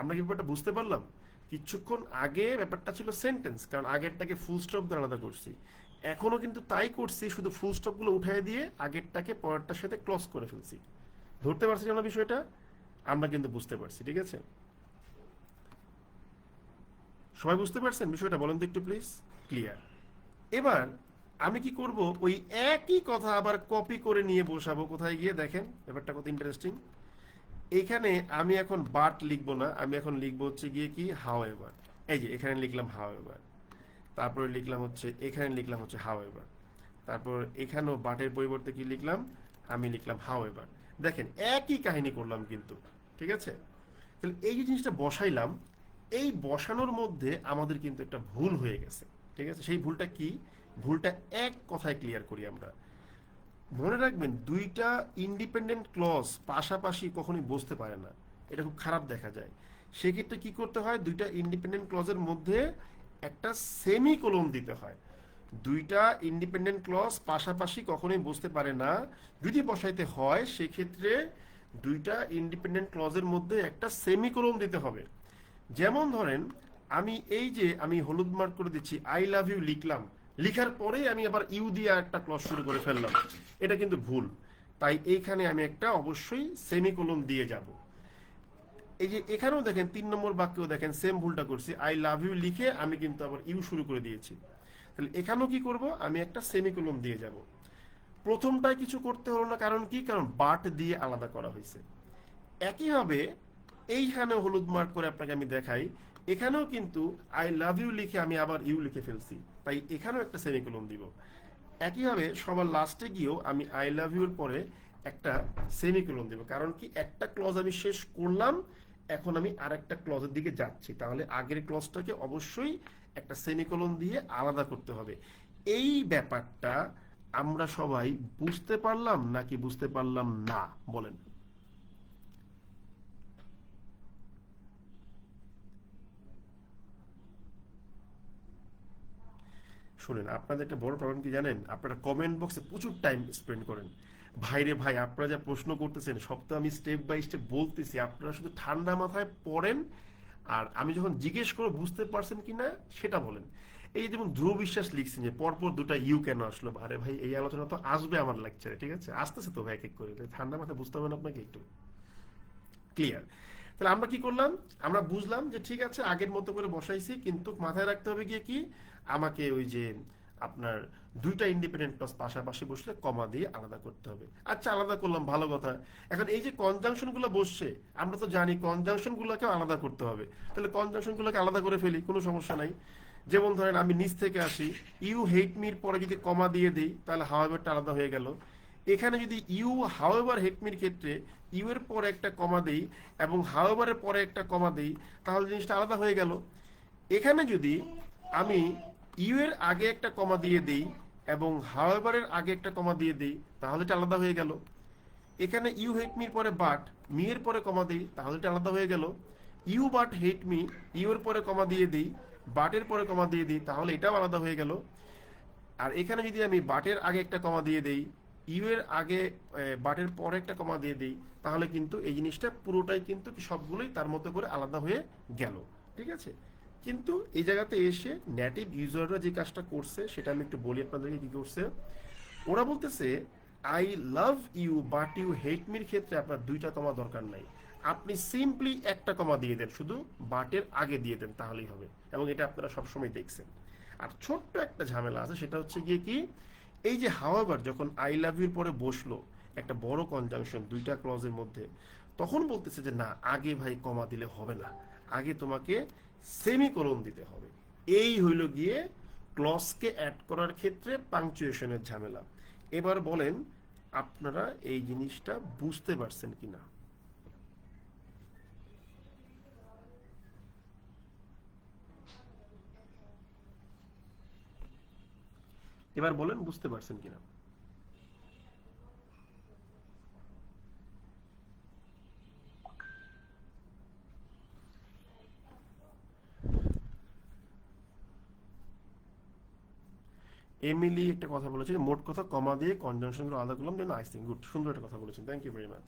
আমরা কি ব্যাপারটা বুঝতে পারলাম? কিছুক্ষণ আগে ব্যাপারটা ছিল সেন্টেন্স, কারণ আগেরটাকে ফুল স্টপ দিয়ে আলাদা করছি। এখনো কিন্তু তাই করছি, শুধু ফুল স্টপ গুলো উঠাই দিয়ে আগেরটাকে পরেরটার সাথে ক্লজ করে ফেলছি। ধরতে পারছি না বিষয়টা? আমরা কিন্তু বুঝতে পারছি, ঠিক আছে? সবাই বুঝতে পারছেন বিষয়টা? বলেন তো একটু প্লিজ। ক্লিয়ার? এবার আমি কি করব, ওই একই কথা আবার কপি করে নিয়ে বসাবো কোথায় গিয়ে, দেখেন ব্যাপারটা কত ইন্টারেস্টিং। এখানে আমি এখন বাট লিখবো না, আমি এখন লিখবো হচ্ছে গিয়ে কি হাউ এভার। এই যে এখানে লিখলাম হাউ এভার, তারপরে লিখলাম হচ্ছে, এখানে লিখলাম হচ্ছে হাউ এভার, তারপর এখানেও বাটের পরিবর্তে কি লিখলাম? আমি লিখলাম হাউ এভার। দেখেন একই কাহিনী করলাম কিন্তু, ঠিক আছে? তাহলে এই যে জিনিসটা বসাইলাম, এই বসানোর মধ্যে আমাদের কিন্তু একটা ভুল হয়ে গেছে, ঠিক আছে? সেই ভুলটা কি? ভুলটা এক কথায় ক্লিয়ার করি আমরা। মনে রাখবেন, দুইটা ইন্ডিপেন্ডেন্ট ক্লজ পাশাপাশি কখনোই বসতে পারে না, এটা খুব খারাপ দেখা যায়। সেক্ষেত্রে কি করতে হয়? দুইটা ইন্ডিপেন্ডেন্ট ক্লজের মধ্যে একটা সেমিকোলন দিতে হয়। দুইটা ইন্ডিপেন্ডেন্ট ক্লজ পাশাপাশি কখনোই বসতে পারে না। যদি বসাইতে হয় সেক্ষেত্রে দুইটা ইন্ডিপেন্ডেন্ট ক্লজের মধ্যে একটা সেমিকোলন দিতে হবে। যেমন ধরেন, আমি এই যে আমি হলুদ মার্ক করে দিচ্ছি, আই লাভ ইউ লিখলাম, লিখার পরেই আমি আবার ইউ দিয়ে একটা ক্লজ শুরু করে ফেললাম, এটা কিন্তু ভুল। তাই এইখানে আমি একটা অবশ্যই সেমিকোলন দিয়ে যাব। এই যে এখানেও দেখেন 3 নম্বর বাক্যেও দেখেন সেম ভুলটা করছি, আই লাভ ইউ লিখে আমি কিন্তু আবার ইউ শুরু করে দিয়েছি। তাহলে এখানেও কি করব? আমি একটা সেমিকোলন দিয়ে যাব। প্রথমটায় কিছু করতে হলো না, কারণ কি? কারণ বাট দিয়ে আলাদা করা হয়েছে। একইভাবে এইখানে হলুদ মার্ক করে আপনাকে আমি দেখাই, এখানেও কিন্তু আই লাভ ইউ লিখে আমি আবার ইউ লিখে ফেলছি, তাই এখানেও একটা সেমিকোলন দিব। একইভাবে সবার লাস্টে গিয়েও আমি আই লাভ ইউর পরে একটা সেমিকোলন দেব, কারণ কি? একটা ক্লজ আমি শেষ করলাম, এখন আমি আরেকটা ক্লজের দিকে যাচ্ছি, তাহলে আগের ক্লজটাকে অবশ্যই একটা সেমিকোলন দিয়ে আলাদা করতে হবে। এই ব্যাপারটা আমরা সবাই বুঝতে পারলাম নাকি বুঝতে পারলাম না? বলেন। শুনেন, আপনাদের একটা বড় প্রবলেম কি জানেন, আপনারা কমেন্ট বক্সে প্রচুর টাইম স্পেন্ড করেন। ভাই রে ভাই, আপনারা যা প্রশ্ন করতেছেন সব তো আমি স্টেপ বাই স্টেপ বলতেছি, আপনারা শুধু ঠান্ডা মাথায় পড়েন, আর আমি যখন জিজ্ঞেস করবো বুঝতে পারছেন কি না সেটা বলেন। এই যেমন ধ্রুব বিশ্বাস লিখছেন যে পরপর দুটা ইউ কেন আসলো, আরে ভাই এই আলোচনা তো আসবে আমার লেকচারে, ঠিক আছে, আসতেছে তো ভাই এক এক করে, ঠান্ডা মাথায় বুঝতে হবে না আপনাকে একটু, ক্লিয়ার? তাহলে আমরা কি করলাম, আমরা বুঝলাম যে ঠিক আছে আগের মতো করে বসাইছি, কিন্তু মাথায় রাখতে হবে গিয়ে কি, আমাকে ওই যে আপনার দুইটা ইন্ডিপেন্ডেন্ট ক্লজ পাশাপাশি বসলে কমা দিয়ে আলাদা করতে হবে। আচ্ছা আলাদা করলাম, ভালো কথা। এখন এই যে কনজাংশন গুলো বসছে, আমরা তো জানি কনজাংশন গুলোকে আলাদা করতে হবে, তাহলে কনজাংশন গুলোকে আলাদা করে ফেলি, কোনো সমস্যা নাই। যেমন ধরেন আমি নিচ থেকে আসি, ইউ হেট মির পরে যদি কমা দিয়ে দিই তাহলে হাওয়েভারটা আলাদা হয়ে গেল। এখানে যদি ইউ হাওয়েভার হেট মির ক্ষেত্রে ইউ এর পরে একটা কমা দেই এবং হাওয়েভারের পরে একটা কমা দেই, তাহলে জিনিসটা আলাদা হয়ে গেল। এখানে যদি আমি ইউ এর আগে একটা কমা দিয়ে দিই এবং হাওয়েভারের আগে একটা কমা দিয়ে দিই, তাহলে এটা আলাদা হয়ে গেল। এখানে ইউ হেট মির পরে বাট মি এর পরে কমা দিই, তাহলে এটা আলাদা হয়ে গেল। You but hate me, you এর পরে কমা দিয়ে দিই, বাটের পরে কমা দিয়ে দিই, তাহলে এটাও আলাদা হয়ে গেল। আর এখানে যদি আমি বাটের আগে একটা কমা দিয়ে দেই, ইউ এর আগে বাটের পরে একটা কমা দিয়ে দিই, তাহলে কিন্তু এই জিনিসটা পুরোটাই কিন্তু সবগুলোই তার মতো করে আলাদা হয়ে গেল, ঠিক আছে। কিন্তু এই জায়গাতে এসে নেটিভ ইউজাররা যে কাজটা করছে সেটা আমি একটু বলি আপনাদেরকে কি করছে। ওরা বলতেছে I love you but you hate মির ক্ষেত্রে আপনার দুইটা কমা দরকার নাই, আপনি সিম্পলি একটা কমা দিয়ে দেন, শুধু বাটের আগে দিয়ে দেন, তাহলেই হবে। এবং এটা আপনারা সবসময় দেখছেন। আর ছোট্ট একটা ঝামেলা আছে, সেটা হচ্ছে গিয়ে কি, এই যে হাওয়াভার যখন আই লাভ ইউর পরে বসলো একটা বড় কনজাংশন দুইটা ক্লজের মধ্যে, তখন বলতেছে যে না আগে ভাই কমা দিলে হবে না, আগে তোমাকে সেমিকোলন দিতে হবে। এই হইল গিয়ে ক্লজকে অ্যাড করার ক্ষেত্রে পাংচুয়েশনের ঝামেলা। এবার বলেন আপনারা এই জিনিসটা বুঝতে পারছেন কিনা। এবার বলেন বুঝতে পারছেন কিনা। এমিলি একটা কথা বলেছে, মোট কথা কমা দিয়ে কনজাংশন গুলো আলাদা করলাম, দেন আই থিংক গুড, সুন্দর একটা কথা বলেছেন, থ্যাংক ইউ ভেরি মাচ।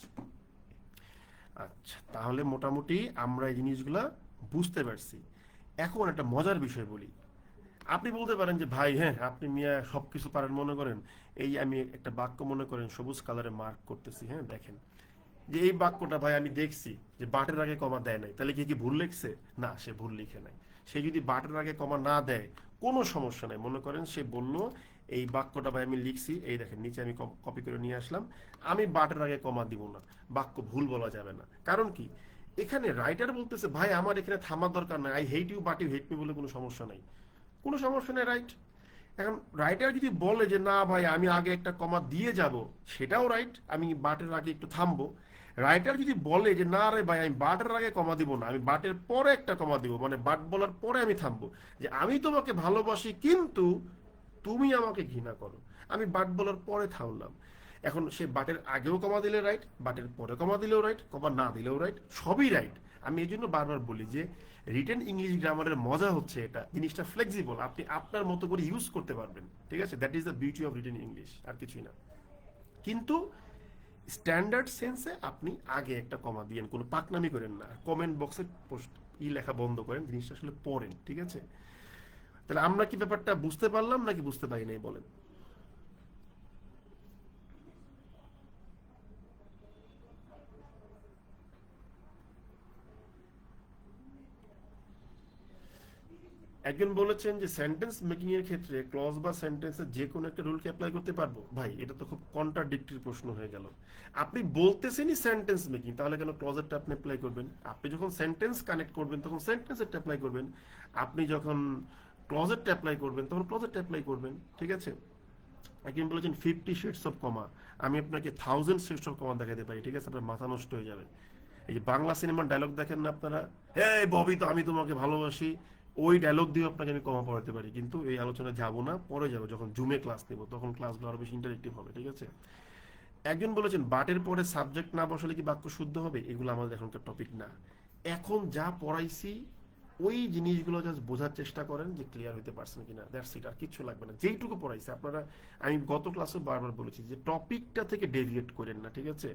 আচ্ছা তাহলে মোটামুটি আমরা এই জিনিসগুলা বুঝতে পারছি। এখন একটা মজার বিষয় বলি। আপনি বলতে পারেন যে ভাই হ্যাঁ আপনি মিয়া সবকিছু পারেন মনে করেন, এই আমি একটা বাক্য মনে করেন সবুজ কালারে মার্ক করতেছি, হ্যাঁ দেখেন যে এই বাক্যটা ভাই আমি দেখছি যে বাটের আগে কমা দেয় নাই, তাহলে কি কি ভুল লিখছে? না, সে ভুল লিখে নাই। সে যদি বাটের আগে কমা না দেয় কোনো সমস্যা নাই, মনে করেন সে বলল এই বাক্যটা ভাই আমি লিখছি, এই দেখেন নিচে আমি কপি করে নিয়ে আসলাম, আমি বাটের আগে কমা দিব না, বাক্য ভুল বলা যাবে না। কারণ কি, এখানে রাইটার বলতেছে ভাই আমার এখানে থামার দরকার নাই, I hate you but you hate me বলে কোনো সমস্যা নাই, কোনো সমস্যা নেই, রাইট। এখন রাইটার যদি বলে যে না ভাই আমি আগে একটা কমা দিয়ে যাব, সেটাও রাইট, আমি বাটের আগে একটু থামবো। রাইটার যদি বলে যে না রে ভাই আমি বাটের আগে কমা দিব না, আমি বাটের পরে একটা কমা দিব, মানে বাট বলার পরে আমি থামবো, যে আমি তোমাকে ভালোবাসি কিন্তু তুমি আমাকে ঘৃণা করো, আমি বাট বলার পরে থামলাম। এখন সে বাটের আগেও কমা দিলে রাইট, বাটের পরে কমা দিলেও রাইট, কমা না দিলেও রাইট, সবই রাইট। আমি এই জন্য বারবার বলি যে রিটেন ইংলিশ গ্রামারের মজা হচ্ছে এটা, জিনিসটা ফ্লেক্সিবল, আপনি আপনার মতো করে ইউজ করতে পারবেন, ঠিক আছে, that is the beauty of written English, আর কিছুই না। কিন্তু স্ট্যান্ডার্ড সেন্সে আপনি আগে একটা কমা দিয়েন, কোনো পাকনামি করেন না, কমেন্ট বক্সে পোস্ট লেখা বন্ধ করেন, জিনিসটা আসলে পড়েন, ঠিক আছে। তাহলে আমরা কি ব্যাপারটা বুঝতে পারলাম নাকি বুঝতে পারি নাই বলেন। একজন বলেছেন যে সেন্টেন্স মেকিং এর ক্ষেত্রে ক্লজ বা সেন্টেন্সের যে কোনো একটা রুলকে অ্যাপ্লাই করতে পারবো। ভাই এটা তো খুব কন্ট্রাডিক্টরি প্রশ্ন হয়ে গেল। আপনি বলতেছেনই সেন্টেন্স মেকিং, তাহলে কেন ক্লজেরটা আপনি অ্যাপ্লাই করবেন? আপনি যখন সেন্টেন্স কানেক্ট করবেন তখন সেন্টেন্সেরটা অ্যাপ্লাই করবেন, আপনি যখন ক্লজেরটা অ্যাপ্লাই করবেন তখন ক্লজেরটা অ্যাপ্লাই করবেন, ঠিক আছে। একজন বলেছেন 50 শেডস অফ কমা, আমি আপনাকে 1000 শেডস অফ কমা দেখাতে পারি, ঠিক আছে, আপনার মাথা নষ্ট হয়ে যাবে। এই যে বাংলা সিনেমার ডায়লগ দেখেন না আপনারা, হে ববি তো আমি তোমাকে ভালোবাসি, ওই ডায়লগ দিয়ে আপনাকে আমি কমা পড়াতে পারি, কিন্তু এই আলোচনা যাবো না, পরে যাবো যখন জুমে ক্লাস নেবো, তখন ক্লাসগুলো আরো বেশি ইন্টারেক্টিভ হবে, ঠিক আছে। একজন বলেছেন বাটের পরে সাবজেক্ট না বসালে কি বাক্য শুদ্ধ হবে? এগুলো আমাদের এখনকার টপিক না। এখন যা পড়াইছি ওই জিনিসগুলো জাস্ট বোঝার চেষ্টা করেন যে ক্লিয়ার হতে পারছেন কিনা, দ্যাটস ইট, আর কিচ্ছু লাগবে না। যেইটুকু পড়াইছে আপনারা, আমি গত ক্লাসে বারবার বলেছি যে টপিকটা থেকে ডেভিয়েট করেন না, ঠিক আছে?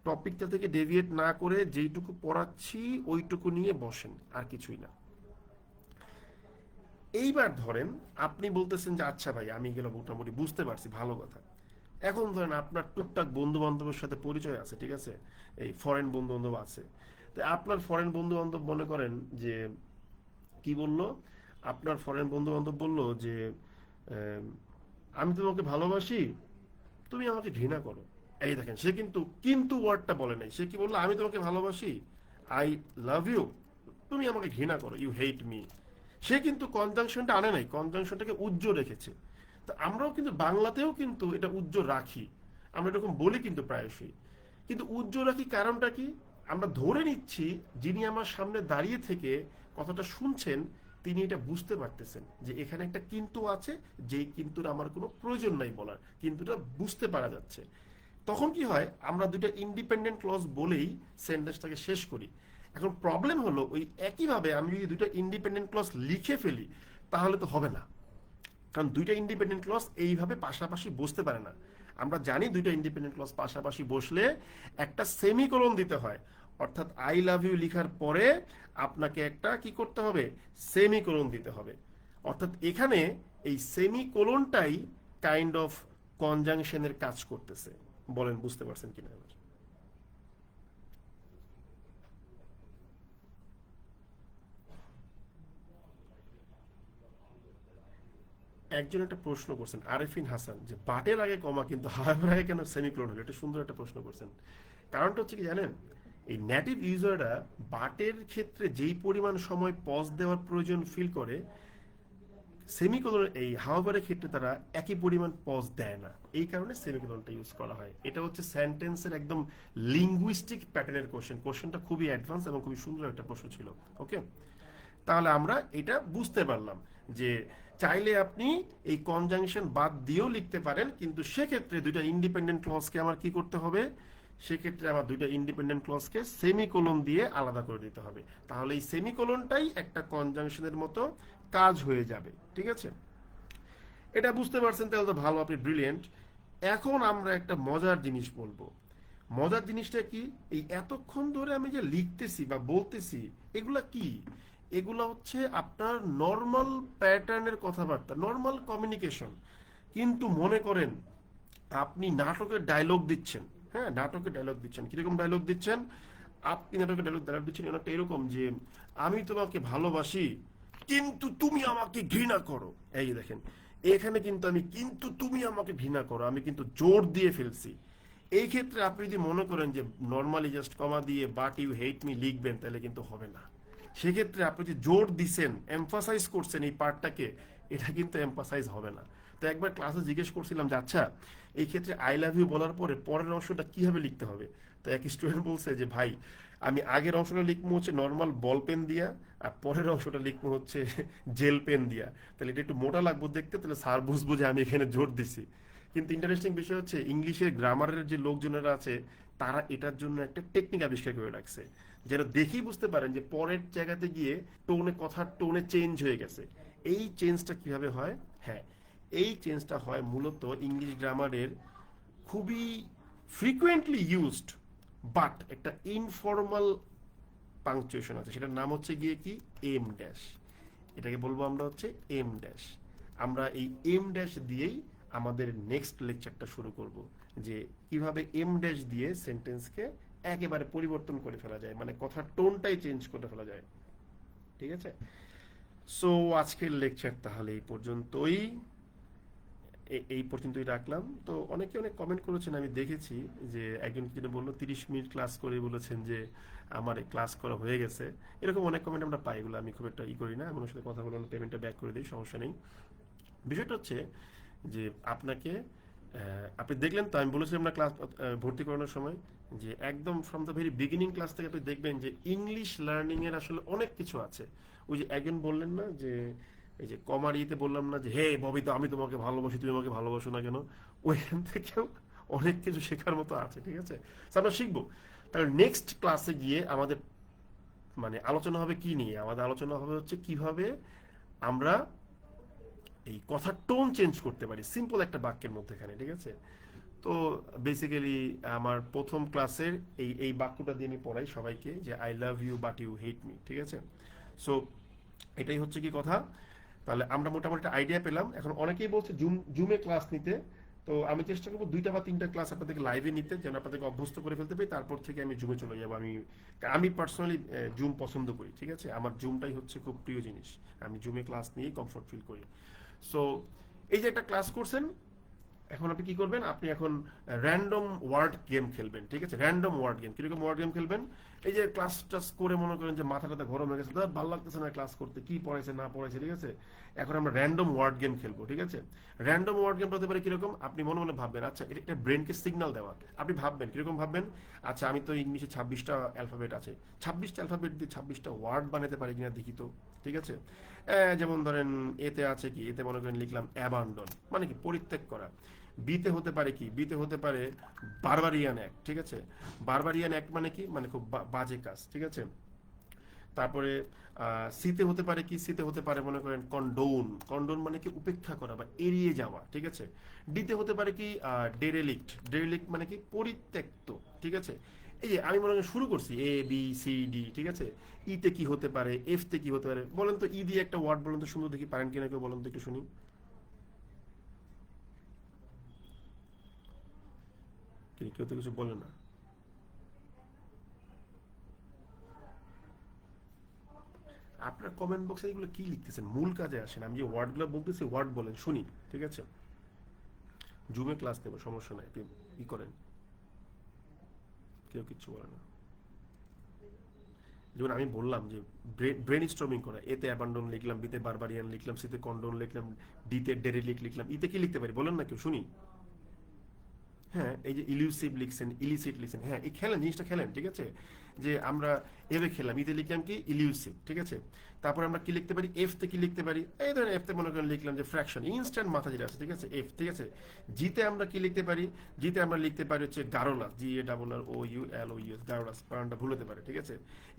টপিকটা থেকে ডেভিয়েট না করে যেইটুকু পড়াচ্ছি ওইটুকু নিয়ে বসেন, আর কিছুই না। এইবার ধরেন আপনি বলতেছেন যে আচ্ছা ভাই আমি এগুলো মোটামুটি বুঝতে পারছি, ভালো কথা। এখন ধরেন আপনার টুকটাক বন্ধু বান্ধবের সাথে পরিচয় আছে, ঠিক আছে, এই ফরেন বন্ধু বান্ধব আছে। তো আপনার ফরেন বন্ধু বান্ধব মনে করেন যে কি বললো, আপনার ফরেন বন্ধু বান্ধব বললো যে আম, আমি তোমাকে ভালোবাসি, তুমি আমাকে ঘৃণা করো। এই দেখেন, সে কিন্তু কিন্তু ওয়ার্ডটা বলে নাই, সে কি বললো, আমি তোমাকে ভালোবাসি, আই লাভ ইউ, তুমি আমাকে ঘৃণা করো, ইউ হেট মি। সে কিন্তু কনজাংশনটা আনে নাই, কনজাংশনটাকে উজ্জ্বল রেখেছে। তো আমরাও কিন্তু বাংলাতেও কিন্তু এটা উজ্জ্বল রাখি, আমরা এরকম বলি কিন্তু প্রায়শই। কিন্তু উজ্জ্বল রাখি কারণটা কি, আমরা ধরে নিচ্ছি যিনি আমার সামনে দাঁড়িয়ে থেকে কথাটা শুনছেন তিনি এটা বুঝতে পারতেছেন যে এখানে একটা কিন্তু আছে, যেই কিন্তুর আমার কোনো প্রয়োজন নাই বলার, কিন্তুটা বুঝতে পারা যাচ্ছে। তখন কি হয়, আমরা দুটো ইন্ডিপেন্ডেন্ট ক্লজ বলেই সেন্টেন্সটাকে শেষ করি। এখন প্রবলেম হলো ওই একইভাবে আমি যদি দুটো ইন্ডিপেন্ডেন্ট ক্লজ লিখে ফেলি তাহলে তো হবে না, কারণ দুইটা ইন্ডিপেন্ডেন্ট ক্লজ এইভাবে পাশাপাশি বসতে পারে না। আমরা জানি দুইটা ইন্ডিপেন্ডেন্ট ক্লজ পাশাপাশি বসলে একটা সেমিকোলন দিতে হয়, অর্থাৎ আই লাভ ইউ লেখার পরে আপনাকে একটা কি করতে হবে, সেমিকোলন দিতে হবে। অর্থাৎ এখানে এই সেমিকোলনটাই কাইন্ড অফ কনজাংশনের কাজ করতেছে। বলেন বুঝতে পারছেন কিনা এবার? একজন একটা প্রশ্ন করছেন, আরেফিন হাসান, যে বাটের আগে কমা কিন্তু হাওয়ার আগে কেন সেমিকোলন হলো, এটা সুন্দর একটা প্রশ্ন করছেন। কারণটা হচ্ছে কি জানেন, এই নেটিভ ইউজাররা বাটের ক্ষেত্রে যেই পরিমাণ সময় পজ দেওয়ার প্রয়োজন ফিল করে, সেমিকোলন এই হাওয়ারের ক্ষেত্রে তারা একই পরিমাণ পজ দেয় না, এই কারণে সেমিকোলনটা ইউজ করা হয়। এটা হচ্ছে সেন্টেন্সের একদম লিঙ্গুইস্টিক প্যাটার্নের কোশ্চেন, কোশ্চেনটা খুবই অ্যাডভান্স এবং খুবই সুন্দর একটা প্রশ্ন ছিল। ওকে, তাহলে আমরা এটা বুঝতে পারলাম যে চাইলে আপনি এই কনজাংশন বাদ দিয়েও লিখতে পারেন, কিন্তু সেক্ষেত্রে দুইটা ইন্ডিপেন্ডেন্ট ক্লজকে আমার কি করতে হবে, সেক্ষেত্রে আমার দুইটা ইন্ডিপেন্ডেন্ট ক্লজকে সেমিকোলন দিয়ে আলাদা করে দিতে হবে। তাহলে এই সেমিকোলনটাই একটা কনজাংশনের মতো কাজ হয়ে যাবে, ঠিক আছে? এটা বুঝতে পারছেন, তাহলে তো ভালো, আপনি ব্রিলিয়েন্ট। এখন আমরা একটা মজার জিনিস বলবো। মজার জিনিসটা কি, এই এতক্ষণ ধরে আমি যে লিখতেছি বা বলতেছি এগুলা কি, এগুলা হচ্ছে আপনার নর্মাল প্যাটার্নের কথাবার্তা, নর্মাল কমিউনিকেশন। কিন্তু মনে করেন আপনি নাটকের ডায়লগ দিচ্ছেন, হ্যাঁ নাটকের ডায়লগ দিচ্ছেন, কিরকম ডায়লগ দিচ্ছেন, আপনি নাটকের ডায়লগ ডায়লগ দিচ্ছেন অনেকটা এরকম যে আমি তোমাকে ভালোবাসি কিন্তু তুমি আমাকে ঘৃণা করো। এই যে দেখেন, এখানে কিন্তু আমি কিন্তু তুমি আমাকে ঘৃণা করো আমি কিন্তু জোর দিয়ে ফেলছি। এই ক্ষেত্রে আপনি যদি মনে করেন যে নর্মালি জাস্ট কমা দিয়ে বাট ইউ হেট মি লিখবেন, তাহলে কিন্তু হবে না। সেক্ষেত্রে আপনি যে জোর দিছেন, এমফাসাইজ করছেন এই পার্টটাকে, এটা কিন্তু এমফাসাইজ হবে না। তো একবার ক্লাসে জিজ্ঞেস করছিলাম যে আচ্ছা এই ক্ষেত্রে আই লাভ ইউ বলার পরে পরের অংশটা কিভাবে লিখতে হবে। তো এক স্টুডেন্ট বলছে যে ভাই আমি আগের অংশটা লিখবো হচ্ছে নর্মাল বল পেন দিয়া, আর পরের অংশটা লিখবো হচ্ছে জেল পেন দিয়া, তাহলে এটা একটু মোটা লাগবে দেখতে, তাহলে স্যার বুঝবো যে আমি এখানে জোর দিছি। কিন্তু ইন্টারেস্টিং বিষয় হচ্ছে ইংলিশের গ্রামারের যে লোকজনেরা আছে তারা এটার জন্য একটা টেকনিক আবিষ্কার করে রাখছে, যেন দেখেই বুঝতে পারেন যে পরের জায়গাতে গিয়ে টোনে, কথার টোনে চেঞ্জ হয়ে গেছে। এই চেঞ্জটা কিভাবে হয়, হ্যাঁ এই চেঞ্জটা হয় মূলত ইংলিশ গ্রামারের খুবই ফ্রিকুয়েন্টলি ইউজড বাট একটা ইনফর্মাল পাংচুয়েশন আছে, সেটার নাম হচ্ছে গিয়ে কি এম ড্যাশ। এটাকে বলবো আমরা হচ্ছে এম ড্যাশ। আমরা এই এম ড্যাশ দিয়েই আমাদের নেক্সট লেকচারটা শুরু করব, যে কিভাবে এম ড্যাশ দিয়ে সেন্টেন্সকে একেবারে পরিবর্তন করে ফেলা যায়, মানে কথার টোনটাই চেঞ্জ করে ফেলা যায়। ঠিক আছে, সো আজকের লেকচার তাহলে এই পর্যন্তই, এই পর্যন্তই রাখলাম। তো অনেকে অনেক কমেন্ট করেছেন, আমি দেখেছি যে একজন কি যেন বললো 30 মিনিট ক্লাস করে বলেছেন যে আমার ক্লাস করা হয়ে গেছে। এরকম অনেক কমেন্ট আমরা পাই, এগুলো আমি খুব একটা করি না, আমি ওর সাথে কথা বলে পেমেন্টটা ব্যাক করে দিই, সমস্যা নেই। বিষয়টা হচ্ছে যে আপনাকে আপনি দেখলেন তো আমি বলেছিলাম না ক্লাস ভর্তি করানোর সময় যে একদম from the very beginning class থেকে আপনি দেখবেন যে ইংলিশ লার্নিং এর আসলে অনেক কিছু আছে। ওই যে একজন বললেন না যে এই যে কমার ইয়েতে বললাম না যে হে ববিতা আমি তোমাকে ভালোবাসি তুমি আমাকে ভালোবাসো না কেন, ওইখান থেকেও অনেক কিছু শেখার মতো আছে। ঠিক আছে, তো আমরা শিখবো। তাহলে নেক্সট ক্লাসে গিয়ে আমাদের মানে আলোচনা হবে কি নিয়ে, আমাদের আলোচনা হবে হচ্ছে কিভাবে আমরা এই কথার টোন চেঞ্জ করতে পারি সিম্পল একটা বাক্যের মধ্যেখানে, ঠিক আছে? তো বেসিক্যালি আমার প্রথম ক্লাসের এই এই বাক্যটা দিয়ে আমি পড়াই সবাইকে, যে I love you but you hate me, ঠিক আছে? সো এটাই হচ্ছে কি কথা। তাহলে আমরা মোটামুটি একটা আইডিয়া পেলাম। এখন অনেকেই বলছে জুমে ক্লাস নিতে, তো আমি চেষ্টা করবো 2টা বা 3টা ক্লাস আপনাদেরকে লাইভে নিতে, যেন আপনাদেরকে অভ্যস্ত করে ফেলতে পারি, তারপর থেকে আমি জুমে চলে যাবো। আমি আমি পার্সোনালি জুম পছন্দ করি, ঠিক আছে? আমার জুমটাই হচ্ছে খুব প্রিয় জিনিস। আমি জুমে ক্লাস নিয়েই কমফোর্ট ফিল করি। সো এই যে একটা ক্লাস করছেন, এখন আপনি কি করবেন, আপনি এখন র্যান্ডম ওয়ার্ড গেম খেলবেন, ঠিক আছে? র্যান্ডম ওয়ার্ড গেম, কিরকম ওয়ার্ড গেম খেলবেন? এই যে ক্লাস টাস করে মনে করেন যে মাথাটা গরম হয়ে গেছে, ভালো লাগতেছে না ক্লাস করতে, কি পড়াইছে না পড়াইছে, ঠিক আছে? এখন আমরা র্যান্ডম ওয়ার্ড গেম খেলবো, ঠিক আছে? র্যান্ডম ওয়ার্ড গেম হতে পারে কিরকম, আপনি মনে মনে ভাববেন, আচ্ছা এটা একটা ব্রেনকে সিগন্যাল দেওয়া। আপনি ভাববেন কিরকম ভাববেন, আচ্ছা আমি তো ইংলিশে 26টা অ্যালফাবেট আছে, 26টা অ্যালফাবেট দিয়ে 26টা ওয়ার্ড বানাতে পারি কিনা দেখি তো, ঠিক আছে? যেমন ধরেন এতে আছে কি, এতে মনে করেন লিখলাম অ্যাবান্ডন, মানে কি পরিত্যাগ করা। বিতে হতে পারে কি, বিতে হতে পারে বারবারিয়ান অ্যাক্ট, ঠিক আছে? বারবারিয়ান অ্যাক্ট মানে কি, মানে খুব বাজে কাজ, ঠিক আছে? তারপরে সিতে হতে পারে কি, সিতে হতে পারে মনে করেন কন্ডোন, কন্ডোন মানে কি উপেক্ষা করা বা এড়িয়ে যাওয়া, ঠিক আছে? ডিতে হতে পারে কি ডেরেলিক্ট, ডেরেলিক্ট মানে কি পরিত্যক্ত, ঠিক আছে? এই যে আমি মনে করেন শুরু করছি এ বি সি ডি, ঠিক আছে? ইতে কি হতে পারে, এফ তে কি হতে পারে, বলেন তো? ই দিয়ে একটা ওয়ার্ড বলেন তো, সুন্দর দেখি পারেন কিনা কেউ, বলেন তো একটু শুনি। কেউ তো কিছু বলে না। আপনার কমেন্ট বক্সে এগুলো কি লিখতেছেন, মূল কাজে আসেন। আমি যে ওয়ার্ডগুলো বলতেছি ওয়ার্ড বলেন, শুনি, ঠিক আছে? জুমে ক্লাস নেবো, সমস্যা নাই, আপনি ই করেন। কেউ কিচ্ছু বলে না। যেমন আমি বললাম যে ব্রেন স্টর্মিং করা, এতে অ্যাবান্ডন লিখলাম, বিতে বারবারিয়ান লিখলাম, সিতে কন্ডোন লিখলাম, ডিতে ডেরিলিক লিখলাম, ইতে কি লিখতে পারি বলেন না কেউ, শুনি। হ্যাঁ, এই যে ইলিউসিভ লিখছেন, ইলিসিট লিখছেন, হ্যাঁ এই খেলেন, জিনিসটা খেলেন, ঠিক আছে? যে আমরা এভাবে খেলাম, ইতে লিখলাম কি ইলিউসিভ, ঠিক আছে? তারপর আমরা কি লিখতে পারি, এফ তে কি লিখতে পারি, এই ধরেন এফ তে মনে করেন লিখলাম যে ফ্র্যাকশন, ইনস্ট্যান্ট মাথা যেটা আছে, ঠিক আছে? এফ, ঠিক আছে? জিতে আমরা কি লিখতে পারি, জিতে আমরা লিখতে পারি হচ্ছে garrulous, G A double R O U L O U S, garrulous, বানানটা ভুল হতে পারে, ঠিক আছে?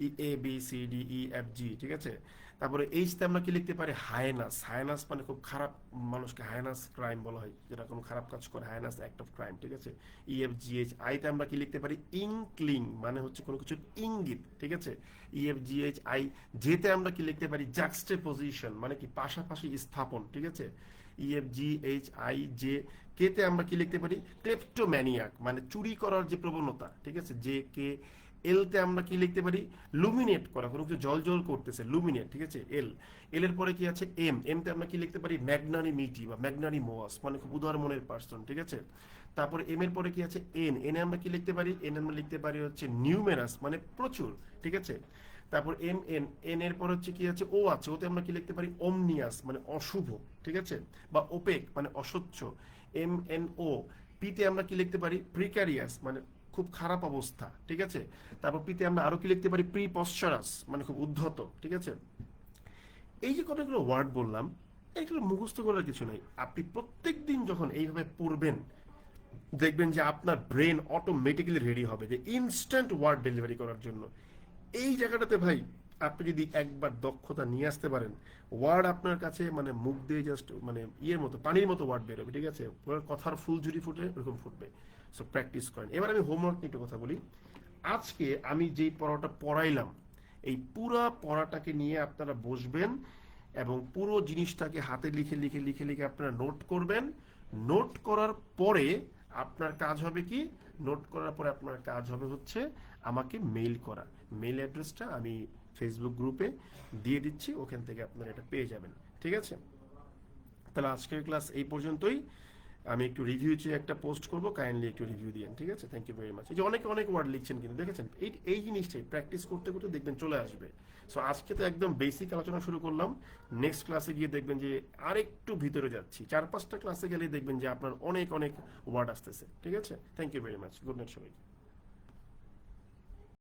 E A B C D E F G, ঠিক আছে? তারপরে এইচ তে আমরা কি লিখতে পারি, হায়নাস, হায়নাস মানে খুব খারাপ মানুষকে হায়নাস ক্রাইম বলা হয়, যেটা কোনো খারাপ কাজ করে, হায়নাস অ্যাক্ট অফ ক্রাইম, ঠিক আছে? ইএফজিএইচ। আইতে আমরা কি লিখতে পারি, ইনক্লিং মানে হচ্ছে কোনো কিছুর ইঙ্গিত, ঠিক আছে? ইএফজিএইচ আই। জেতে আমরা কি লিখতে পারি, জাক্সটেপোজিশন মানে কি পাশাপাশি স্থাপন, ঠিক আছে? ইএফজিএইচ আই জে। কেতে আমরা কি লিখতে পারি, ক্লেপ্টোম্যানিয়াক মানে চুরি করার যে প্রবণতা, ঠিক আছে? J K. এলতে আমরা কি লিখতে পারি, লুমিনেট করা, কোনো কিছু জল জল করতেছে, লুমিনেট, ঠিক আছে? এল। এল এর পরে কি আছে, এম। এমতে আমরা কি লিখতে পারি, ম্যাগনানিমিটি বা ম্যাগনানিমোয়াস মানে খুব উদার মনের পার্সন, ঠিক আছে? তারপরে এম এর পরে কি আছে, এন। এনে আমরা কি লিখতে পারি, এন আমরা লিখতে পারি হচ্ছে নিউমেরাস মানে প্রচুর, ঠিক আছে? তারপর এম এন, এন এর পর হচ্ছে কি আছে, ও আছে, ওতে আমরা কি লিখতে পারি, ওমনিয়াস মানে অশুভ, ঠিক আছে? বা ওপেক মানে অস্বচ্ছ, এম এন ও। পিতে আমরা কি লিখতে পারি, প্রিক্যারিয়াস মানে খুব খারাপ অবস্থা, ঠিক আছে? তারপর পিতে আমরা আরো কি লিখতে পারি, প্রিপশ্চারাস মানে খুব উদ্ধত, ঠিক আছে? এই যে কতগুলো ওয়ার্ড বললাম, এগুলো মুখস্থ করার কিছু নাই। আপনি প্রত্যেক দিন যখন এইভাবে পড়বেন, দেখবেন যে আপনার ব্রেন অটোমেটিক্যালি রেডি হবে যে ইনস্ট্যান্ট ওয়ার্ড ডেলিভারি করার জন্য। এই জায়গাটাতে ভাই আপনি যদি একবার দক্ষতা নিয়ে আসতে পারেন, ওয়ার্ড আপনার কাছে মানে মুখ দিয়ে জাস্ট মানে ইয়ের মতো পানির মতো ওয়ার্ড বেরোবে, ঠিক আছে? পুরো কথার ফুল ঝুরি ফুটে ওরকম ফুটবে। সো প্র্যাকটিস করেন। এবার আমি হোমওয়ার্ক নিয়ে একটু কথা বলি। আজকে আমি যেই পড়াটা পড়াইলাম, এই পুরা পড়াটাকে নিয়ে আপনারা বসবেন এবং পুরো জিনিসটাকে হাতে লিখে লিখে লিখে লিখে আপনারা নোট করবেন। নোট করার পরে আপনার কাজ হবে কি, নোট করার পরে আপনার কাজ হবে হচ্ছে আমাকে মেইল করা। মেইল অ্যাড্রেসটা আমি ফেসবুক গ্রুপে দিয়ে দিচ্ছি, ওখান থেকে আপনারা এটা পেয়ে যাবেন, ঠিক আছে? তাহলে আজকের ক্লাস এই পর্যন্তই। আমি একটু রিভিউ চেয়ে একটা পোস্ট করবো, কাইন্ডলি একটু রিভিউ দিয়েন, ঠিক আছে? Thank you very much. এই যে অনেকে অনেক ওয়ার্ড লিখছেন কিন্তু দেখেছেন, এই জিনিসটাই প্র্যাকটিস করতে করতে দেখবেন চলে আসবে। সো আজকে তো একদম বেসিক আলোচনা শুরু করলাম, নেক্সট ক্লাসে গিয়ে দেখবেন যে আরেকটু ভিতরে যাচ্ছি, 4-5টা ক্লাসে গেলেই দেখবেন যে আপনার অনেক অনেক ওয়ার্ড আসতেছে, ঠিক আছে? Thank you very much, good night সবাই।